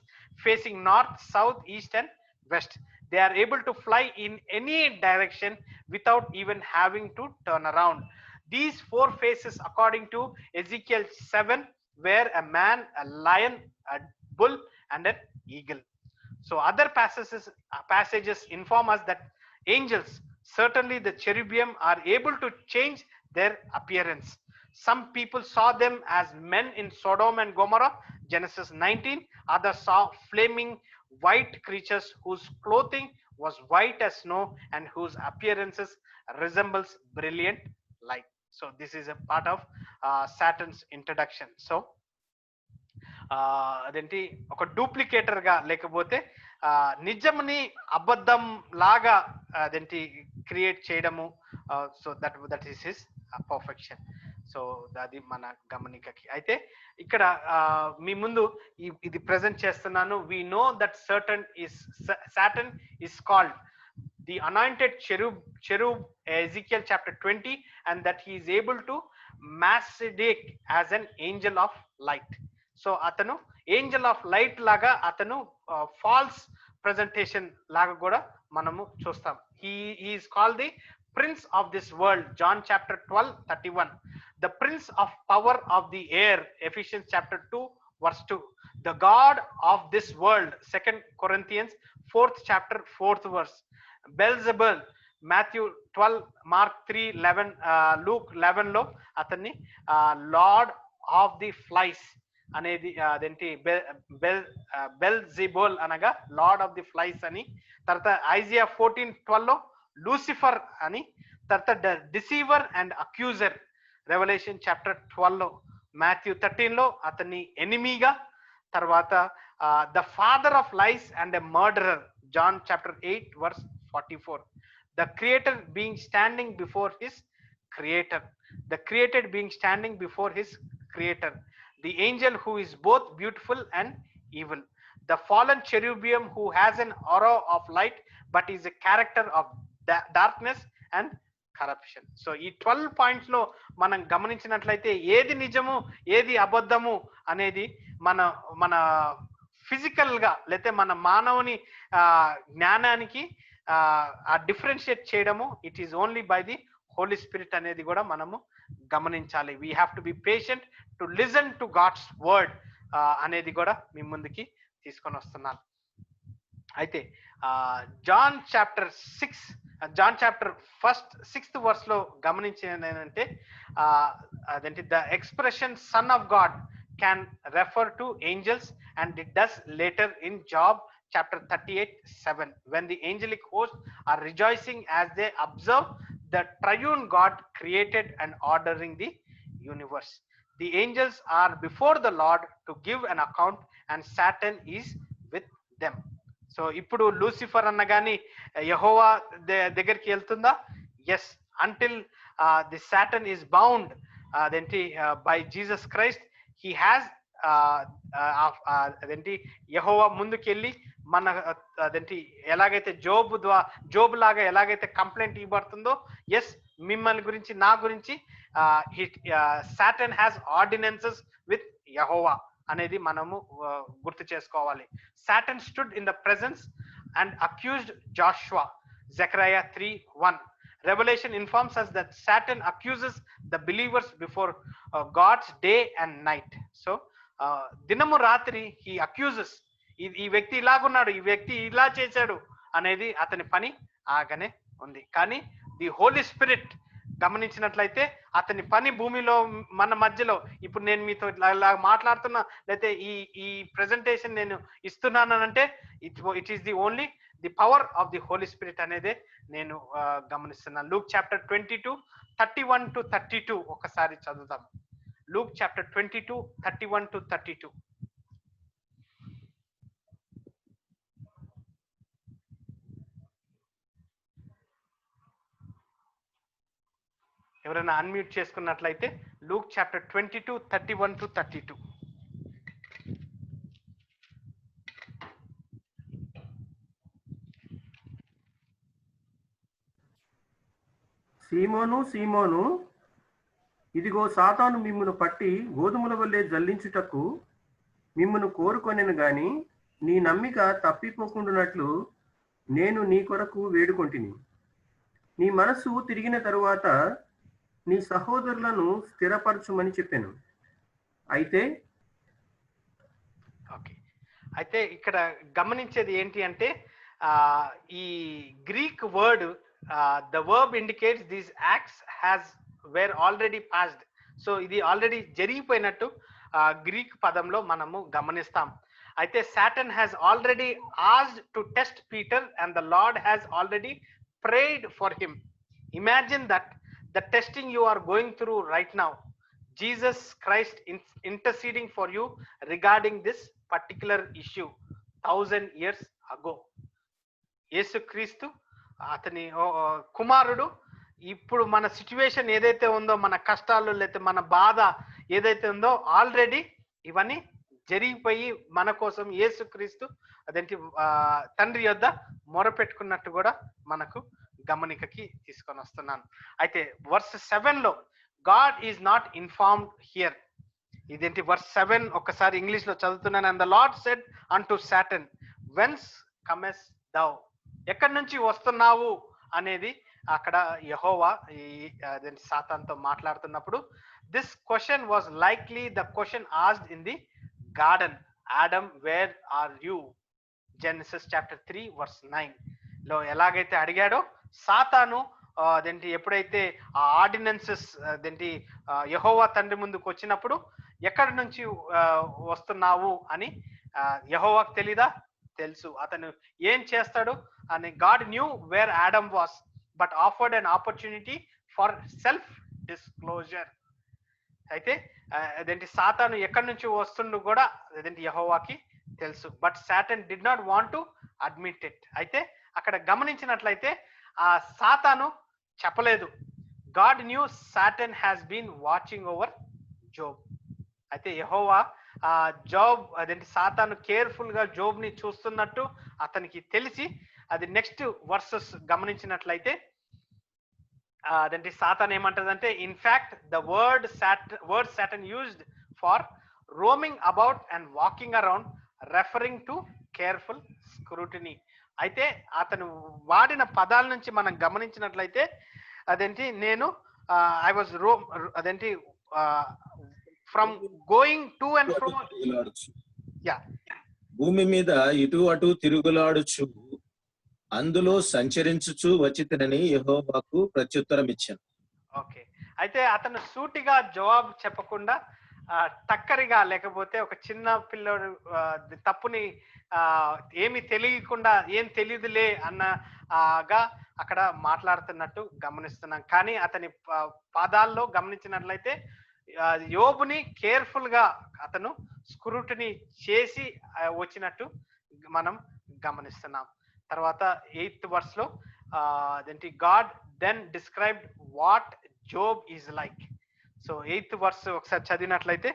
Speaker 1: facing north, south, east and west. They are able to fly in any direction without even having to turn around. These 4 faces, according to Ezekiel 7, were a man, a lion, a bull, and an eagle. So other passages inform us that angels, certainly the cherubim, are able to change their appearance. Some people saw them as men in Sodom and Gomorrah, Genesis 19. Others saw flaming white creatures whose clothing was white as snow and whose appearances resembles brilliant light. So this is a part of Saturn's introduction. So అదేంటి ఒక డూప్లికేటర్ గా లేకపోతే నిజంని అబద్ధం లాగా అదేంటి create చేయడము. So that is his perfection. So అది మన గమనికకి. అయితే ఇక్కడ మీ ముందు ఇది ప్రెజెంట్ చేస్తున్నాను. We know that Saturn is called the anointed cherub, Ezekiel chapter 20, and that he is able to masquerade as an angel of light. So అతను angel of light లాగా, అతను ఫాల్స్ ప్రెజెంటేషన్ లాగా కూడా మనము చూస్తాం. He is called the prince of this world, John chapter 12:31. The prince of power of the air, Ephesians chapter 2:2. The God of this world, 2 Corinthians 4th chapter 4th verse. Beelzebul, Matthew 12, Mark 3:11, Luke 11 లో అతన్ని lord of the flies అనేది అదేంటి బెల్జెబూల్ అనగా lord of the flies అని. తర్వాత Isaiah 14:12 లో Lucifer అని. తర్వాత deceiver and accuser, revolution chapter 12 లో. మాథ్యూ 13 లో అతన్ని ఎనిమీగా. తర్వాత the father of lies and a murderer, John chapter 8 verse 44. The creator being standing before his creator, the created being standing before his creator, the angel who is both beautiful and evil, the fallen cherubim who has an aura of light but is a character of darkness and corruption. So ఈ 12 points లో మనం గమనించినట్లయితే ఏది నిజము ఏది అబద్ధము అనేది మన ఫిజికల్ గా లేకపోతే మన మానవుని జ్ఞానానికి ఆ డిఫరెన్షియేట్ చేయడము it is only by the Holy Spirit అనేది కూడా మనము గమనించాలి. We have to be patient to listen to God's word అనేది కూడా మీ ముందుకి తీసుకొని వస్తున్నాను. అయితే జాన్ చాప్టర్ 6th verse లో గమనించేది ఏంటంటే అదేంటి the expression son of God can refer to angels and it does later in job chapter 38:7, when the angelic hosts are rejoicing as they observe the triune God created and ordering the universe. The angels are before the Lord to give an account and Satan is with them. So ఇప్పుడు Lucifer అన్నగాని యెహోవా దగ్గరికి వెళ్తుందా? Yes, until the Satan is bound అదేంటి by Jesus Christ, he has అదేంటి యెహోవా ముందుకెళ్ళి మన అదేంటి ఎలాగైతే జోబు లాగా ఎలాగైతే కంప్లైంట్ ఇవ్వబడుతుందో, ఎస్ మిమ్మల్ని గురించి నా గురించి సాటన్ హ్యాస్ ఆర్డినెన్సెస్ విత్ యెహోవా అనేది మనము గుర్తు చేసుకోవాలి. Satan stood in the presence and accused Joshua, Zechariah 3:1. Revelation informs us that Satan accuses the believers before God's day and night. So దినము రాత్రి he accuses, ఈ వ్యక్తి ఇలాగున్నాడు, ఈ వ్యక్తి ఇలా చేశాడు అనేది అతని పని ఆగనే ఉంది. కానీ ది హోలీ స్పిరిట్ గమనించినట్లయితే అతని పని భూమిలో మన మధ్యలో ఇప్పుడు నేను మీతో ఇలా మాట్లాడుతున్నా లేకపోతే ఈ ప్రెజెంటేషన్ నేను ఇస్తున్నానంటే it is the only the power of the Holy Spirit అనేదే నేను గమనిస్తున్నాను. లూక్ చాప్టర్ 22:31-32 ఒకసారి చదువుతాం. Luke chapter 22:31-32. ఎవరైనా అన్మ్యూట్ చేసుకున్నట్లయితే లూక్ చాప్టర్ 22:31-32.
Speaker 4: సీమోను సీమోను, ఇదిగో సాతాను మిమ్మును పట్టి గోధుమల వల్లే జల్లించుటకు మిమ్మును కోరుకొనెను గాని నీ నమ్మిక తప్పిపోకుండానట్లు నేను నీ కొరకు వేడుకొంటిని. నీ మనస్సు తిరిగిన తరువాత నీ సహోదరులను స్థిరపరచుమని చెప్పాను. అయితే
Speaker 1: ఓకే, అయితే ఇక్కడ గమనించేది ఏంటి అంటే ఈ Greek word the verb indicates these acts has were already passed. So ఇది ఆల్రెడీ జరిగిపోయినట్టు గ్రీక్ పదంలో మనము గమనిస్తాం. అయితే Satan has already asked to test Peter and the Lord has already prayed for him. Imagine that the testing you are going through right now, Jesus Christ interceding for you regarding this particular issue 1000 years ago. యేసుక్రీస్తు అతని కుమారుడు ఇప్పుడు మన situation ఏదైతే ఉందో, మన కష్టాలు లేకపోతే మన బాధ ఏదైతే ఉందో ఆల్రెడీ ఇవన్నీ జరిగిపోయి మన కోసం యేసుక్రీస్తు అదేంటి తండ్రి యొద్ద మొరపెట్టుకున్నట్టు కూడా మనకు గమనికకి తీసుకొని వస్తున్నాను. అయితే వర్స్ 7లో God is not informed here. ఇదేంటి వర్స్ 7 ఒకసారి ఇంగ్లీష్ లో చదువుతున్నాను. And the Lord said unto Satan, whence comest thou? ఎక్కడి నుంచి వస్తున్నావు అనేది అక్కడ యెహోవా అదేంటి సాతాన్తో మాట్లాడుతున్నప్పుడు, this question was likely the question asked in the garden, Adam where are you, Genesis chapter 3 verse 9 లో ఎలాగైతే అడిగాడో సాతాను అదేంటి ఎప్పుడైతే ఆ ఆర్డినెన్సెస్ అదేంటి యెహోవా తండ్రి ముందుకు వచ్చినప్పుడు ఎక్కడి నుంచి వస్తున్నావు అని యెహోవాకు తెలీదా? తెలుసు. అతను ఏం చేస్తాడు అని God knew where Adam was but offered an opportunity for self disclosure. అయితే అదేంటి సాతాను ఎక్కడి నుంచి వస్తుండు కూడా అదేంటి యెహోవాకి తెలుసు. But Satan did not want to admit it. అయితే అక్కడ గమనించినట్లయితే ఆ సాతాను చెప్పలేదు. God knew Satan has been watching over Job. అయితే యెహోవా జాబ్ అదేంటి సాతాను కేర్ఫుల్ గా జోబ్ ని చూస్తున్నట్టు అతనికి తెలిసి, అది నెక్స్ట్ వర్సెస్ గమనించినట్లయితే అదేంటి సాతాన్ ఏమంటదంటే, in fact the word Satan used for roaming about and walking around referring to careful scrutiny. అయితే అతను వాడిన పదాల నుంచి మనం గమనించినట్లయితే అదేంటి నేను ఐ వాజ్ అదేంటి from going to and fro, యా
Speaker 3: భూమి మీద ఇటు అటు తిరుగులాడుచు అందులో సంచరించుచు వచ్చితనని యెహోవాకు ప్రత్యుత్తరం ఇచ్చాను.
Speaker 1: ఓకే, అయితే అతను సూటిగా జవాబు చెప్పకుండా టక్కరిగా లేకపోతే ఒక చిన్న పిల్లడు తప్పుని ఏమి తెలియకుండా ఏం తెలియదులే అన్నగా అక్కడ మాట్లాడుతున్నట్టు గమనిస్తున్నాం. కానీ అతని పాదాల్లో గమనించినట్లయితే యోబుని కేర్ఫుల్ గా అతను స్క్రూటినీ చేసి వచ్చినట్టు మనం గమనిస్తున్నాం. తర్వాత 8th verse లో అదేంటి God then described what Job is like. So 8th verse ఒకసారి చదివినట్లయితే,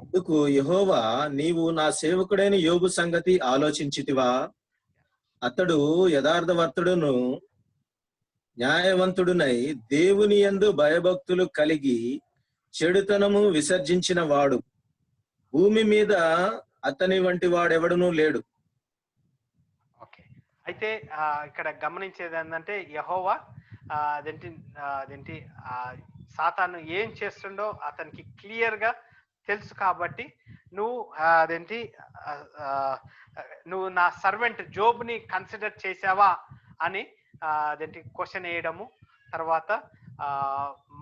Speaker 3: అందుకు యెహోవా, నీవు నా సేవకుడైన యోబు సంగతి ఆలోచించితివా? అతడు యథార్థవర్తుడును న్యాయవంతుడునై దేవుని యందు భయభక్తులు కలిగి చెడుతనము విసర్జించిన వాడు, భూమి మీద అతని వంటి వాడెవడునూ లేడు.
Speaker 1: ఓకే, అయితే ఇక్కడ గమనించేది ఏంటంటే యెహోవా అదేంటి సాతాను ఏం చేస్తుండో అతనికి క్లియర్ గా తెలుసు. కాబట్టి నువ్వు అదేంటి నువ్వు నా సర్వెంట్ జోబ్ ని కన్సిడర్ చేసావా అని అదేంటి క్వశ్చన్ వేయడము. తర్వాత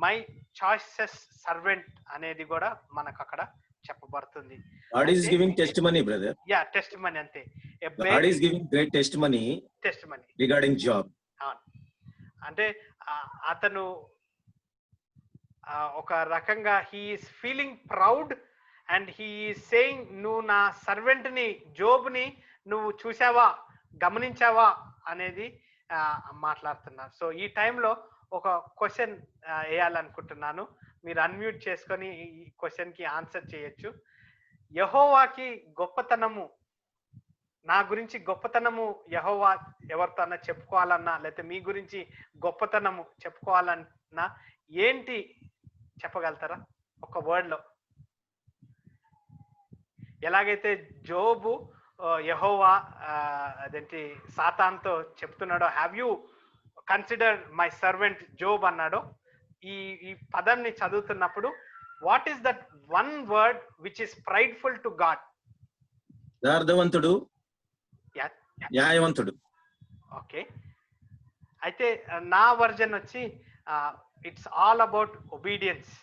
Speaker 1: మై చాయిసెస్ సర్వెంట్ అనేది కూడా మనకు అక్కడ చెప్పబడుతుంది.
Speaker 3: God is giving testimony, brother.
Speaker 1: Yeah, testimony అంతే.
Speaker 3: God is giving great testimony regarding Job.
Speaker 1: అంటే అతను ఒక రకంగా he is feeling proud and he is saying, నువ్వు నా సర్వెంట్ ని జోబ్ ని నువ్వు చూసావా, గమనించావా అనేది మాట్లాడుతున్నారు. సో ఈ టైంలో ఒక క్వశ్చన్ వేయాలనుకుంటున్నాను. మీరు అన్మ్యూట్ చేసుకొని ఈ క్వశ్చన్ కి ఆన్సర్ చేయొచ్చు. యెహోవాకి గొప్పతనము, నా గురించి గొప్పతనము యెహోవా ఎవరితో అన్నా చెప్పుకోవాలన్నా, లేకపోతే మీ గురించి గొప్పతనము చెప్పుకోవాలన్నా ఏంటి చెప్పగలుగుతారా ఒక వర్డ్ లో? ఎలాగైతే జోబు యెహోవా అదేంటి సాతాన్తో చెప్తున్నాడో, have you consider my servant Job అన్నాడో, ఈ ఈ పదంని చదువుతున్నప్పుడు what is that one word which is prideful to God?
Speaker 3: యథార్థవంతుడు, న్యాయవంతుడు.
Speaker 1: ఓకే, అయితే నా వర్జన్ వచ్చి ఇట్స్ ఆల్ అబౌట్ ఒబీడియన్స్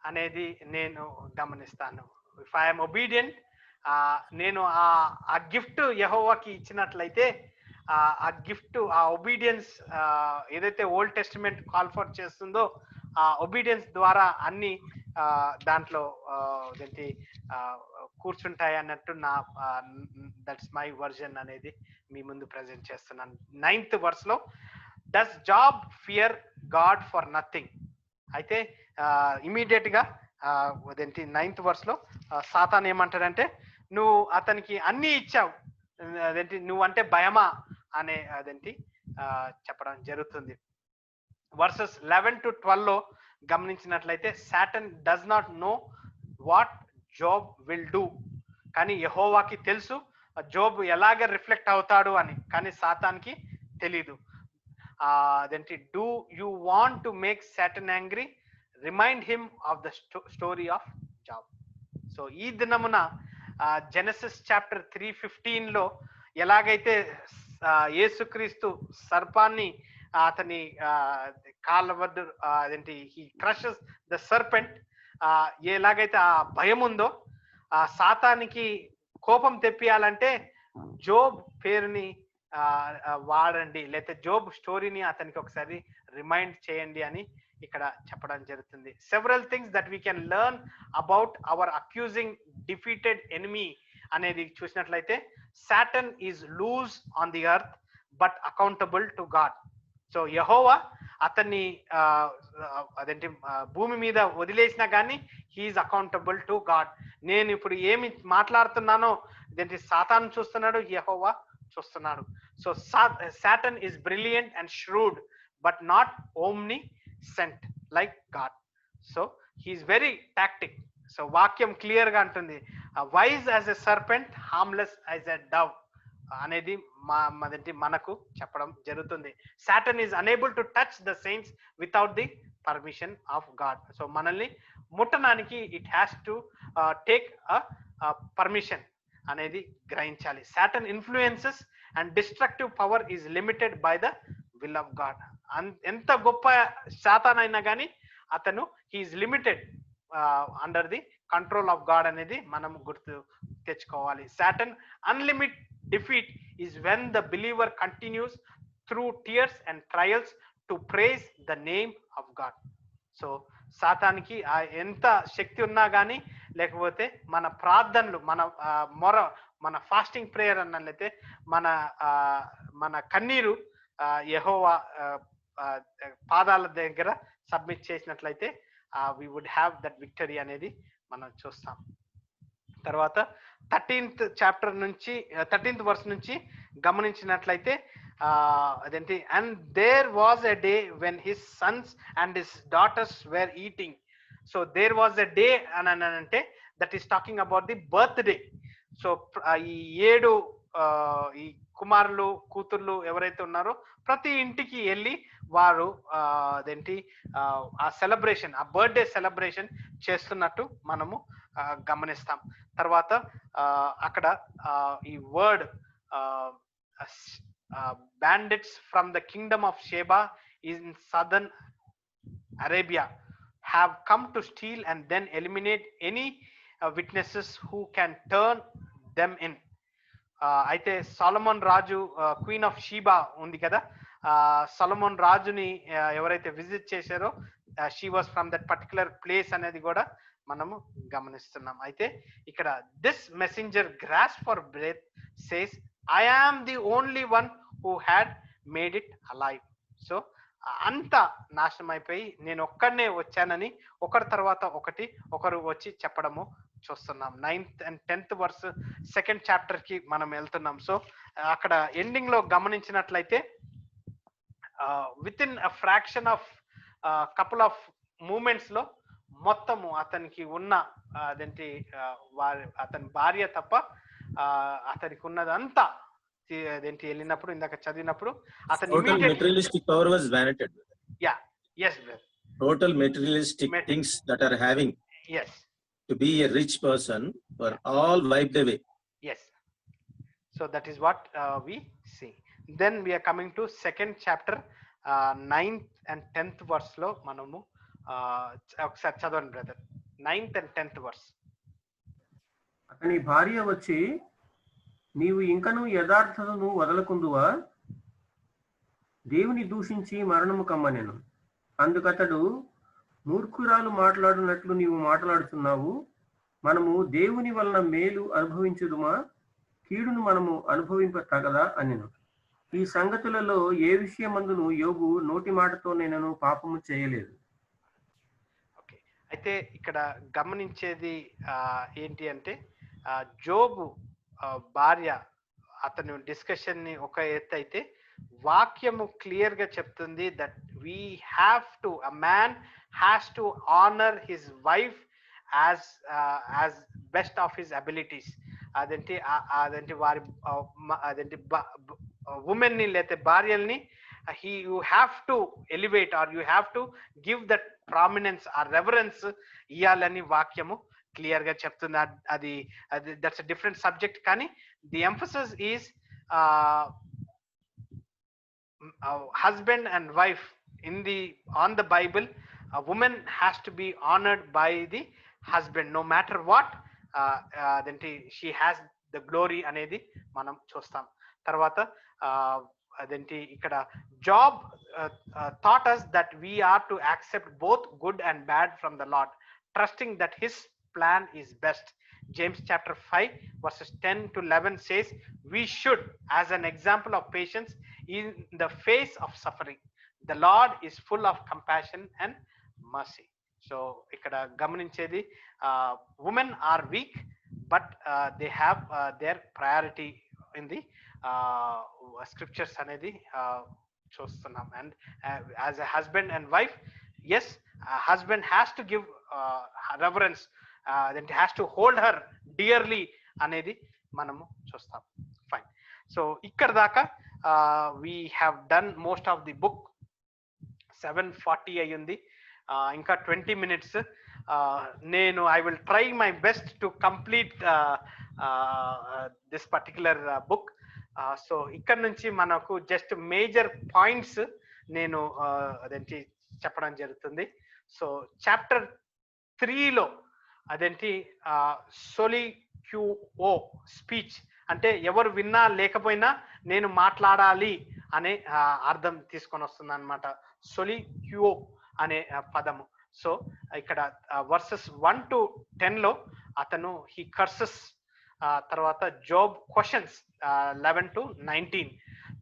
Speaker 1: అనేది నేను గమనిస్తాను. ఇఫ్ ఐఎమ్ ఒబీడియంట్, నేను ఆ గిఫ్ట్ యెహోవాకి ఇచ్చినట్లయితే ఆ గిఫ్ట్, ఆ ఒబీడియన్స్ ఏదైతే ఓల్డ్ టెస్టిమెంట్ కాల్ ఫర్ చేస్తుందో ఆ ఒబీడియన్స్ ద్వారా అన్ని దాంట్లో ఏంటి కూర్చుంటాయి అన్నట్టు నా దట్స్ మై వర్జన్ అనేది మీ ముందు ప్రజెంట్ చేస్తున్నాను. 9th verse లో does job fear God for nothing. అయితే ఇమీడియట్ గా అదేంటి 9th verse లో సాతాన్ ఏమంటాడంటే, నువ్వు అతనికి అన్ని ఇచ్చావు, అదేంటి నువ్వంటే భయమా అనే అదేంటి చెప్పడం జరుగుతుంది. వర్సెస్ 11 to 12 లో గమనించినట్లయితే Satan does not know what Job will do. కానీ యెహోవాకి తెలుసు జోబ్ ఎలాగ రిఫ్లెక్ట్ అవుతాడు అని, కానీ సాతాన్కి తెలీదు. అదేంటి do you want to make Satan angry, remind him of the story of Job. So ఈ దినమున జెనసిస్ చాప్టర్ 3:15 లో ఎలాగైతే యేసుక్రీస్తు సర్పాన్ని అతని కాళ్ళ వద్ద అదేంటి హీ క్రషెస్ ద సర్పెంట్, ఎలాగైతే ఆ భయం ఉందో సాతానికి కోపం తెప్పియాలంటే జోబ్ పేరుని వాడండి, లేకపోతే జోబ్ స్టోరీని అతనికి ఒకసారి రిమైండ్ చేయండి అని ఇక్కడ చెప్పడం జరుగుతుంది. Several things that we can learn about our accusing defeated enemy అనేది చూసినట్లయితే Satan is loose on the earth but accountable to God. So యెహోవా అతన్ని అదేంటి భూమి మీద వదిలేసినా కానీ హీఈస్ అకౌంటబుల్ టు గాడ్. నేను ఇప్పుడు ఏమి మాట్లాడుతున్నానో అదేంటి సాతాను చూస్తున్నాడు, యెహోవా చూస్తున్నాడు. So Satan is brilliant and shrewd but not omniscient like God. So he is very tactic. So వాక్యం క్లియర్ గా అంటుంది, wise as a serpent, harmless as a dove అనేది మనకు చెప్పడం జరుగుతుంది. Satan is unable to touch the saints without the permission of God. So మనల్ని ముట్టడానికి it has to take permission అనేది గ్రహించాలి. Satan influences and destructive power is limited by the will of God. ఎంత గొప్ప సాతాన్ అయినా కానీ అతను he is limited under the control of God అనేది మనం గుర్తు తెచ్చుకోవాలి. Satan unlimit defeat is when the believer continues through tears and trials to praise the name of God. So సాతానికి ఎంత శక్తి ఉన్నా కానీ, లేకపోతే మన ప్రార్థనలు, మన మొర, మన ఫాస్టింగ్ ప్రేయర్ అన్నట్లయితే మన కన్నీరు యెహోవా పాదాల దగ్గర సబ్మిట్ చేసినట్లయితే we would have that victory అనేది మనం చూస్తాం. తర్వాత 13th verse నుంచి గమనించినట్లయితే అదేంటి, and there was a day when his sons and his daughters were eating. So there was a day అని అంటే that is talking about the birthday. So ఈ 7 ఈ కుమారులు కూతుర్లు ఎవరైతే ఉన్నారో ప్రతి ఇంటికి వెళ్ళి వారు అదేంటి ఆ సెలబ్రేషన్, ఆ బర్త్డే సెలబ్రేషన్ చేస్తున్నట్టు మనము గమనిస్తాం. తర్వాత అక్కడ ఈ word bandits from the kingdom of Sheba in southern Arabia have come to steal and then eliminate any witnesses who can turn them in. అయితే సొలొమోన్ రాజు క్వీన్ ఆఫ్ షీబా ఉంది కదా, సొలొమోన్ రాజుని ఎవరైతే విజిట్ చేశారో she was from that particular place అనేది కూడా మనము గమనిస్తున్నాం. అయితే ఇక్కడ this messenger gasps for breath says I am the only one who had made it alive. So అంతా నాశనం అయిపోయి నేను ఒక్కడనే వచ్చానని ఒకరి తర్వాత ఒకరు వచ్చి చెప్పడము చూస్తున్నాం. 9th and 10th verse 2nd chapter కి మనం వెళ్తున్నాం. సో అక్కడ ఎండింగ్ లో గమనించినట్లయితే within a fraction of couple of moments లో మొత్తము అతనికి ఉన్న అదేంటి అతని భార్య తప్ప అతనికి ఉన్నదంతా అదేంటి వెళ్ళినప్పుడు, ఇందాక చదివినప్పుడు అతని
Speaker 3: materialistic power was vanished.
Speaker 1: Yeah, yes brother.
Speaker 3: total materialistic things that are having
Speaker 1: yes,
Speaker 3: to be a rich person were all wiped away.
Speaker 1: yes. So that is what we see. Then we are coming to second chapter, 9th and 10th verse లో మనము ఒకసారి చదవండి brother. 9th and 10th verse.
Speaker 4: అతని భార్య వచ్చి, నీవు ఇంకను యథార్థతను వదలకుందువా? దేవుని దూషించి మరణము కమ్మనెను. అందుకతడు, మూర్ఖురాలు మాట్లాడునట్లు నీవు మాట్లాడుతున్నావు. మనము దేవుని వలన మేలు అనుభవించుదుమా, కీడును మనము అనుభవింప తగదా అనెను. ఈ సంగతులలో ఏ విషయమందును యోబు నోటి మాటతో నేను పాపము చేయలేదు.
Speaker 1: ఓకే, అయితే ఇక్కడ గమనించేది ఏంటి అంటే, జోబు భార్య అతను డిస్కషన్ ని ఒక ఎత్తు అయితే, వాక్యము క్లియర్ గా చెప్తుంది that we have to, a man has to honour his wife as best of his abilities. అదేంటి వారి అదేంటి ఉమెన్ ని లేకపోతే భార్యల్ని you have to elevate or you have to give that prominence or reverence ఇవ్వాలని వాక్యము క్లియర్ గా చెప్తుంది. అది దట్స్ అ డిఫరెంట్ సబ్జెక్ట్. కానీ the emphasis is husband and wife on the Bible. A woman has to be honored by the husband no matter what. Then she has the glory అనేది మనం చూస్తాం. తర్వాత అదేంటి ఇక్కడ job taught us that we are to accept both good and bad from the Lord, trusting that his plan is best. James chapter 5 verses 10 to 11 says we should, as an example of patience in the face of suffering, the Lord is full of compassion and mercy. So ikkada gamaninchedi, women are weak but they have their priority in the scriptures anedi chustunnam. And as a husband and wife, yes, a husband has to give reverence, then has to hold her dearly అనేది మనము చూస్తాం. Fine. So ఇక్కడ దాకా we have done most of the book. 7:40 అయ్యింది, ఇంకా 20 minutes. నేను I will try my best to complete this particular book. So ఇక్కడ నుంచి మనకు జస్ట్ మేజర్ పాయింట్స్ నేను అదేంటి చెప్పడం జరుగుతుంది. సో చాప్టర్ 3లో అదేంటి సొలిక్యూఓ స్పీచ్ అంటే ఎవరు విన్నా లేకపోయినా నేను మాట్లాడాలి అనే అర్థం తీసుకొని వస్తుంది అనమాట సొలిక్యూఓ అనే పదము. సో ఇక్కడ వర్సెస్ 1 to 10 లో అతను హీ కర్సెస్, తర్వాత జాబ్ క్వశ్చన్స్ 11 to 19,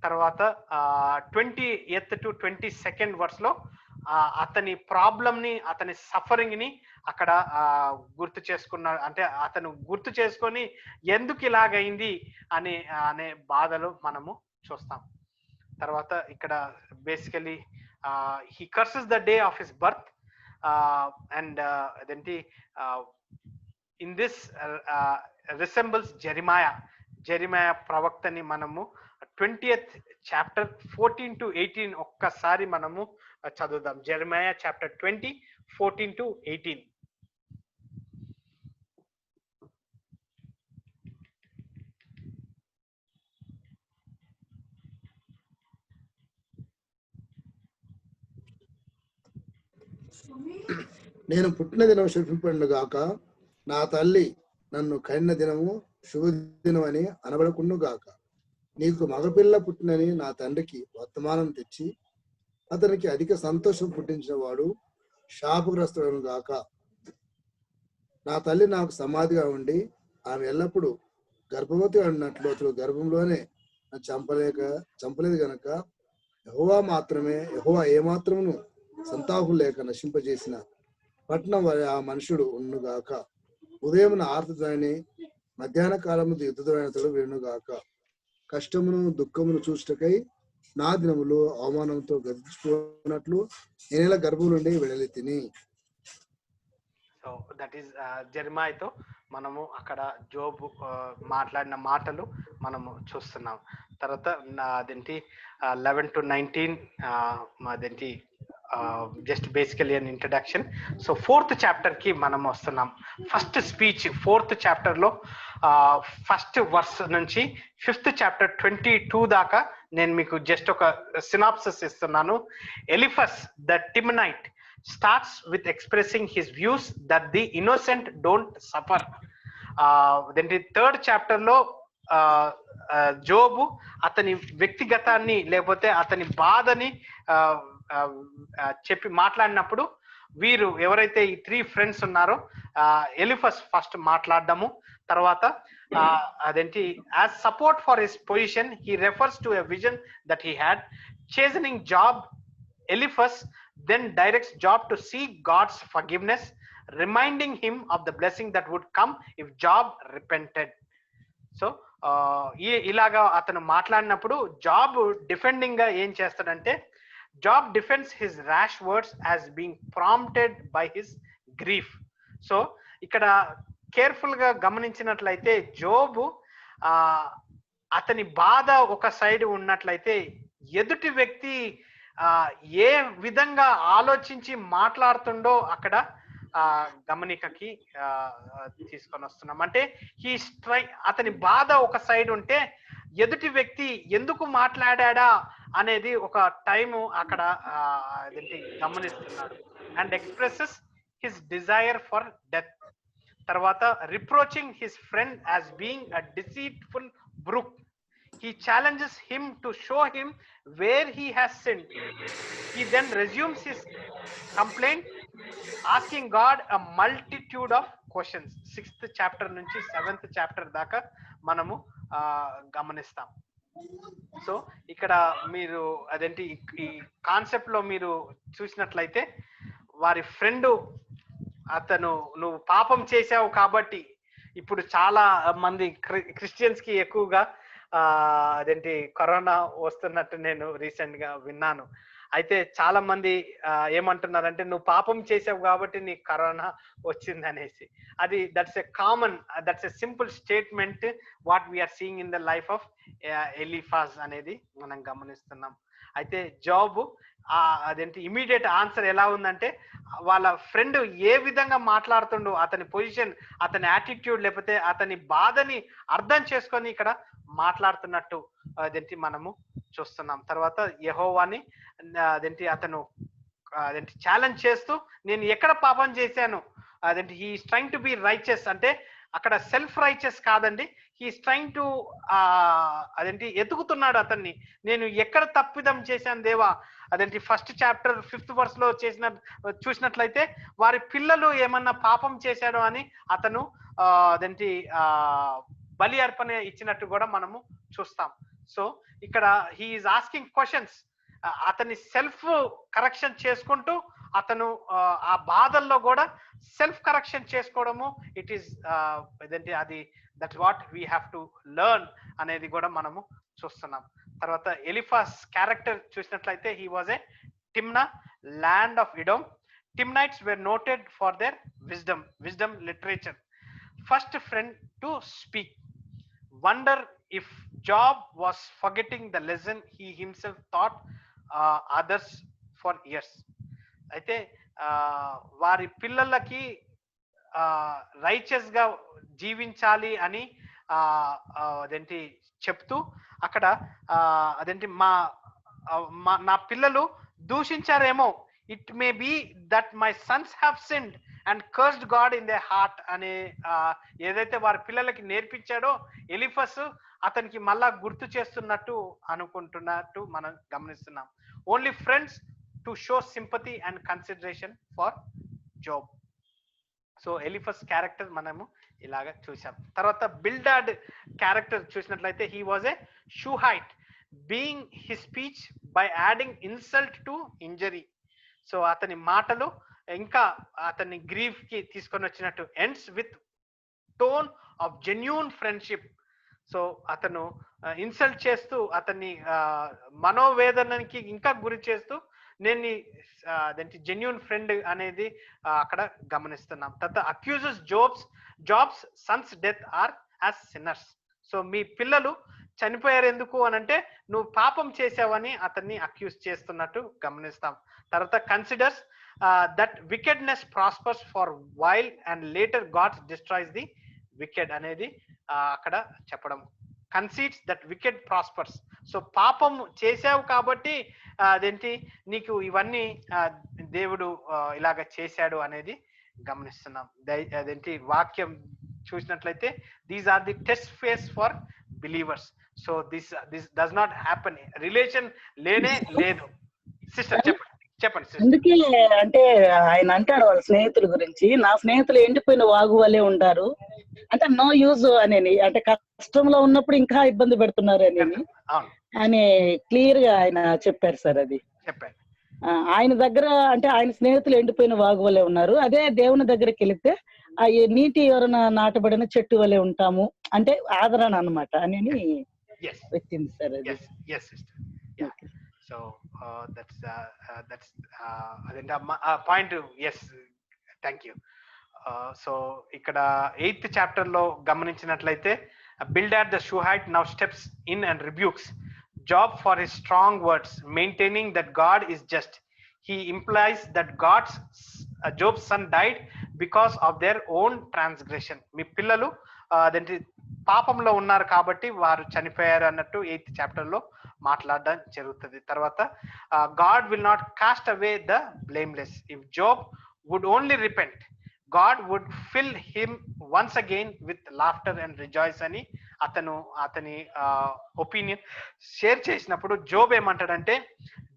Speaker 1: తర్వాత 20th to 22nd వర్స్ లో అతని ప్రాబ్లమ్ ని, అతని సఫరింగ్ ని అక్కడ గుర్తు చేసుకున్నాడు. అంటే అతను గుర్తు చేసుకొని ఎందుకు ఇలాగైంది అనే బాధలు మనము చూస్తాం. తర్వాత ఇక్కడ basically he curses the day of his birth and అదేంటి ఇన్ దిస్ రిసెంబుల్స్ జెరిమయా ప్రవక్తని మనము 20th chapter 14 to 18 ఒక్కసారి మనము చదువుదాం. జెరిమయా chapter 20 14 to 18.
Speaker 5: నేను పుట్టిన దినం శుభింపండు గాక, నా తల్లి నన్ను కనిన దినము శుభదినం అని అనబడకుండు గాక. నీకు మగపిల్ల పుట్టినని నా తండ్రికి వర్తమానం తెచ్చి అతనికి అధిక సంతోషం పుట్టించిన వాడు శాపగ్రస్తుడను గాక. నా తల్లి నాకు సమాధిగా ఉండి ఆమె ఎల్లప్పుడూ గర్భవతి అన్నట్లు అతడు గర్భంలోనే చంపలేదు గనక యెహోవా ఏమాత్రమును సంతాపం లేక నశింపజేసిన పట్టణం వలె ఆ మనుషుడు ఉండుగాక. ఉదయమున ఆర్తధ్వని, మధ్యాహ్న కాలము యుద్ధధ్వనితడు వినుగాక. కష్టమును దుఃఖమును చూచుటకై నా దినములు అవమానంతో గతించిపోయినట్లు నేనేలా గర్భం నుండి వెడలి తిని.
Speaker 1: సో దట్ ఈస్ జెరిమయాతో మనము అక్కడ జోబు మాట్లాడిన మాటలు మనము చూస్తున్నాం. తర్వాత అదేంటి 11 to 19 అదేంటి జస్ట్ బేసికలీ అన్ ఇంట్రడక్షన్. సో 4th చాప్టర్ కి మనం వస్తున్నాం. ఫస్ట్ స్పీచ్ 4th చాప్టర్ లో ఫస్ట్ వర్స్ నుంచి 5th చాప్టర్ 22 దాకా నేను మీకు జస్ట్ ఒక సినాప్సిస్ ఇస్తున్నాను. Eliphaz the Temanite starts with expressing his views that the innocent don't suffer. Then the 3rd chapter లో జోబు అతని వ్యక్తిగతాన్ని లేకపోతే అతని బాధని చెప్పి మాట్లాడినప్పుడు వీరు ఎవరైతే ఈ 3 ఫ్రెండ్స్ ఉన్నారో ఎలిఫస్ ఫస్ట్ మాట్లాడడము, తర్వాత అదేంటి as support for his position he refers to a vision that he had. chastening Job, Eliphaz then directs Job to seek God's forgiveness, reminding him of the blessing that would come if Job repented. So ఇలాగా అతను మాట్లాడినప్పుడు job defending గా ఏం చేస్తాడంటే, job defends his rash words as being prompted by his grief. So ఇక్కడ careful గా గమనించినట్లయితే జోబు అతని బాధ ఒక సైడ్ ఉన్నట్లయితే ఎదుటి వ్యక్తి ఏ విధంగా ఆలోచించి మాట్లాడుతుండో అక్కడ గమనికకి తీసుకొని వస్తున్నాం. అంటే అతని బాధ ఒక సైడ్ ఉంటే ఎదుటి వ్యక్తి ఎందుకు మాట్లాడా అనేది ఒక టైము అక్కడ గమనిస్తున్నాడు. And expresses his desire for death. తర్వాత reproaching his friend as being a deceitful brook. He challenges him to show him where he has sinned. He then resumes his complaint, asking God a multitude of questions. 6th chapter నుంచి 7th chapter దాకా మనము గమనిస్తాం. So ఇక్కడ మీరు అదేంటి ఈ concept లో మీరు చూసినట్లయితే వారి ఫ్రెండ్ అతను నువ్వు పాపం చేశావు కాబట్టి, ఇప్పుడు చాలా మంది క్రిస్టియన్స్ కి ఎక్కువగా అదేంటి కరోనా వస్తున్నట్టు నేను రీసెంట్ గా విన్నాను. అయితే చాలా మంది ఏమంటున్నారంటే నువ్వు పాపం చేసావు కాబట్టి నీకు కరోనా వచ్చింది అనేసి. అది that's a simple statement what we are seeing in the life of Eliphaz అనేది మనం గమనిస్తున్నాం. అయితే జాబు అదేంటి ఇమీడియట్ ఆన్సర్ ఎలా ఉందంటే, వాళ్ళ ఫ్రెండ్ ఏ విధంగా మాట్లాడుతుండో అతని పొజిషన్, అతని యాటిట్యూడ్ లేకపోతే అతని బాధని అర్థం చేసుకొని ఇక్కడ మాట్లాడుతున్నట్టు అదేంటి మనము చూస్తున్నాం. తర్వాత యెహోవాని అతను ఛాలెంజ్ చేస్తూ నేను ఎక్కడ పాపం చేశాను, he is trying to be righteous. అంటే అక్కడ సెల్ఫ్ రైచస్ కాదండి, హీ ఈస్ ట్రైంగ్ టు ఎతుకుతున్నాడు అతన్ని, నేను ఎక్కడ తప్పిదం చేశాను దేవా. ఫస్ట్ చాప్టర్ 5th verse లో చూసినట్లయితే వారి పిల్లలు ఏమన్నా పాపం చేశాడో అని అతను బలి అర్పణ ఇచ్చినట్టు కూడా మనము చూస్తాం. సో ఇక్కడ హీ ఈజ్ ఆస్కింగ్ క్వశ్చన్స్. అతని సెల్ఫ్ కరెక్షన్ చేసుకుంటూ అతను ఆ బాధల్లో కూడా సెల్ఫ్ కరెక్షన్ చేసుకోవడము ఇట్ ఈస్ అది that what we have to learn అనేది కూడా మనము చూస్తున్నాం. తర్వాత ఎలిఫాస్ క్యారెక్టర్ చూసినట్లయితే he was a Timna, land of Edom. Timnites were noted for their wisdom literature. First friend to speak. Wonder if Job was forgetting the lesson he himself taught others for years. అయితే వారి పిల్లలకి righteous గా జీవించాలి అని చెప్తూ అక్కడ నా పిల్లలు దూషించారేమో, it may be that my sons have sinned and cursed God in they heart అనే ఏదైతే వారి పిల్లలకి నేర్పించాడో ఎలిఫస్ అతనికి మళ్ళా గుర్తు చేస్తున్నట్టు అనుకుంటున్నట్టు మనం గమనిస్తున్నాం. Only friends to show sympathy and consideration for Job. So Eliphaz character మనము ఇలాగా చూసాం. తర్వాత బిల్డాడ్ క్యారెక్టర్ చూసినట్లయితే he was a Shuhite, being his speech by adding insult to injury. So అతని మాటలు ఇంకా అతన్ని గ్రీఫ్ కి తీసుకొని వచ్చినట్టు. Ends with tone of genuine friendship. So అతను ఇన్సల్ట్ చేస్తూ అతన్ని మనోవేదనకి ఇంకా గురి చేస్తూ నేను జెన్యూన్ ఫ్రెండ్ అనేది అక్కడ గమనిస్తున్నాం. తర్వాత accuses Job's sons death or as sinners. So మీ పిల్లలు చనిపోయారు ఎందుకు అని అంటే నువ్వు పాపం చేసావని అతన్ని అక్యూజ్ చేస్తున్నట్టు గమనిస్తాం. తర్వాత considers that wickedness prospers for while and later God destroys the wicked అనేది అక్కడ చెప్పడం. కన్సీడ్స్ దట్ వికెడ్ ప్రాస్పర్స్. సో పాపం చేసావు కాబట్టి అదేంటి నీకు ఇవన్నీ దేవుడు ఇలాగ చేశాడు అనేది గమనిస్తున్నాం. అదేంటి వాక్యం చూసినట్లయితే these are the test face for believers. So this does not happen. Relation లేనే లేదు. సిస్టర్ చెప్పండి సిస్టర్.
Speaker 6: అందుకే అంటే ఆయన అంటాడు వాళ్ళ స్నేహితుల గురించి, నా స్నేహితులు ఎండిపోయిన వాగు వల్లే ఉంటారు అంటే నో యూజ్ అని, అంటే కష్టంలో ఉన్నప్పుడు ఇంకా ఇబ్బంది పెడుతున్నారు అని క్లియర్ గా ఆయన చెప్పారు సార్. అది
Speaker 1: చెప్పారు.
Speaker 6: ఆయన దగ్గర అంటే ఆయన స్నేహితులు ఎండిపోయిన వాగు వల్లే ఉన్నారు, అదే దేవుని దగ్గరికి వెళితే ఆ నీటి ఎవరైనా నాటబడిన చెట్టు వల్లే ఉంటాము అంటే ఆదరణ అన్నమాట అని వచ్చింది సార్. అది
Speaker 1: సో దట్స్ అదేంటి point. Yes, thank you. So ఇక్కడ 8th chapter లో గమనించినట్లయితే Bildad the Shuhite now steps in and rebukes Job for his strong words, maintaining that God is just. He implies that Job's son died because of their own transgression. మీ పిల్లలు అదేంటి పాపంలో ఉన్నారు కాబట్టి వారు చనిపోయారు అన్నట్టు 8th chapter లో మాట్లాడడం జరుగుతుంది. తర్వాత God will not cast away the blameless. If Job would only repent, God would fill him once again with laughter and rejoice అని అతని ఒపీనియన్ షేర్ చేసినప్పుడు జోబ్ ఏమంటాడంటే,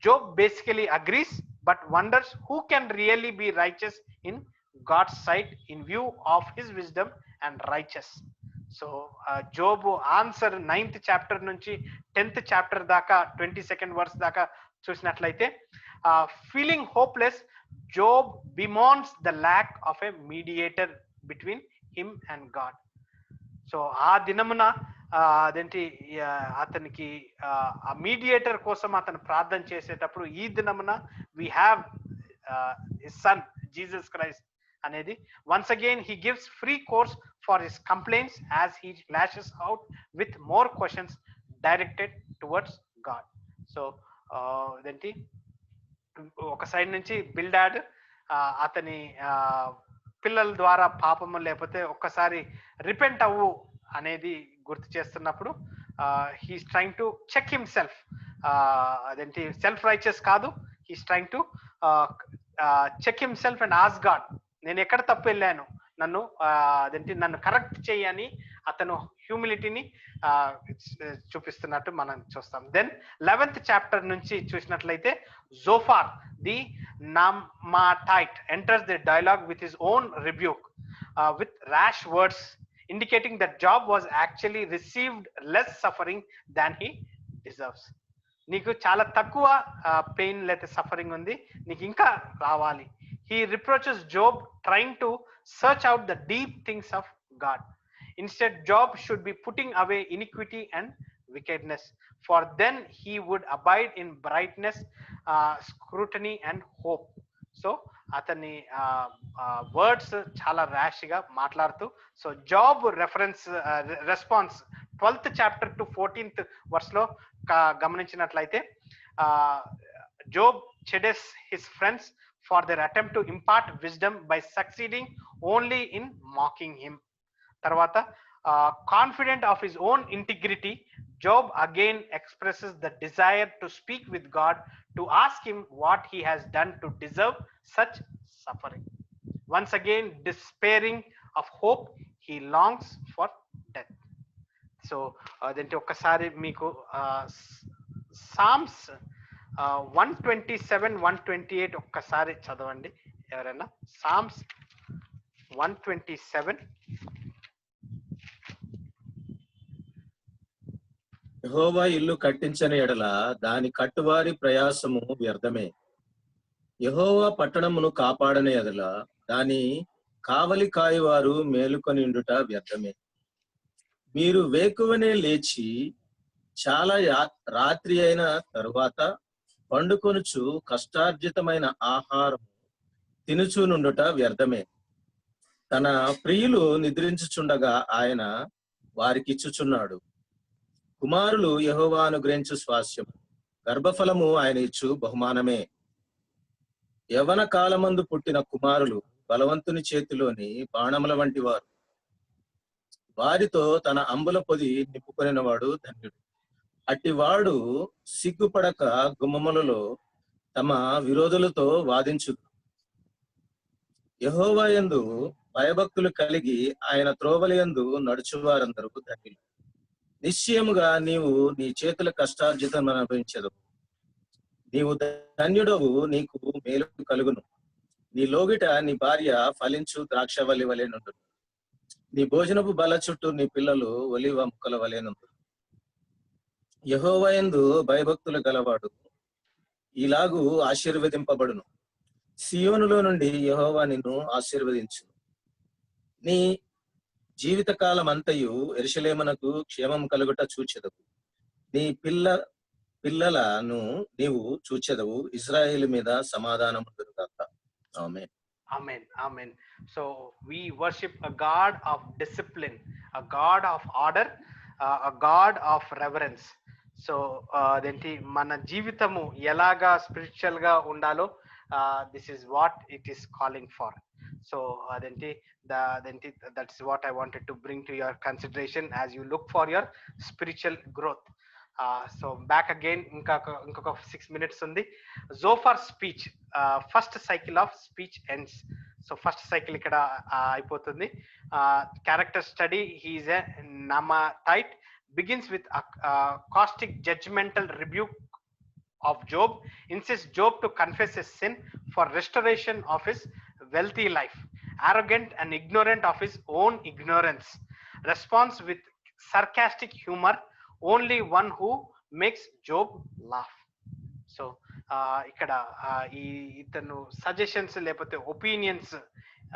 Speaker 1: Job basically agrees but wonders who can really be righteous in God's sight in view of his wisdom and righteous. So Job answer 9th chapter నుంచి 10th chapter దాకా 22nd verse దాకా చూసినట్లయితే feeling hopeless, Job bemoans the lack of a mediator between him and God. So ఆ దినమున అదేంటి అతనికి ఆ mediator కోసం అతను ప్రార్థన చేసేటప్పుడు ఈ దినమున we have his son Jesus Christ అనేది once again he gives free course for his complaints as he lashes out with more questions directed towards God. So అదేంటి ఒక సైడ్ నుంచి బిల్డాడ్ అతని పిల్లల ద్వారా పాపము లేకపోతే ఒక్కసారి రిపెంట్ అవ్వు అనేది గుర్తు చేస్తున్నప్పుడు he's trying to check himself. అదేంటి సెల్ఫ్ రైచస్ కాదు, he's trying to check himself and ask God, నేను ఎక్కడ తప్పు వెళ్ళాను, నన్ను కరెక్ట్ చేయని అతను హ్యూమిలిటీని చూపిస్తున్నట్టు మనం చూస్తాం. దెన్ 11th chapter నుంచి చూసినట్లయితే Zophar the Naamathite enters the dialogue with his own rebuke with rash words, indicating that Job was actually received less suffering than he deserves. నీకు చాలా తక్కువ పెయిన్ లేదా సఫరింగ్ ఉంది, నీకు ఇంకా రావాలి. He reproaches Job trying to search out the deep things of God. Instead, Job should be putting away iniquity and wickedness, for then he would abide in brightness, scrutiny and hope. So atani words chala rash ga maatladutu. So Job response 12th chapter to 14th verse lo gamaninchiనట్లయితే Job chedes his friends for their attempt to impart wisdom by succeeding only in mocking him. Tarvata confident of his own integrity, Job again expresses the desire to speak with God to ask him what he has done to deserve such suffering. Once again despairing of hope, he longs for death. So adenti okkasari meeku Psalms 127 128 ఒక్కసారి చదవండి ఎవరైనా. Psalms 127.
Speaker 3: యెహోవా ఇల్లు కట్టించని ఎడల దాని కట్టువారి ప్రయాసము వ్యర్థమే. యెహోవా పట్టణమును కాపాడని ఎడల దాని కావలి కాయవారు మేలుకొనిండుట వ్యర్థమే. మీరు వేకువనే లేచి చాలా రాత్రి అయిన తరువాత పండుకొనుచు కష్టార్జితమైన ఆహారం తినుచునుండుట వ్యర్థమే. తన ప్రియులు నిద్రించుచుండగా ఆయన వారికిచ్చుచున్నాడు. కుమారులు యెహోవా అనుగ్రహించు స్వాస్యం, గర్భఫలము ఆయన ఇచ్చు బహుమానమే. యవన కాలమందు పుట్టిన కుమారులు బలవంతుని చేతిలోని బాణముల వంటి వారు. వారితో తన అంబుల పొది నింపుకొనిన వాడు ధన్యుడు. అట్టివాడు సిగ్గుపడక గుమ్మములలో తమ విరోధులతో వాదించుదు. యెహోవా యందు భయభక్తులు కలిగి ఆయన త్రోవలయందు నడుచువారందరూ ధన్యులు. నిశ్చయముగా నీవు నీ చేతుల కష్టార్జితం అనుభవించదవు. నీవు ధన్యుడవు, నీకు మేలు కలుగును. నీ లోగిట నీ భార్య ఫలించు ద్రాక్షవల్లి వలె నుండు. నీ భోజనపు బల చుట్టూ నీ పిల్లలు ఒలివ ముక్కల వలె నుండు. యెహోవా యందు భయభక్తులు గలవాడు ఇలాగూ ఆశీర్వదింపబడును. సియోనులో నుండి యెహోవా నిన్ను ఆశీర్వదించు. నీ జీవితకాలం అంతయు యెరూషలేమునకు క్షేమం కలుగుట చూచెదవు. నీ పిల్లలను నీవు చూచెదవు. ఇశ్రాయేలు మీద సమాధానం ఉండును గాక. ఆమేన్.
Speaker 1: Amen. Amen. So we worship a God of discipline, a God of order, a God of reverence. So అదేంటి మన జీవితము ఎలాగా స్పిరిచువల్ గా ఉండాలో this is what it is calling for. So అదేంటి that is what I wanted to bring to your consideration as you look for your spiritual growth. So back again, ఇంకొక 6 minutes ఉంది. Zophar speech, first cycle of speech ends. So first cycle ఇక్కడ అయిపోతుంది. Character study, he is a Naamathite, begins with a caustic judgmental rebuke of Job, insists Job to confess his sin for restoration of his wealthy life, arrogant and ignorant of his own ignorance, responds with sarcastic humor, only one who makes Job laugh. So ఇక్కడ ఇతను suggestions లేకపోతే opinions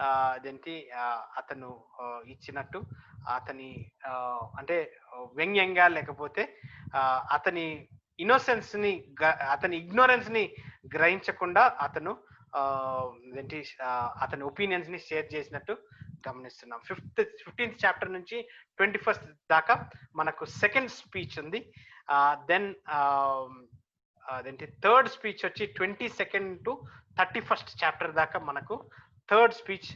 Speaker 1: అదేంటి అతను ఇచ్చినట్టు అతని అంటే వ్యంగ్యంగా లేకపోతే అతని ఇన్నోసెన్స్ ని అతని ఇగ్నోరెన్స్ ని గ్రహించకుండా అతను ఏంటి అతని ఒపీనియన్స్ ని షేర్ చేసినట్టు గమనిస్తున్నాం. 15th చాప్టర్ నుంచి 21st దాకా మనకు సెకండ్ స్పీచ్ ఉంది. దెన్ అదేంటి థర్డ్ స్పీచ్ వచ్చి 22nd to 31st చాప్టర్ దాకా మనకు థర్డ్ స్పీచ్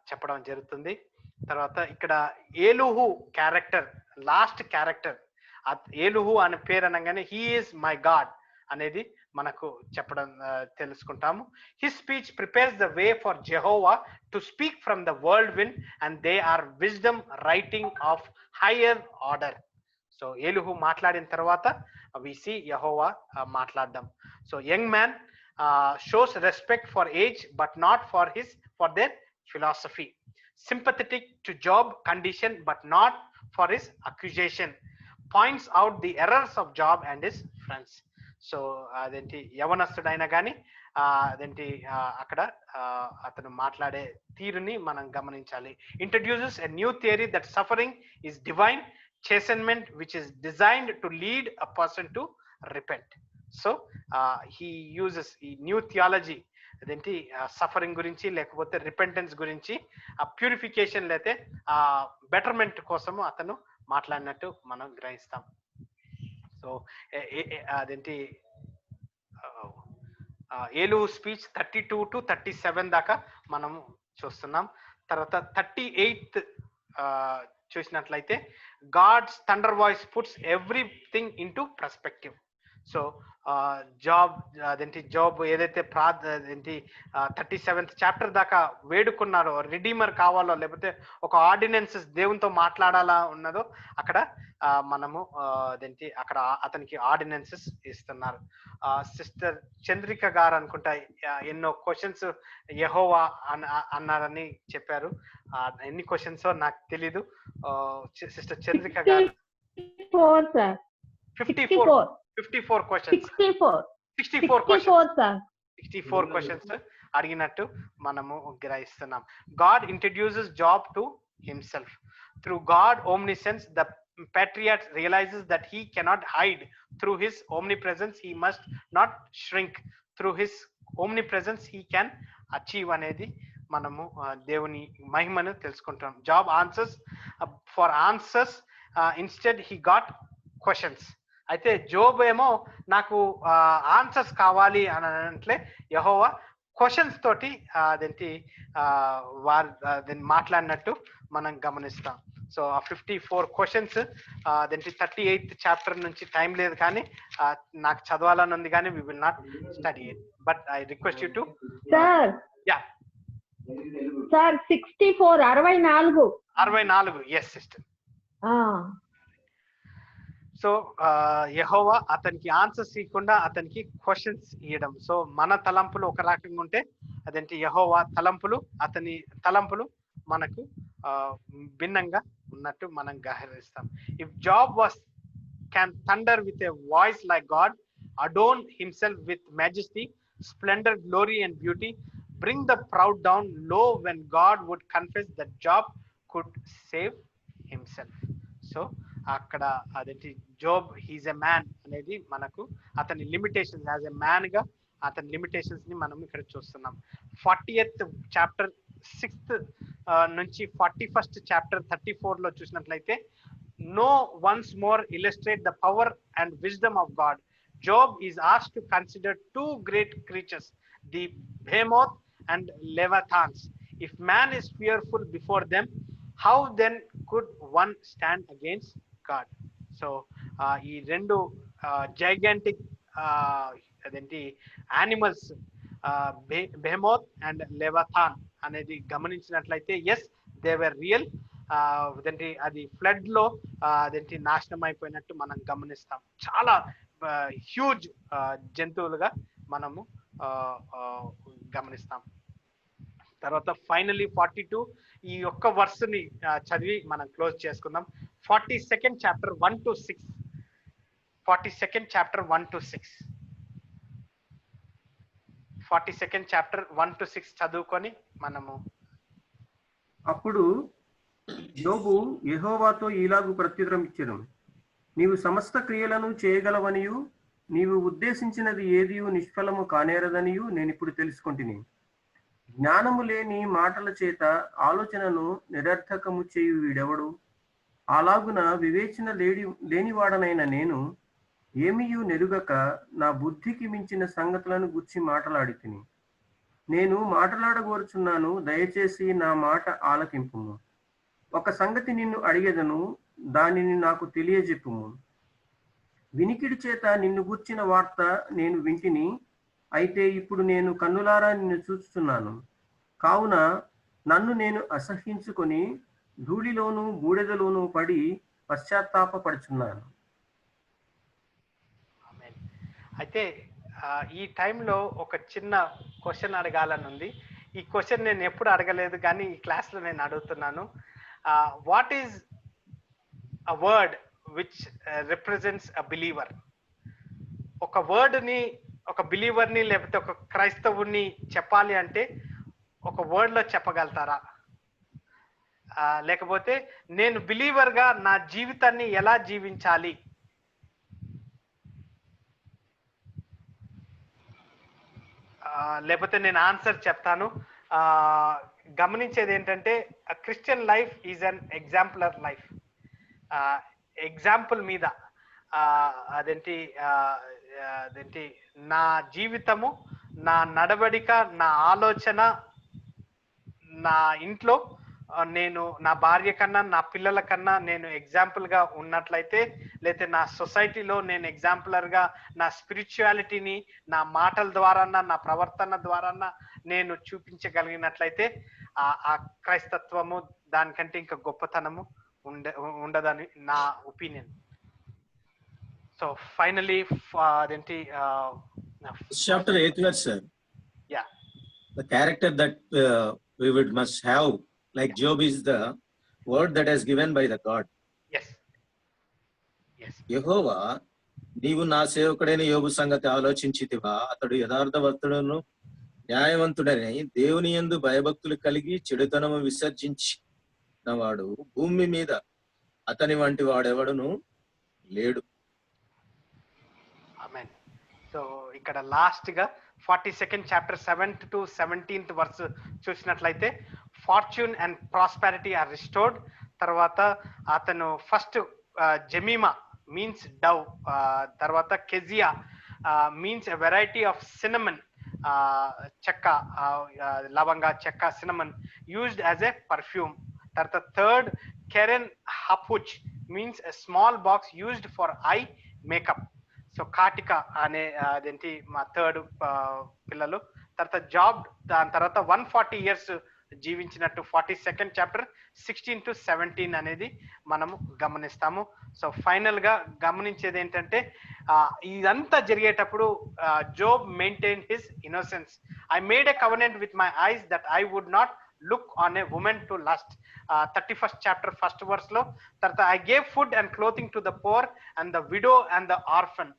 Speaker 1: చెప్పడం జరుగుతుంది. తర్వాత ఇక్కడ ఏలుహు క్యారెక్టర్, లాస్ట్ క్యారెక్టర్, ఏలుహు అనే పేరు అనగానే హీ ఈజ్ మై గాడ్ అనేది మనకు చెప్పడం తెలుసుకుంటాము. His speech prepares the way for Jehovah to speak from the world win and they are wisdom writing of higher order. So Elihu మాట్లాడిన తర్వాత వి సీ యెహోవా మాట్లాడడం. So young man shows respect for age but not for their philosophy, sympathetic to Job condition but not for his accusation, points out the errors of Job and his friends. So అదేంటి యవనస్తుడైనా కానీ అదేంటి అక్కడ అతను మాట్లాడే తీరుని మనం గమనించాలి. Introduces a new theory that suffering is divine chastenment which is designed to lead a person to repent. So he uses a new theology అదేంటి సఫరింగ్ గురించి లేకపోతే రిపెంటెన్స్ గురించి, ఆ ప్యూరిఫికేషన్ లేతే ఆ బెటర్మెంట్ కోసము అతను మాట్లాడినట్టు మనం గ్రహిస్తాం. సో అదేంటి ఏలు స్పీచ్ 32 to 37 దాకా మనము చూస్తున్నాం. తర్వాత 38th చూసినట్లయితే God's thunder voice puts everything into perspective. So Job ఏదైతే అదేంటి 37th చాప్టర్ దాకా వేడుకున్నారో రిడీమర్ కావాలో లేకపోతే ఒక ఆర్డినెన్సెస్ దేవునితో మాట్లాడాలా ఉన్నదో అక్కడ మనము అదేంటి అక్కడ అతనికి ఆర్డినెన్సెస్ ఇస్తున్నారు. సిస్టర్ చంద్రిక గారు అనుకుంటా ఎన్నో క్వశ్చన్స్ యెహోవా అన్నారని చెప్పారు. ఎన్ని క్వశ్చన్స్ నాకు తెలీదు. సిస్టర్ చంద్రిక గారు 54 questions 64 questions అడిగినట్టు మనము గ్రహిస్తున్నాం. God introduces Job to himself. Through God omniscience, the patriarch realizes that he cannot hide. Through his omnipresence, he must not shrink. Through his omnipresence, he can achieve అనేది మనము దేవుని మహిమను తెలుసుకుంటాం. Job answers for answers. Instead, he got questions. అయితే Job ఏమో నాకు answers కావాలి అని అంటే యెహోవా క్వశ్చన్స్ తోటి అదేంటి వారు మాట్లాడినట్టు మనం గమనిస్తాం. సో ఆ 54 క్వశ్చన్స్ అదేంటి 38th చాప్టర్ నుంచి టైం లేదు కానీ నాకు చదవాలని ఉంది కానీ we will not study it, but I request you to.
Speaker 7: Sir
Speaker 1: yeah
Speaker 7: sir 64
Speaker 1: 64 yes sister. So యెహోవా అతనికి ఆన్సర్స్ ఇవ్వకుండా అతనికి క్వశ్చన్స్ ఇవ్వడం. సో మన తలంపులు ఒక రకంగా ఉంటే అదేంటి యెహోవా తలంపులు అతని తలంపులు మనకు భిన్నంగా ఉన్నట్టు మనం గ్రహిస్తాం. If Job was can thunder with a voice like God, adorn himself with majesty, splendor, glory and beauty, bring the proud down low, when God would confess that Job could save himself. So అక్కడ అదేంటి job he's a man అనేది మనకు అతని limitations as a man గా అతని limitations ని మనం ఇక్కడ చూస్తున్నాం. 40th చాప్టర్ 6th నుంచి 41st చాప్టర్ 34 లో చూసినట్లయితే no once more illustrate the power and wisdom of God. Job is asked to consider two great creatures, the behemoth and leviathans. If man is fearful before them, how then could one stand against God? So ee rendu gigantic adenti animals, behemoth and leviathan anedi గమనించినట్లయితే yes they were real. అదేంటి అది flood లో అదేంటి నాశనం అయిపోయినట్టు మనం గమనిస్తాం. చాలా హ్యూజ్ జంతువులుగా మనము గమనిస్తాం. తర్వాత ఫైనలీ 42 ఈ ఒక్క వర్స్ ని చదివి మనం క్లోజ్ చేసుకుందాం. 42nd chapter 1 to 6. 42nd chapter 1 to 6. 42nd chapter 1 to 6 చదువుకొని మనము.
Speaker 4: అప్పుడు యోబు యెహోవాతో ఇలాగు ప్రత్యుత్తరం ఇచ్చెను, నీవు సమస్త క్రియలను చేయగలవనియు నీవు ఉద్దేశించినది ఏదియు నిష్ఫలము కానేరదనియు నేనిప్పుడు తెలుసుకొంటిని. జ్ఞానము లేని మాటల చేత ఆలోచనను నిరర్థకము చేయు వీడెవడు? అలాగున వివేచన లేనివాడనైన నేను ఏమియు నెరుగక నా బుద్ధికి మించిన సంగతులను గుర్చి మాటలాడితిని. నేను మాటలాడగోరుచున్నాను, దయచేసి నా మాట ఆలకింపుము. ఒక సంగతి నిన్ను అడిగెదను, దానిని నాకు తెలియజెప్పుము. వినికిడి చేత నిన్ను గూర్చిన వార్త నేను వింటిని, అయితే ఇప్పుడు నేను కన్నులారా నిన్ను చూస్తున్నాను. కావున నన్ను నేను అసహ్యించుకొని ధూళిలోను బూడిదలోను పడి పశ్చాత్తాపపడుచున్నాను.
Speaker 1: అయితే ఈ టైంలో ఒక చిన్న క్వశ్చన్ అడగాలని ఉంది. ఈ క్వశ్చన్ నేను ఎప్పుడు అడగలేదు కానీ ఈ క్లాస్లో నేను అడుగుతున్నాను. What is a word which represents a believer? ఒక వర్డ్ని ఒక బిలీవర్ని లేకపోతే ఒక క్రైస్తవుని చెప్పాలి అంటే ఒక వర్డ్లో చెప్పగలుగుతారా? లేకపోతే నేను బిలీవర్గా నా జీవితాన్ని ఎలా జీవించాలి? లేకపోతే నేను ఆన్సర్ చెప్తాను. గమనించేది ఏంటంటే Christian life is an exemplar life. Example మీద అదేంటి నా జీవితము, నా నడవడిక, నా ఆలోచన, నా ఇంట్లో నేను నా భార్య కన్నా నా పిల్లల కన్నా నేను ఎగ్జాంపుల్గా ఉన్నట్లయితే, లేకపోతే నా సొసైటీలో నేను ఎగ్జాంపులర్గా నా స్పిరిచువాలిటీని నా మాటల ద్వారా నా ప్రవర్తన ద్వారా నేను చూపించగలిగినట్లయితే ఆ క్రైస్తత్వము దానికంటే ఇంకా గొప్పతనము ఉండదని నా ఒపీనియన్. సో ఫైనలీ అదేంటి
Speaker 3: chapter 8 verse, sir.
Speaker 1: Yeah.
Speaker 3: The character that we would must have, like Job, is the word that is given by the God.
Speaker 1: Yes. Yes.
Speaker 3: యెహోవా, నీవు నా సేవకుడైన యోబు సంగతి ఆలోచించితివా? అతడు యథార్థవంతుడును న్యాయవంతుడని దేవుని యందు భయభక్తులు కలిగి చెడుతనము విసర్జించినవాడు భూమి మీద అతని వంటి వాడెవడును లేడు.
Speaker 1: ఆమేన్. సో ఇక్కడ లాస్ట్ గా 42nd chapter 7th to 17th verse చూసినట్లయితే fortune and prosperity are restored. తర్వాత అతను ఫస్ట్ జమీమా మీన్స్ డవ్. తర్వాత Keziah means a variety of cinnamon, చెక్క, లవంగా చెక్క, cinnamon used as a perfume. తర్వాత third Keren Happuch means a small box used for eye makeup. So కాటిక అనే అదేంటి మా థర్డ్ పిల్లలు. తర్వాత జాబ్, దాని తర్వాత 140 years జీవించినట్టు 42nd chapter 16 to 17 అనేది మనము గమనిస్తాము. సో ఫైనల్ గా గమనించేది ఏంటంటే ఇదంతా జరిగేటప్పుడు Job maintain his innocence. I made a covenant with my eyes that I would not look on a woman to lust. 31st chapter 1st verse లో. తర్వాత I gave food and clothing to the poor and the widow and the orphan.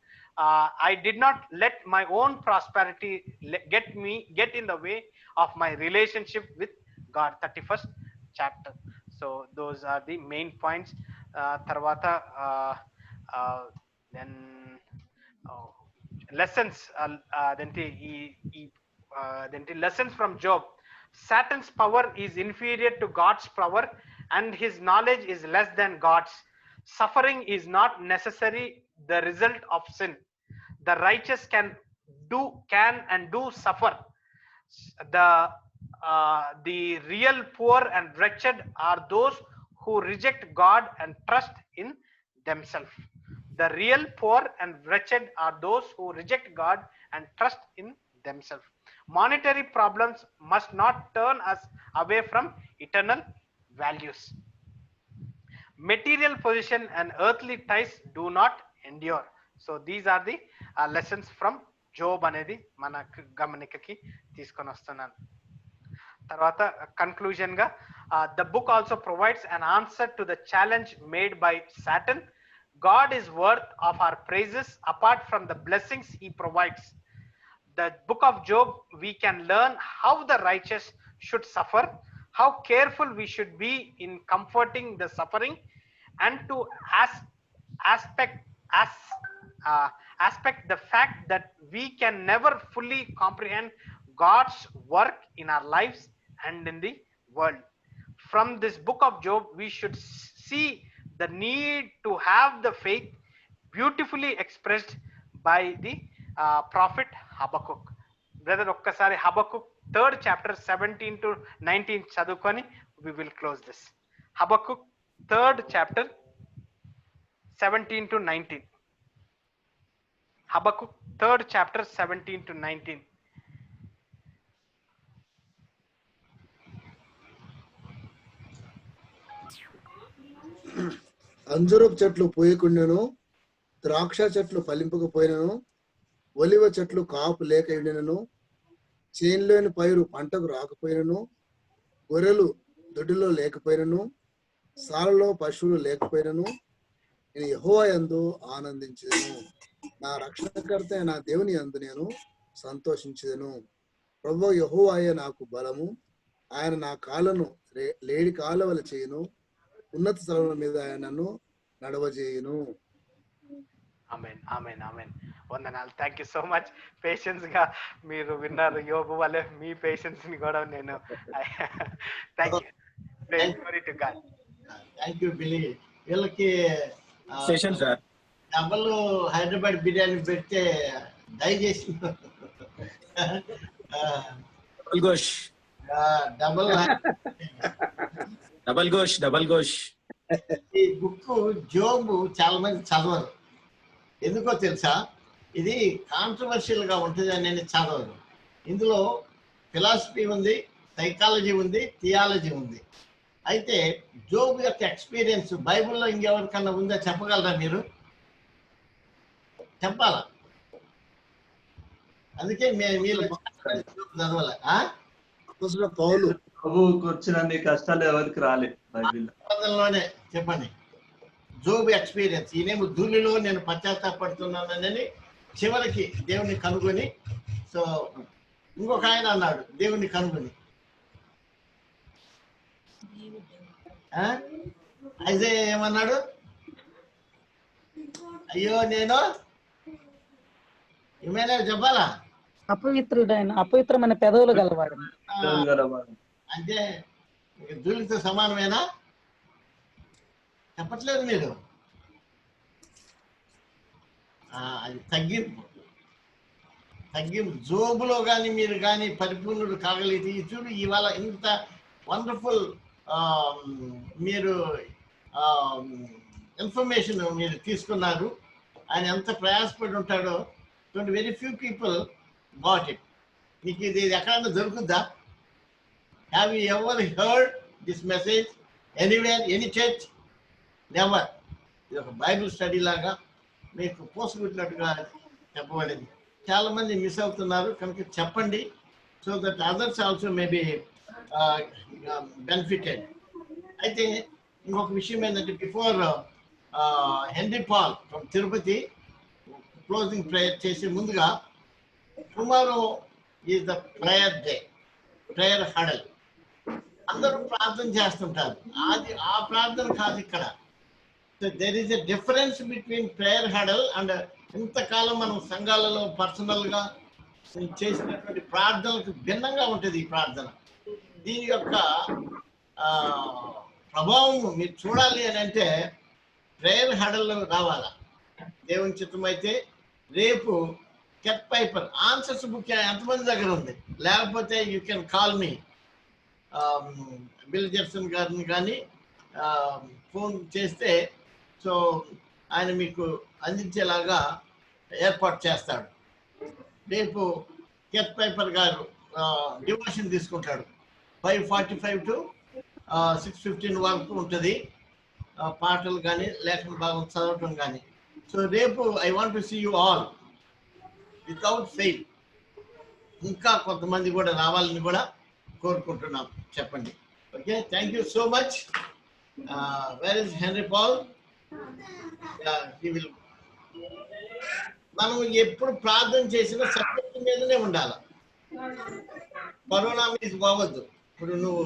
Speaker 1: I did not let my own prosperity get in the way of my relationship with God. 31st chapter. So those are the main points. Tarvata then lessons, lessons from Job. Satan's power is inferior to God's power and his knowledge is less than God's. Suffering is not necessary the result of sin. The righteous can and do suffer. The real poor and wretched are those who reject God and trust in themselves. The real poor and wretched are those who reject God and trust in themselves. Monetary problems must not turn us away from eternal values. Material position and earthly ties do not endure. So these are the lessons from Job అనేది మన గమనికకి తీసుకొని వస్తున్నాను. తర్వాత conclusion గా the book also provides an answer to the challenge made by Satan. God is worth of our praises apart from the blessings he provides. The book of Job, we can learn how the righteous should suffer, how careful we should be in comforting the suffering, and to aspect the fact that we can never fully comprehend God's work in our lives and in the world. From this book of Job, we should see the need to have the faith beautifully expressed by the prophet Habakkuk. Brother, okkasari Habakkuk 3rd chapter 17 to 19 chadukoni we will close this. Habakkuk 3rd chapter 17 to 19. Habakkuk 3rd chapter 17 to 19.
Speaker 5: అంజూరపు చెట్లు పూయకుండాను, ద్రాక్ష చెట్లు ఫలింపకపోయినను, ఒలివ చెట్లు కాపు లేక ఉండినను, చేనులోని పైరు పంటకు రాకపోయినను, గొర్రెలు దొడ్డిలో లేకపోయినను, సాలలో పశువులు లేకపోయినను, నేను యెహోవా యందు ఆనందించెదను. నా రక్షణకర్త నా దేవుని యందు నేను సంతోషించెదను. ప్రభువు యెహోవాయే నాకు బలము, ఆయన నా కాళ్ళను లేడి కాలవల చేయును, ఉన్నత స్థలముల మీద ఆయన నన్ను నడవజేయును.
Speaker 1: ఆమేన్ ఆమేన్ ఆమేన్. వందనాలు. Thank you so much. Patience గా మీరు విన్నారు. యోబు వల్లే మీ పేషెన్స్ ని కూడా నేను thank you. Glory to God.
Speaker 8: Thank you Billy. వీళ్ళకి
Speaker 3: session sir
Speaker 8: double Hyderabad biryani పెడితే దయచేసి
Speaker 3: డబల్ గోష్
Speaker 8: డబల్
Speaker 3: డబల్ గోష్ డబల్ గోష్.
Speaker 8: ఈ బుక్ జోబు చాలా మంది చదవరు. ఎందుకో తెలుసా? ఇది కాంట్రవర్షియల్ గా ఉంటుంది అని నేను చదవను. ఇందులో ఫిలాసఫీ ఉంది, సైకాలజీ ఉంది, థియాలజీ ఉంది. అయితే జోబు యొక్క ఎక్స్పీరియన్స్ బైబిల్లో ఇంకెవరికన్నా ఉందా? చెప్పగలరా మీరు? చెప్పాలా? అందుకే మీరు చదవాల.
Speaker 5: పౌలు
Speaker 9: ప్రభువుకు వచ్చినన్ని కష్టాలు ఎవరికి రాలేదు
Speaker 8: బైబిల్లోనే. చెప్పండి జోబు ఎక్స్పీరియన్స్. ఈయనేమో ధూళిలో నేను పశ్చాత్తాపడుతున్నానని చివరికి దేవుని కనుగొని, సో ఇంకొక ఆయన అన్నాడు దేవుని కనుగొని, అయితే ఏమన్నాడు? అయ్యో నేను ఏమైనా చెప్పాలా?
Speaker 6: అపవిత్రమైన పెదవులు గలవాడు
Speaker 8: అంటే ధూళితో సమానమేనా? చెప్పట్లేదు మీరు. అది తగ్గింపు. జోబులో కానీ మీరు కానీ పరిపూర్ణుడు కాగలిగితే చూడు ఇవాళ ఇంత వండర్ఫుల్ మీరు ఇన్ఫర్మేషన్ మీరు తీసుకున్నారు. ఆయన ఎంత ప్రయాసపడి ఉంటాడో. Very few people got it. మీకు ఇది ఎక్కడైనా దొరుకుద్దా? Have you ever heard this message anywhere, any church? Never. ఇది ఒక బైబిల్ స్టడీ లాగా మీకు పోసుకుంటున్నట్టుగా చెప్పబడింది. చాలా మంది మిస్ అవుతున్నారు కనుక చెప్పండి, so that others also may be benefited. అయితే ఇంకొక విషయం ఏంటంటే, before Henry Paul from Tirupati closing prayer చేసే ముందుగా, tomorrow is the prayer day, prayer huddle. అందరూ ప్రార్థన చేస్తుంటారు. అది ఆ ప్రార్థన కాదు ఇక్కడ. There is a difference between prayer huddle and ఇంతకాలం మనం సంఘాలలో పర్సనల్గా చేసినటువంటి ప్రార్థనలకు భిన్నంగా ఉంటుంది ఈ ప్రార్థన. దీని యొక్క ప్రభావం మీరు చూడాలి అని అంటే ప్రేయర్ హడల్లో రావాలా. దేవుని చిత్తం అయితే రేపు కెట్ పైపర్ ఆన్సర్స్ బుక్ ఎంతమంది దగ్గర ఉంది? లేకపోతే you can call me, Bill Jerson గారిని కానీ ఫోన్ చేస్తే సో ఆయన మీకు అందించేలాగా ఏర్పాటు చేస్తాడు. రేపు కెట్ పైపర్ గారు డివోషన్ తీసుకుంటాడు. 5:45 to 6:15 వరకు ఉంటుంది. పాటలు కానీ లేఖన భాగం చదవటం కానీ. సో రేపు I want to see you all without fail. ఇంకా కొంతమంది కూడా రావాలని కూడా కోరుకుంటున్నాం. చెప్పండి. Okay, thank you so much. Where is Henry Paul? మనం ఎప్పుడు ప్రార్థన చేసినా సబ్జెక్ట్ మీదనే ఉండాలి. కరోనా మీద పోవద్దు. ఇప్పుడు నువ్వు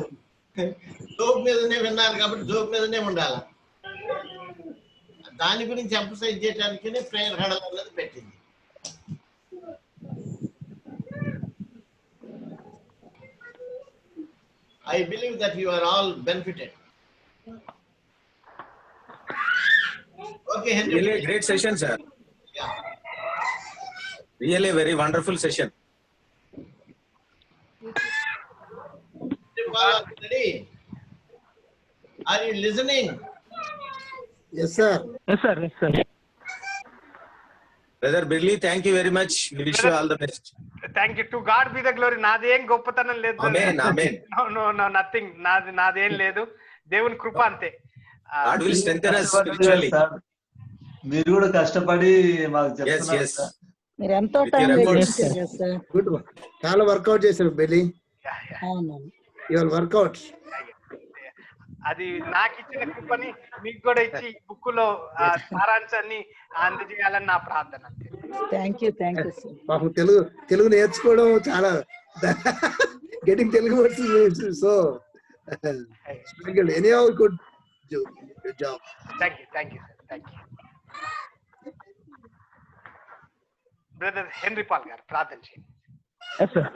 Speaker 8: జోబ్ మీదనే విన్నారు కాబట్టి జోబ్ మీదనే ఉండాలి. దాని గురించి ఎంఫసైజ్ చేయడానికనే ప్రేయర్ హడల్ అన్నది పెట్టింది. I believe that you are all benefited. Okay, Henry.
Speaker 3: Really a great session, sir.
Speaker 8: Yeah.
Speaker 3: Really a very wonderful session.
Speaker 8: Are you listening?
Speaker 5: Yes, sir.
Speaker 2: Yes, sir. Yes, sir.
Speaker 3: Brother Birli, thank you very much. We wish you all the best.
Speaker 1: Thank you. To God be the glory. నాదేం గొప్పతనం లేదు.
Speaker 3: Amen, amen.
Speaker 1: No nothing. నాదేం లేదు. దేవుని కృప అంతే.
Speaker 3: God will strengthen us spiritually.
Speaker 9: మీరు కూడా కష్టపడి మాకు
Speaker 3: Yes,
Speaker 9: చెప్తున్నారు
Speaker 3: yes.
Speaker 9: సార్.
Speaker 6: మీరు ఎంతో
Speaker 3: With
Speaker 6: time
Speaker 3: your efforts.
Speaker 6: Sir.
Speaker 5: Good. చాలా వర్కౌట్ చేశారు బెల్లి.
Speaker 6: అవును.
Speaker 5: Your workout.
Speaker 1: అది నాకు ఇచ్చిన కృపని మీకు కూడా ఇచ్చి బుక్ లో సారాంశాన్ని అందజేయాలని నా ప్రార్థన అంతే.
Speaker 6: Thank you sir.
Speaker 5: పాపం తెలుగు నేర్చుకోవడం చాలా getting Telugu words so anyhow good job.
Speaker 1: Thank you sir. Thank you. Brother Henry Paul గారు ప్రార్థన చేయండి.
Speaker 2: Yes, sir.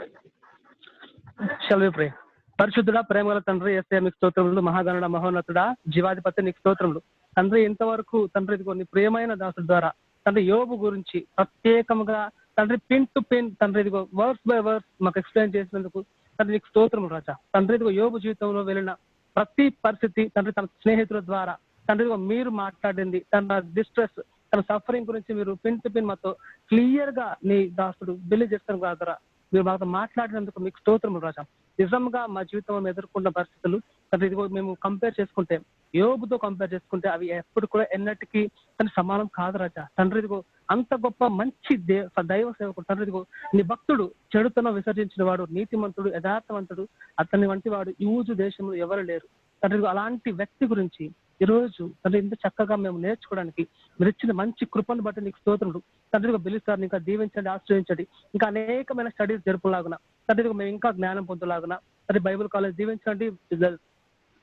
Speaker 2: Shall we pray? పరిశుద్ధుడా, ప్రేమగల తండ్రి, యేసయ్య మీకు స్తోత్రములు. మహాగణుడ, మహోన్నతుడా, జీవాధిపతి నీకు స్తోత్రములు. తండ్రి, ఇంతవరకు తండ్రి ఇదిగో నీ ప్రియమైన దాసుడి ద్వారా తండ్రి యోబు గురించి ప్రత్యేకంగా తండ్రి పిన్ టు పిన్ తండ్రి ఇదిగో వర్స్ బై వర్స్ మాకు ఎక్స్ప్లెయిన్ చేసినందుకు తండ్రి నీకు స్తోత్రములు రాజా. తండ్రి ఇదిగో యోబు జీవితంలో వెళ్ళిన ప్రతి పరిస్థితి తండ్రి తన స్నేహితుల ద్వారా తండ్రి ఇదిగో మీరు మాట్లాడింది, తన డిస్ట్రెస్, తన సఫరింగ్ గురించి మీరు పిన్ టు పిన్ మాతో క్లియర్ గా నీ దాసుడు బిల్లి చేస్తాను ద్వారా మీరు మాతో మాట్లాడినందుకు మీకు స్తోత్రములు రాజా. నిజంగా మా జీవితంలో మేము ఎదుర్కొన్న పరిస్థితులు తండ్రి ఇదిగో మేము కంపేర్ చేసుకుంటే, యోబుతో కంపేర్ చేసుకుంటే అవి ఎప్పుడు కూడా ఎన్నటికీ తండ్రి సమానం కాదు రాజా. తండ్రి ఇదిగో అంత గొప్ప మంచి దైవ సేవకుడు తండ్రి ఇదిగో నీ భక్తుడు చెడుతనం విసర్జించిన వాడు, నీతిమంతుడు, యథార్థవంతుడు, అతని వంటి వాడు ఈ ఊజు దేశంలో ఎవరు లేరు. తండ్రి అలాంటి వ్యక్తి గురించి ఈ రోజు తండ్రి ఇంత చక్కగా మేము నేర్చుకోవడానికి మీరు ఇచ్చిన మంచి కృపను బట్టి నీకు స్తోత్రములు. తండ్రిగా బిలిస్తారని ఇంకా దీవించండి, ఆశ్రయించండి. ఇంకా అనేకమైన స్టడీస్ జరుపులాగున తండ్రిగా మేము ఇంకా జ్ఞానం పొందులాగున తండ్రి బైబుల్ కాలేజ్ దీవించండి,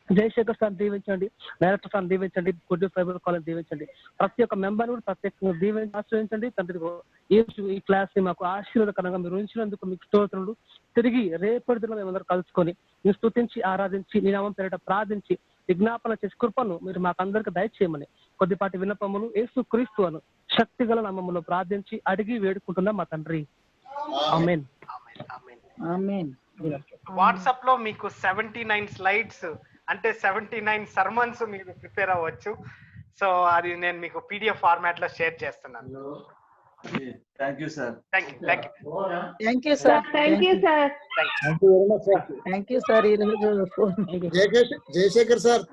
Speaker 2: జయశేఖర్ సార్ దీవించండి, డైరెక్టర్ సార్ దీవించండి, గుడ్ బైబుల్ కాలేజ్ దీవించండి. ప్రతి ఒక్క మెంబర్ కూడా ప్రత్యేకంగా దీవించి ఆశ్రయించండి. తండ్రి ఈ క్లాస్ ని మాకు ఆశీర్వాదకరంగా మీరు ఉంచినందుకు మీకు స్తోత్రములు. తిరిగి రేపటి దిన మేమందరూ కలుసుకొని మీరు స్తుతించి ఆరాధించి నీ నామం పేరిట ప్రార్థించి విజ్ఞాపన చేసి కృపను మీరు మాకు అందరికి దయచేయమని కొద్దిపాటి విన్నపములు యేసు క్రీస్తు అను శక్తి గల నామములో ప్రార్థించి అడిగి వేడుకుంటున్నాం మా తండ్రి. ఆమేన్.
Speaker 6: ఆమేన్.
Speaker 1: వాట్సాప్ లో మీకు 79 స్లైడ్స్ అంటే 79 సర్మన్స్ మీరు ప్రిపేర్ అవ్వచ్చు. సో అది నేను మీకు PDF ఫార్మాట్ లో షేర్ చేస్తున్నాను.
Speaker 9: Thank you sir.
Speaker 1: Thank you.
Speaker 6: Thank you sir.
Speaker 7: Thank you sir.
Speaker 6: Thank you sir. ఈరోజు
Speaker 5: జయశేఖర్ సార్